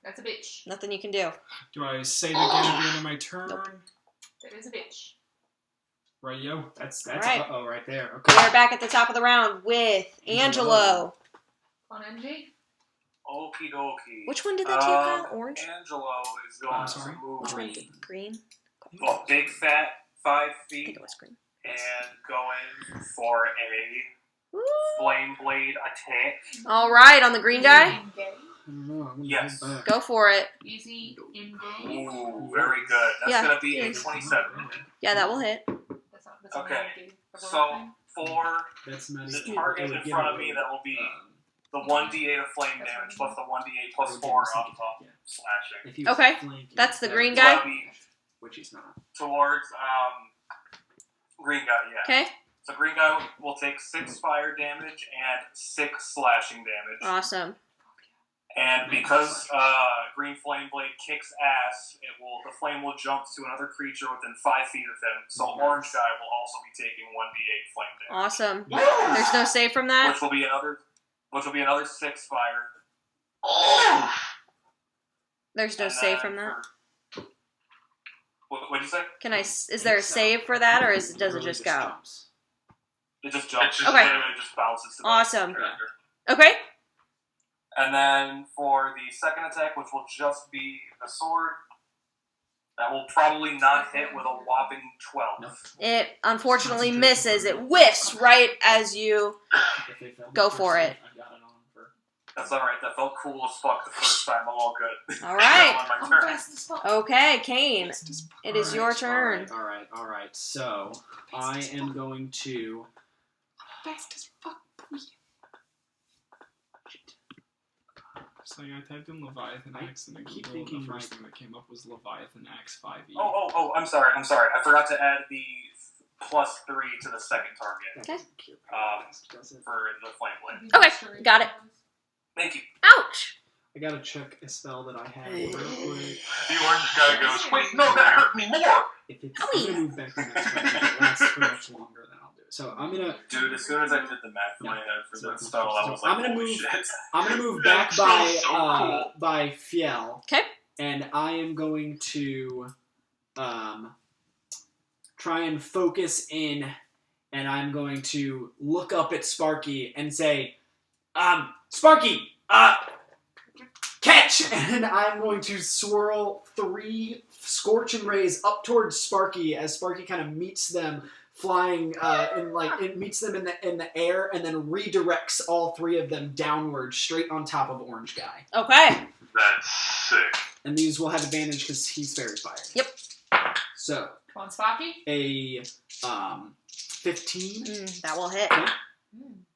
That's a bitch. Nothing you can do. Do I save again at the end of my turn? Nope. That is a bitch. Radio. That's Right. uh-oh right there. Okay. We're back at the top of the round with Angelo. On NG? Okie dokie. Which one did that to you, Kyle? Orange? Angelo is going sorry. to move Which one? Green? a big fat 5 I feet think it was green. and going for a Woo. flame blade attack. All right, on the green guy. In gay. I don't know. I'm gonna Yes. hold back. Go for it. Easy in gay. Ooh, very good. That's Yeah, gonna be a yes. 27. Yeah, that will hit. That's not Okay. gay. So for That's not the even- target it would in give front of away, me, that will be the um, 1d8 of flame damage plus the 1d8 plus 4 of slashing. if he was Okay, flanking, that's the that green would- So guy? that'll be Which he's not. towards green guy, yeah. Okay, So green guy will take 6 fire damage and 6 slashing damage. awesome. And because green flame blade kicks ass, the flame will jump to another creature within 5 feet of him. So orange guy will also be taking 1d8 flame damage, Awesome. There's no save from that? which will be another 6 fire. There's no And save then from that? What'd you say? Is there a save for that, or does it Really just go? jumps. It just jumps. Okay. It just bounces to the Awesome. character. Okay. And then for the second attack, which will just be the sword, that will probably not hit with a whopping 12. Nope. It unfortunately misses. It whiffs right as you... If they failed Go the for first it. one, I got it on for. That's alright, that felt cool as fuck the first time, I'm all good. All right. On my turn. Fast as fuck. Okay, Kane. It is your turn. All right. So I am going to. Fast as fuck. So I typed in Leviathan Axe and I keep Googled, thinking and the first like- thing that came up was Leviathan Axe 5e. Oh, I'm sorry. I forgot to add the plus 3 to the second target Okay. Does it? for the flame blade. Okay, got it. Thank you. Ouch! I gotta check a spell that I have real quick. The orange guy goes, wait, no, that hurt me more! If it's, I'm gonna move back to the next one. If it lasts for much longer, then I'll do it. So I'm gonna. Dude, as soon as I did the math in my head for So that spell, I was I'm like, gonna holy move- shit. I'm gonna move back That by smells so cool. by Fiel. Okay. And I am going to try and focus in, and I'm going to look up at Sparky and say, Sparky, catch! And I'm going to swirl 3 scorching rays up towards Sparky as Sparky kind of meets them flying it meets them in the air and then redirects all 3 of them downward straight on top of Orange Guy. Okay. That's sick. And these will have advantage because he's fairy fire. Yep. So Come on, Spocky. a 15, That will hit.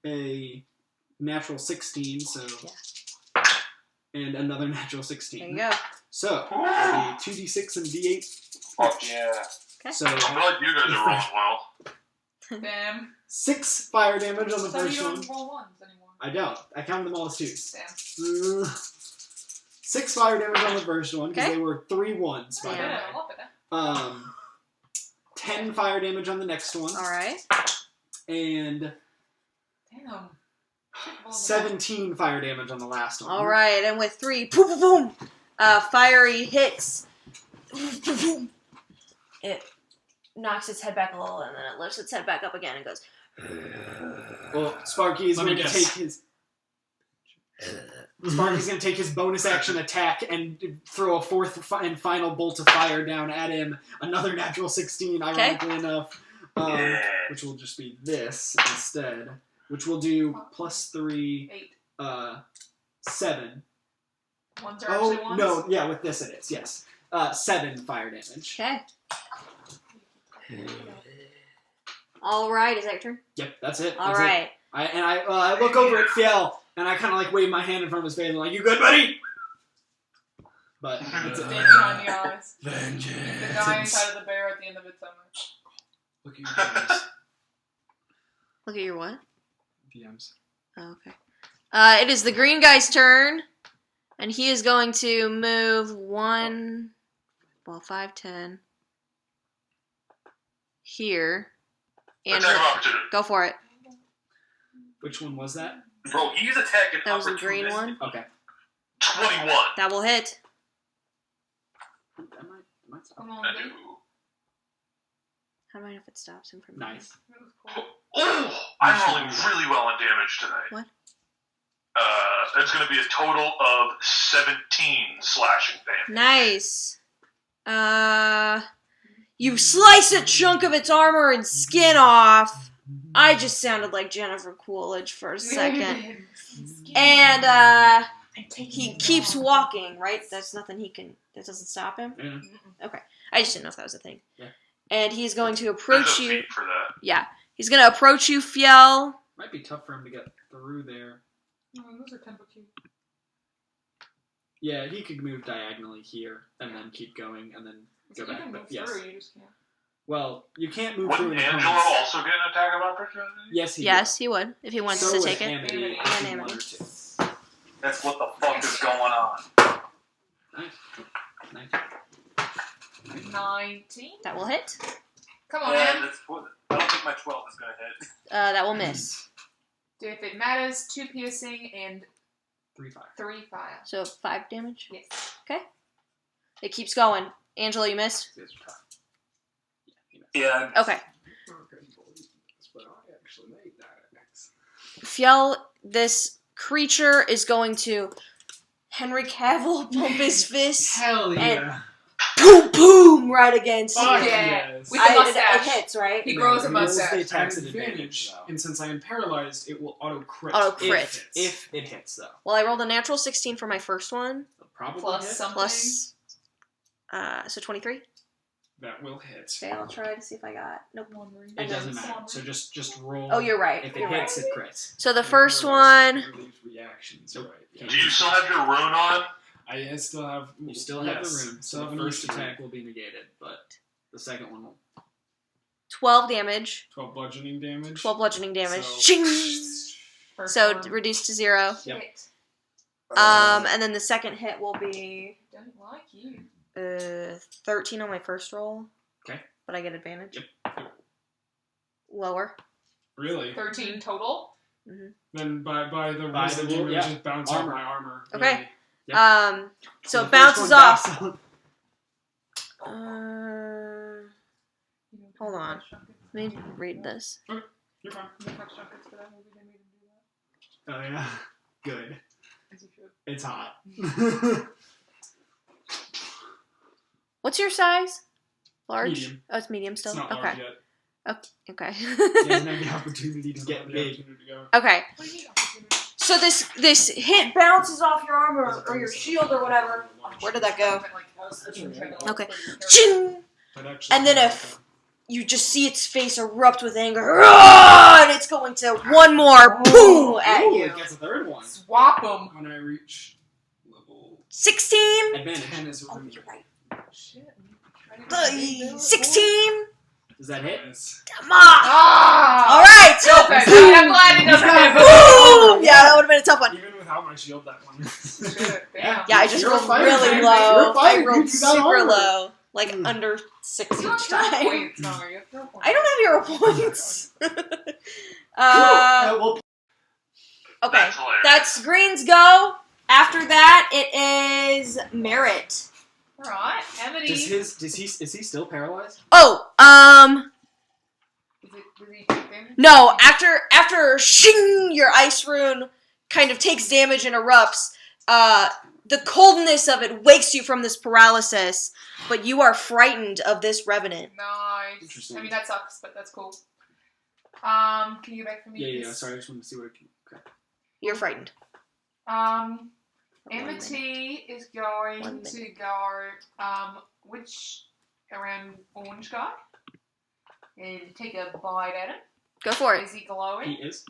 a natural 16, so Yeah. and another natural 16. There you go. So it'll be 2d6 and d8. Fuck yeah. So I feel like you guys are rolling well. Damn. 6 fire damage on the So you first don't one. roll ones anymore. I don't. I count them all as 2s. Damn. 6 fire damage on the first one because Okay. they were 3 1s. By the Yeah. way. Yeah, I love it. 10 fire damage on the next one. All right. And Damn. 17 fire damage on the last one. All right. And with 3, boom, boom, boom, fiery hits. It knocks its head back a little, and then it lifts its head back up again and goes. Well, Sparky is Let me going to guess. take his. Sparky's going to take his bonus action attack and throw a 4th and final bolt of fire down at him. Another natural 16, ironically enough. Yeah. Which will just be this instead. Which will do plus 3, 8. 7. Ones are actually Oh, ones? no, yeah, with this it is, yes. 7 fire damage. Okay. All right. Is that your turn? Yep, that's it. All That's it. right. I look over at Fiel, and I kind of like wave my hand in front of his face, and I'm like, you good, buddy? But that's it. Stand behind the eyes. The guy Vengeance. inside of the bear at the end of it so much. Look at your DMs. Look at your what? DMs. Oh, okay. It is the green guy's turn, and he is going to move 5, 10. Here. And Attack of opportunity. go for it. Which one was that? Bro, he's attacking That was the green opportunistic. one. Okay. 21. That will hit. That might stop. Come on, I baby. do. How do I know if it stops him from? Nice. That was cool. Oh, I'm rolling really well on damage tonight. What? That's going to be a total of 17 slashing damage. Nice. You slice a chunk of its armor and skin off. I just sounded like Jennifer Coolidge for a second. And he keeps walking, right? That's nothing he can. That doesn't stop him. Yeah. Okay, I just didn't know if that was a thing. Yeah. And he's going to There's approach no you. feat for that. Yeah, he's going to approach you, Fiel. Might be tough for him to get through there. Oh, those are tempo cute. Yeah, he could move diagonally here and then keep going and then go You back. can But move yes. through, you just can't. Well, you can't move through Wouldn't an Angelo opponent's- also get an attack of opportunity? Yes, he Yes, he would if he would. wants So to would take it. Amity And if he Amity. wanted to. That's what the fuck is going on. Nice. 19. That will hit. Come on, Yeah, Em. I don't think my 12 is gonna hit. That will miss. If it matters, 2 piercing and 3-5. 3 fire. So 5 damage. Yes. It keeps going. Angela, you missed. These are tough. Yeah, he missed. Yeah. Okay. But I actually made that. Fiel, this creature is going to Henry Cavill bump his fist. Hell yeah. Boom, boom, right against Fuck you. Yeah. yes. With the It mustache. hits, right? He grows a He rolls the mustache. attacks at Advantage, advantage, though. and since I am paralyzed, it will auto crit. Auto crit. If it hits, though. Well, I rolled a natural 16 for my first one, It'll probably Plus hit. something. plus, so 23. That will hit. Okay, I'll try to see if I got. Nope. It doesn't matter. So just roll. Oh, you're right. If it You're hits, right. it crits. So the I'm first paralyzed, so one, I relieve reactions. Nope. Right. Yeah. Do you still have your rune on? I still have. You still have yes, the rune. Still So have the an first issue. attack will be negated, but the second one will. 12 damage, 12 bludgeoning damage. 12 bludgeoning damage. So- Shing! First So one. reduced to 0. Yep. Hit. And then the second hit will be Don't like you. 13 on my first roll. Okay. But I get advantage. Yep. Lower. Really? 13 total. Then by the By wisdom the rule, damage, yeah. just bounce Armor. off my armor. Okay. Really. Yep. So the it first bounces one off. bounced- Hold on. Let me read this. You're fine. Oh yeah. Good. As you should. It's hot. What's your size? Large? Medium. Oh, it's medium still? It's not Okay. large yet. Okay. He doesn't have the opportunity to Doesn't get have the big. opportunity to go. Okay. What do you need opportunity? So this hit bounces off your armor or your shield or whatever. Where did that go? Okay. Ching! But actually, And then if you just see its face erupt with anger, "Rah!" and it's going to one more boom at Ooh, you. it gets a third one. Swap them. when I reach level 16. Advantage. 10 is a Oh, remove. you're right. Shit. 16. Does that hit? Yes. Come on. Ah! All right. So Perfect. I'm glad it doesn't have boom. Yeah, that would have been a tough one. Even without my shield, that one. Shit, damn. Yeah, I just You're a rolled fighter, really man. low. You're a fighter, I rolled dude. You got super armor. low, like under 6 You don't each have time. points. No, you have no points. I don't have hero points. Well, Okay, That's hilarious. that's Green's go. After that, it is Merit. Alright, Amity. is he still paralyzed? Oh, Does he take damage? no. After shing, your ice rune kind of takes damage and erupts. The coldness of it wakes you from this paralysis, but you are frightened of this revenant. Nice. Interesting. I mean, that sucks, but that's cool. Can you go back for me? Yeah. please? Sorry, I just wanted to see what it can. Okay. You're frightened. Amity is going 1 to minute. go, around orange guy. And take a bite at him. Go for it. Is he glowing? He is.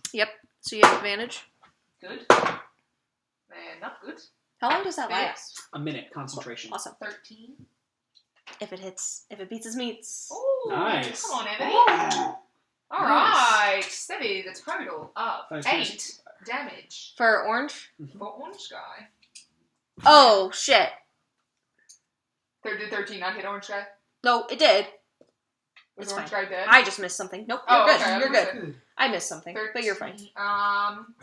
So you have advantage. Good. Man, not good. How long does that Fail. last? A minute concentration. Awesome. 13. If it beats his meats. Ooh, Nice. Come on, Amity. Ooh. Alright. That is a total of Nice. 8 damage For orange? for orange guy. Oh, shit. Did 13 not hit orange guy? No, it did. Was It's Orange fine. Guy dead? I just missed something. Nope, Oh, you're good. okay, You're I was good. I missed something, but you're fine. 13.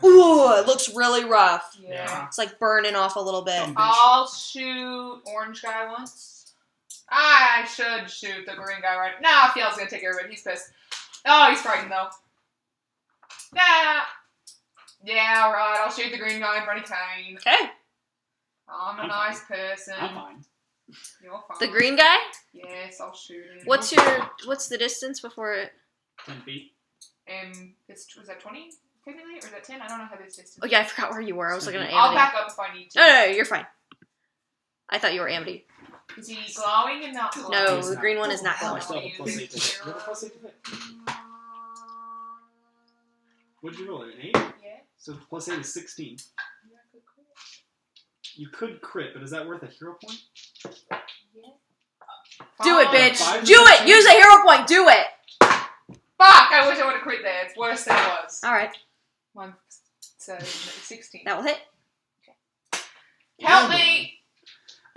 Ooh, it looks really rough. Yeah. It's like burning off a little bit. Dumb bitch. I'll shoot Orange Guy once. I should shoot the green guy right. Nah, Field's gonna take care of it. He's pissed. Oh, he's frightened though. Nah. Yeah, alright. I'll shoot the green guy in front of Kane. Okay. I'm a I'm nice person. I'm fine. You're fine. The green guy? Yes, I'll shoot him. What's the distance before it? 10 feet. Was that 20 technically, or is that 10? I don't know how this distance. Oh yeah, I forgot where you were. I was looking at I'll Amity. back up if I need to. No, you're fine. I thought you were Amity. Is he glowing and not glowing? No, He's the not. green one is not Oh, glowing. still have a plus 8 to hit. You have a plus 8 to hit. What'd you roll? An 8? Yeah. So plus 8 is 16. Yeah, I could crit. You could crit, but is that worth a hero point? Yeah. Do it, Fine. bitch. 5 Do it. Use a hero point. Do it. Fuck! I wish I would have crit there. It's worse than it was. All right, One, so 16. that will hit. Help me!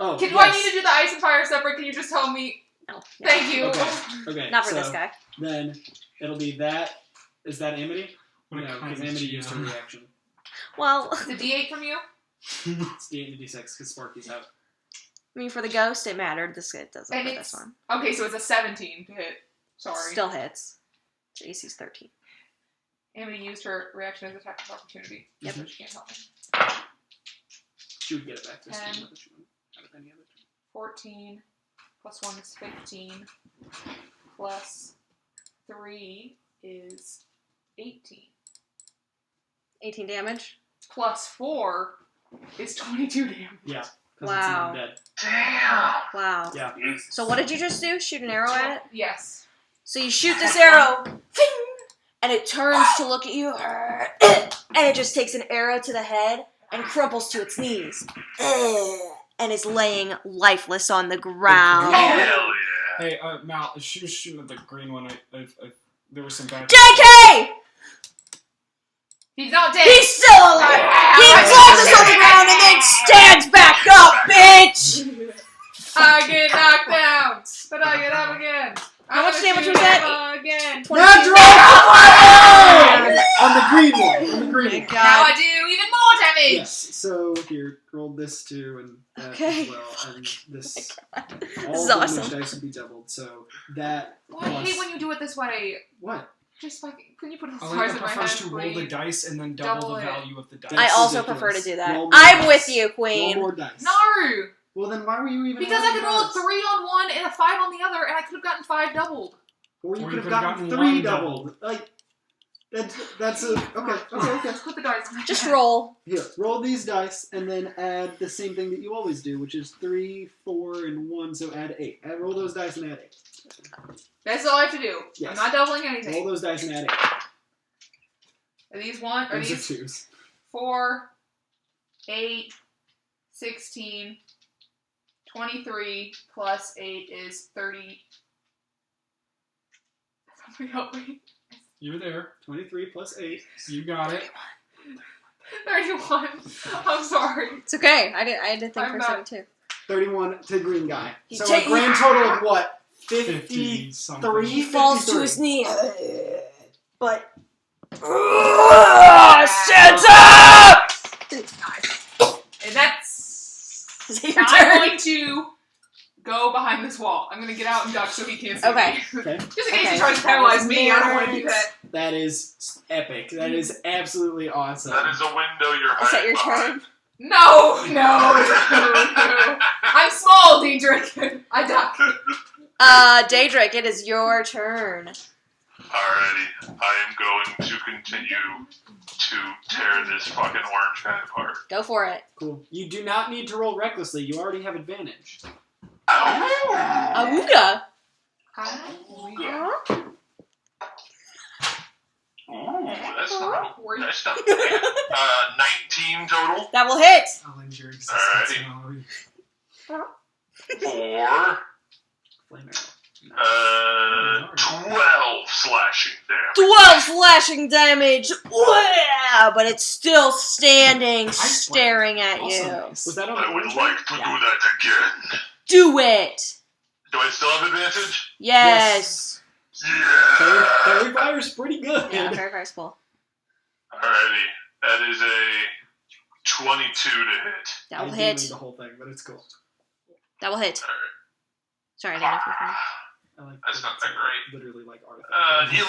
Oh, Do yes. I need to do the ice and fire separate? Can you just tell me? No, Thank you. Okay, not for so this guy. Then it'll be that. Is that Amity? What a No, kind because of Amity used her GM. reaction. Well, It's a D8 from you? It's D8 and D6 because Sparky's out. I mean, for the ghost, it mattered. It doesn't And for it's- this one. Okay, so it's a 17 to hit. Sorry. Still hits. So AC's 13. Amity used her reaction as attack of opportunity. Yep. But she can't help me. She would get it back this time, 10. but she wouldn't have it any other turn. 14 plus 1 is 15 plus 3 is 18 18 damage. plus 4 is 22 damage. Yeah. 'cause Wow. It's undead. Damn. Wow. Yeah. So what did you just do? Shoot an arrow at it? Yes. So you shoot this arrow, ping, and it turns to look at you, and it just takes an arrow to the head and crumples to its knees, and is laying lifeless on the ground. Hell yeah. Hey, Mal, she was shooting at the green one. There was some bad. JK! He's not dead. He's still alive! He collapses on the ground and then stands back up, bitch! I get knocked down, but I get up again. How much damage was that? Again. Natural 20! On the green one. On the green one. Now I do even more damage. Yes. So here, roll this too, and that Okay. as well, and this. This All is the awesome. damage dice would be doubled. So that. Oh, I hate when you do it this way. What? Just like, can you put the Elena stars in my prefers head, to roll the please? dice and then double Double the it. value of the dice. I That's also ridiculous. prefer to do that. Roll more I'm dice. with you, Roll Queen. more dice. No! Well, then why were you even? Because I rolling could roll a dice? 3 on one and a 5 on the other, and I could have gotten 5 doubled. Or you Or could you have could've gotten gotten 3 one doubled. Like that's a okay. Let's put the dice in my Just head. roll. Here, roll these dice and then add the same thing that you always do, which is 3, 4, and 1. So add 8. Roll those dice and add 8. That's all I have to do. Yes. I'm not doubling Roll anything. those dice and add 8. Are these 1? Are Those are these 2s. 4, 8, 16, 23 plus 8 is 30. Somebody help me. You're there. 23 plus 8. You got it. 31. I'm sorry. It's okay. I didn't think I'm for a not- second too. 31 to green guy. He So take- a grand total of what? 50 53? something. He falls to 53. his knee, but stands up. And that's. Is it your I'm turn? going to go behind this wall. I'm going to get out and duck so he can't see Okay. me. Okay. Just in case Okay. he tries to paralyze me, I don't want to do that. That is epic. That is absolutely awesome. That is a window you're Is that hiding your behind. turn? No. I'm small, Daedric. I duck. Daedric, it is your turn. Alrighty, I am going to continue to tear this fucking orange guy apart. Go for it. Cool. You do not need to roll recklessly. You already have advantage. Ow! Awooga. Ooh, that's not bad. 19 total. That will hit. I'll end your existence. Alrighty. 4, Flame arrow. 12 slashing damage. 12 slashing damage. Wow, but it's still standing, staring at Also you. nice. Was that on I the would orange like to do that again. Do it. Do I still have advantage? Yes. Yeah. Fairy fire's pretty good. Yeah, very, very cool. Alrighty. That is a 22 to hit. That will I hit. didn't read the whole thing, but it's cool. That will hit. Alright. Sorry, I didn't know if you were I like That's not that great. Literally like art. 11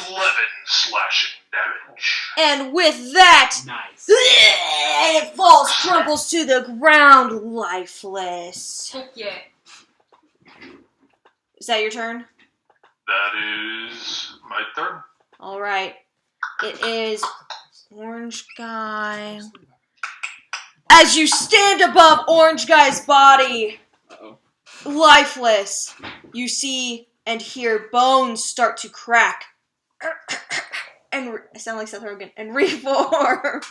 slashing damage. And with that, Nice. it falls, crumples to the ground, lifeless. Fuck yeah. Is that your turn? That is my turn. All right. It is Orange Guy. As you stand above Orange Guy's body, Uh-oh. lifeless, you see and hear bones start to crack. And I sound like Seth Rogen. And reform.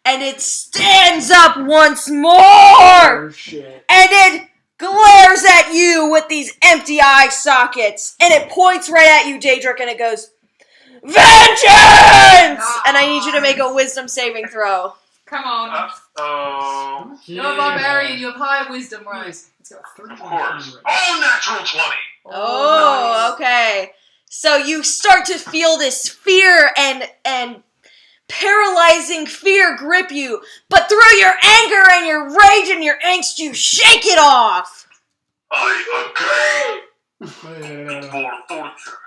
And it stands up once more! Oh, shit. And it glares at you with these empty eye sockets. And it points right at you, Daedric, and it goes, Vengeance! And I need you to make a wisdom saving throw. Come on. Uh-oh. You're a barbarian. You have high wisdom, right? It's got 31 Of course. right? Oh, natural 20. Oh, okay. So you start to feel this fear and paralyzing fear grip you, but through your anger and your rage and your angst, you shake it off. I nice. agree. For torture.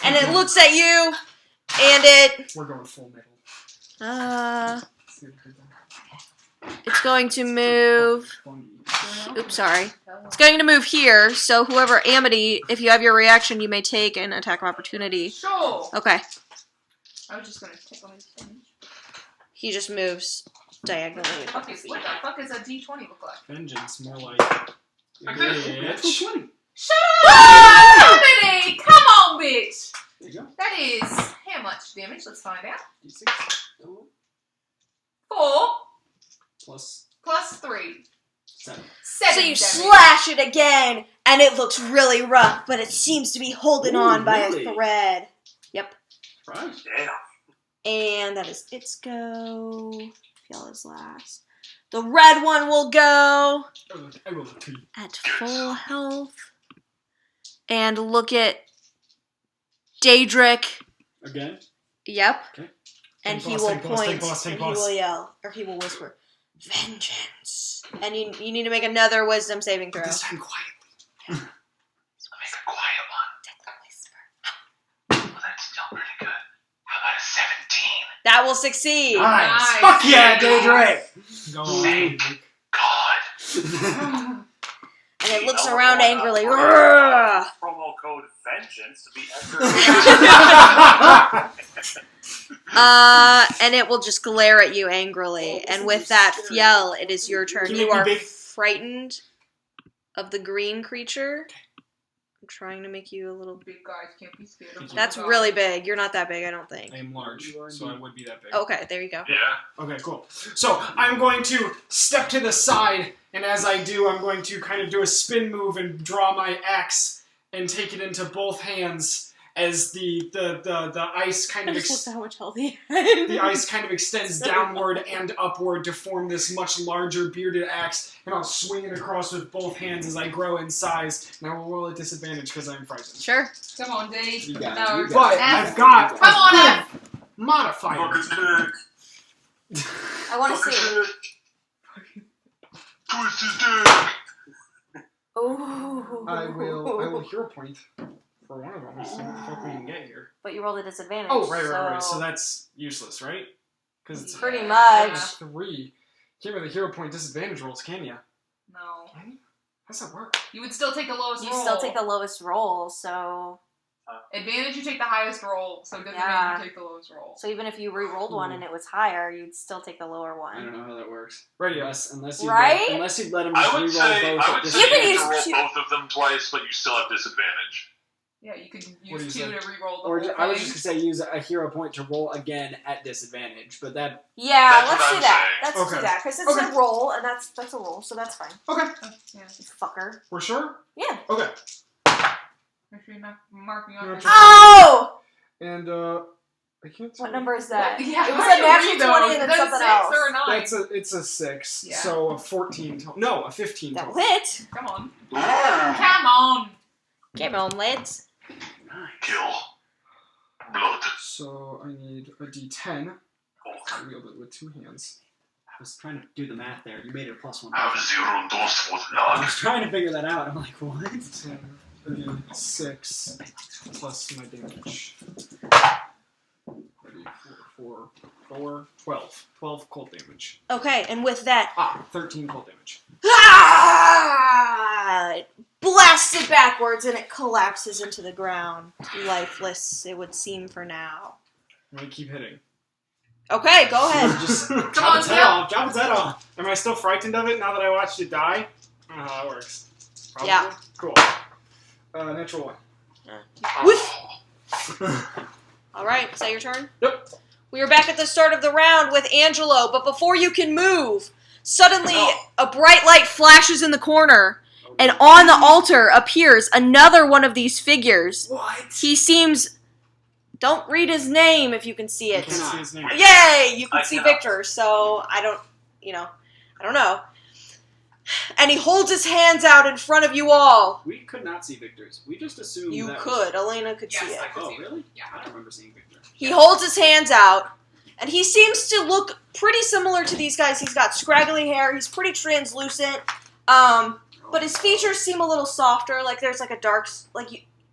And it looks at you, and it We're going full metal. it's going to move. Oops, sorry. It's going to move here. So whoever Amity, if you have your reaction, you may take an attack of opportunity. Sure. Okay. I was just gonna tick on his thing. He just moves diagonally. What the fuck is a D20 look like? Vengeance, more like. Natural 20. Shut up! Amity! Come on, bitch! There you go. That is how much damage? Let's find out. D6. 4 Plus plus 3. 7. 7 So you damage. slash it again, and it looks really rough, but it seems to be holding Ooh, on by really? a thread. Yep. Right. Damn. And that is its go. Fiala's last. The red one will go I rolled a 2. at full health. And look at Daedric. Again? Yep. Okay. And Take he boss, will take boss, take point, boss, take and he boss. will yell, or he will whisper, Vengeance. And you need to make another wisdom saving throw. But this time quietly. I'll make a quiet one. Well, that's still pretty good. How about a 17? That will succeed. Nice. Nice. Fuck yeah, Daedric! Go Thank on. God. And it looks You know, around going angrily. up for "Grrr." promo code vengeance to be entered. And it will just glare at you angrily. And with that, Fiel, it is your turn. Can You you are be big? frightened of the green creature. I'm trying to make you a little... Big guys can't be scared of That's little really guys. big. You're not that big, I don't think. I am large, so I would be that big. Okay, there you go. Yeah. Okay, cool. So I'm going to step to the side, and as I do, I'm going to kind of do a spin move and draw my axe and take it into both hands as the ice kind of how much health he the ice kind of extends downward and upward to form this much larger bearded axe, and I'll swing it across with both hands as I grow in size, and I will roll at disadvantage because I'm frightened. Sure. Come on, Dave. You got it, No, you got But it. I've got Come on, a F. good modifier. Fucking dick. I want to see it. Fucking twist his dick. Ooh. I will hero point for one of them. So what the fuck we can get here? But you rolled a disadvantage. Oh, right. So that's useless, right? Because it's pretty Yeah. much. 3. Can't really hero point disadvantage rolls, can ya? No. How's that work? You would still take the lowest You roll. still take the lowest roll, so Advantage, you take the highest roll, so disadvantage, Yeah. you take the lowest roll. even if you re-rolled one and it was higher, you'd still take the lower I don't one. know how that works. Radio. Unless you Right? unless you let him I just would reroll say, both I at would say You can you use have to two. roll both of them twice, but you still have disadvantage. Yeah, you could What do use you 2 say? to re-roll the Or whole I was thing. just gonna say use a hero point to roll again at disadvantage, but that Yeah, That's let's what do I'm that. saying. Let's Okay. do that because it's Okay. a roll, and that's a roll, so that's fine. Okay. Yeah. You fucker. We're sure? Yeah. Okay. Make sure you're marking on You're your... not Oh! And I can't What tell. number is that? Yeah, It was how a do you natural read 20 those? and then That's something 6 else. or a 9. It's a 6. Yeah. So a 14 total. No, a 15 That total. will hit. Come on. Come on. Come on, lads. Kill. Blood. So I need a D10. I wield it with 2 hands. I was trying to do the math there. You made it a +1. Have 0 dose for I blood. was trying to figure that out. I'm like, what? 10, 3, 6, plus my damage. 4, 12. 12 cold damage. Okay, and with that, 13 cold damage. it blasts it backwards and it collapses into the ground. Lifeless, it would seem for now. I'm gonna keep hitting. Okay, go ahead. Just Come chop on, its head Phil. off. Chop its head off. Am I still frightened of it now that I watched it die? I don't know how that works. Probably. Yeah. Cool. Natural 1. Alright, is that your turn? Yep. We are back at the start of the round with Angelo, but before you can move, suddenly a bright light flashes in the corner, and on the altar appears another one of these figures. What? He seems... Don't read his name if you can see I it. can't see his name. Yay! You can I see cannot. Victor, so I don't know. And he holds his hands out in front of you all. We could not see Victor's. We just assumed You that could. Elena could Yes, see it. I could Oh, see it. really? Yeah. I don't remember seeing Victor. He holds his hands out, and he seems to look pretty similar to these guys. He's got scraggly hair. He's pretty translucent. But his features seem a little softer. Like there's like a dark,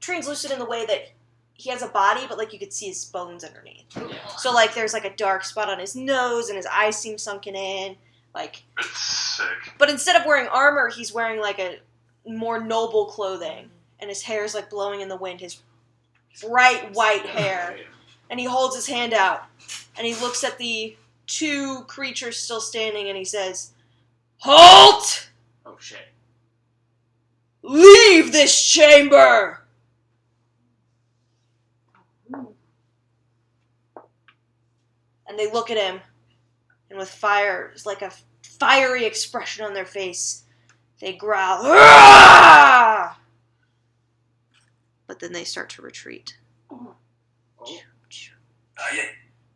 translucent in the way that he has a body, but like you could see his bones underneath. Yeah. So like there's like a dark spot on his nose, and his eyes seem sunken in. Like, It's sick. but instead of wearing armor, he's wearing like a more noble clothing, and his hair is like blowing in the wind. His bright white hair, and he holds his hand out, and he looks at the 2 creatures still standing, and he says, "Halt! Oh, shit. Leave this chamber!" And they look at him, and with fire, it's like a fiery expression on their face, they growl, "Ah!" But then they start to retreat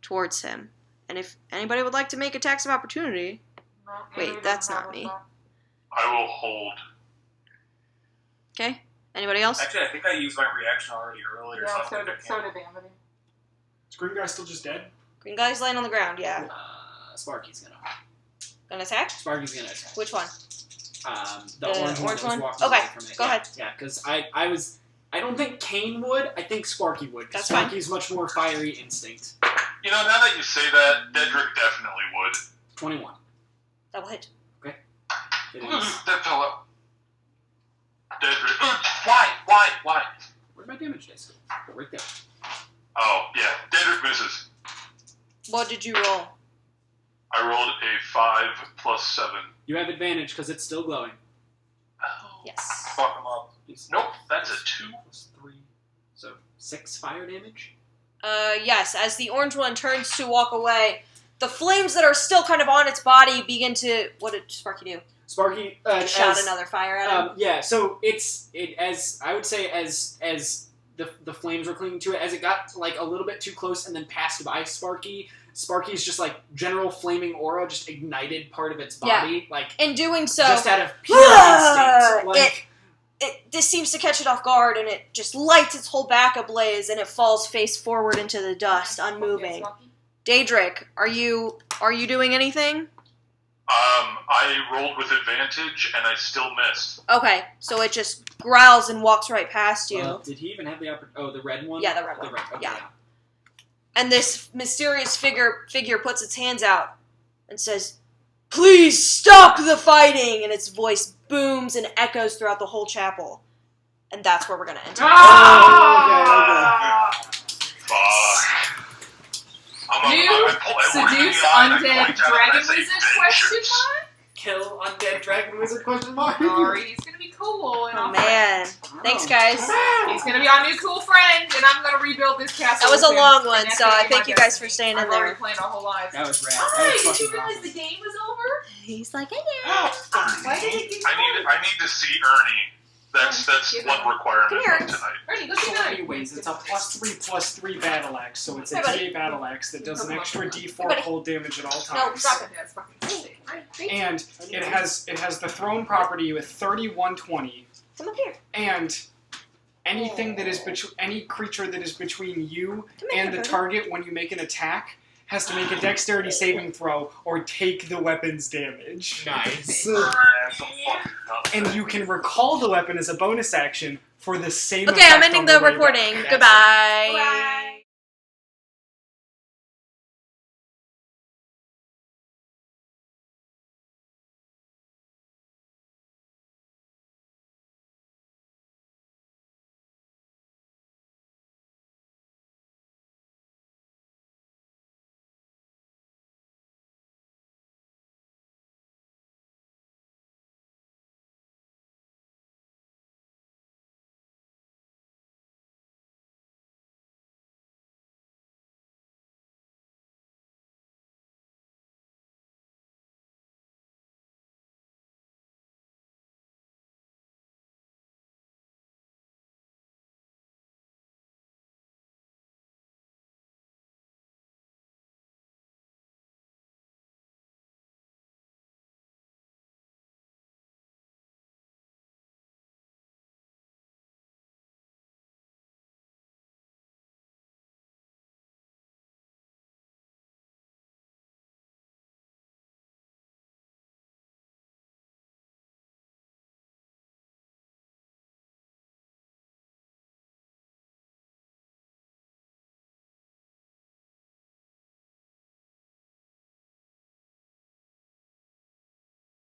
towards him. And if anybody would like to make attacks of opportunity, wait, that's not me. I will hold. Okay? Anybody else? Actually, I think I used my reaction already earlier. Yeah, so I don't think I so can. did Anthony. Is Green Guy still just dead? Green guy's laying on the ground, yeah. Sparky's gonna. Gonna attack? Sparky's gonna attack. Which one? The The orange orange one. one? Was walking Okay, away from it. go Yeah, ahead. Yeah, because I don't think Kane would. I think Sparky would. 'Cause That's fine. Sparky's much more fiery instinct. You know, now that you say that, Dedrick definitely would. 21. That will hit. It is. That fell out. Dedrick. Why? Where'd my damage dice go? Right there. Oh, yeah. Dedrick misses. What did you roll? I rolled a 5 plus 7. You have advantage because it's still glowing. Oh. Yes. Fuck him up. Nope, that's a 2. Plus 3. So 6 fire damage? Yes, as the orange one turns to walk away, the flames that are still kind of on its body begin to... What did Sparky do? Sparky Shot another fire at him? yeah, so as I would say as the flames were clinging to it, as it got like a little bit too close and then passed by Sparky's just like general flaming aura just ignited part of its body, like In doing so, just out of pure instinct. Like this seems to catch it off guard, and it just lights its whole back ablaze, and it falls face forward into the dust, unmoving. Daedric, are you doing anything? I rolled with advantage, and I still missed. Okay, so it just growls and walks right past you. did he even have the the red one? Yeah, the red one. Okay, Yeah. And this mysterious figure puts its hands out and says, "Please stop the fighting!" And its voice booms and echoes throughout the whole chapel. And that's where we're going to end. Seduce undead dragon wizard? Question mark? Kill undead dragon wizard? Question mark. Sorry, he's gonna be cool and Oh, all man. Thanks, guys. He's gonna be our new cool friend, and I'm gonna rebuild this castle. That was with a him, long and one, that's so gonna I be thank my you guys destiny. for staying in I've already there. planned our whole lives. That was rad. Hi, That was did you fucking realize awesome. the game was over? He's like, yeah. Why did it get I need to see Ernie. That's one requirement Come here. of tonight. Ernie, go see So Ernie. anyways, it's a +3/+3 battle axe, so it's a Hey, buddy. TA battle axe that does an extra Hey, D4 buddy. cold damage at all No, times. stop it. Yeah, it's fucking sick. And it has the thrown property with 3120, Come up here. and anything that is any creature that is between you make and it the better. target when you make an attack has to make a dexterity saving throw or take the weapon's damage. Nice. That's so fucking nuts. And you can recall the weapon as a bonus action for the same Okay, effect I'm ending on the way recording. back. Goodbye. Bye.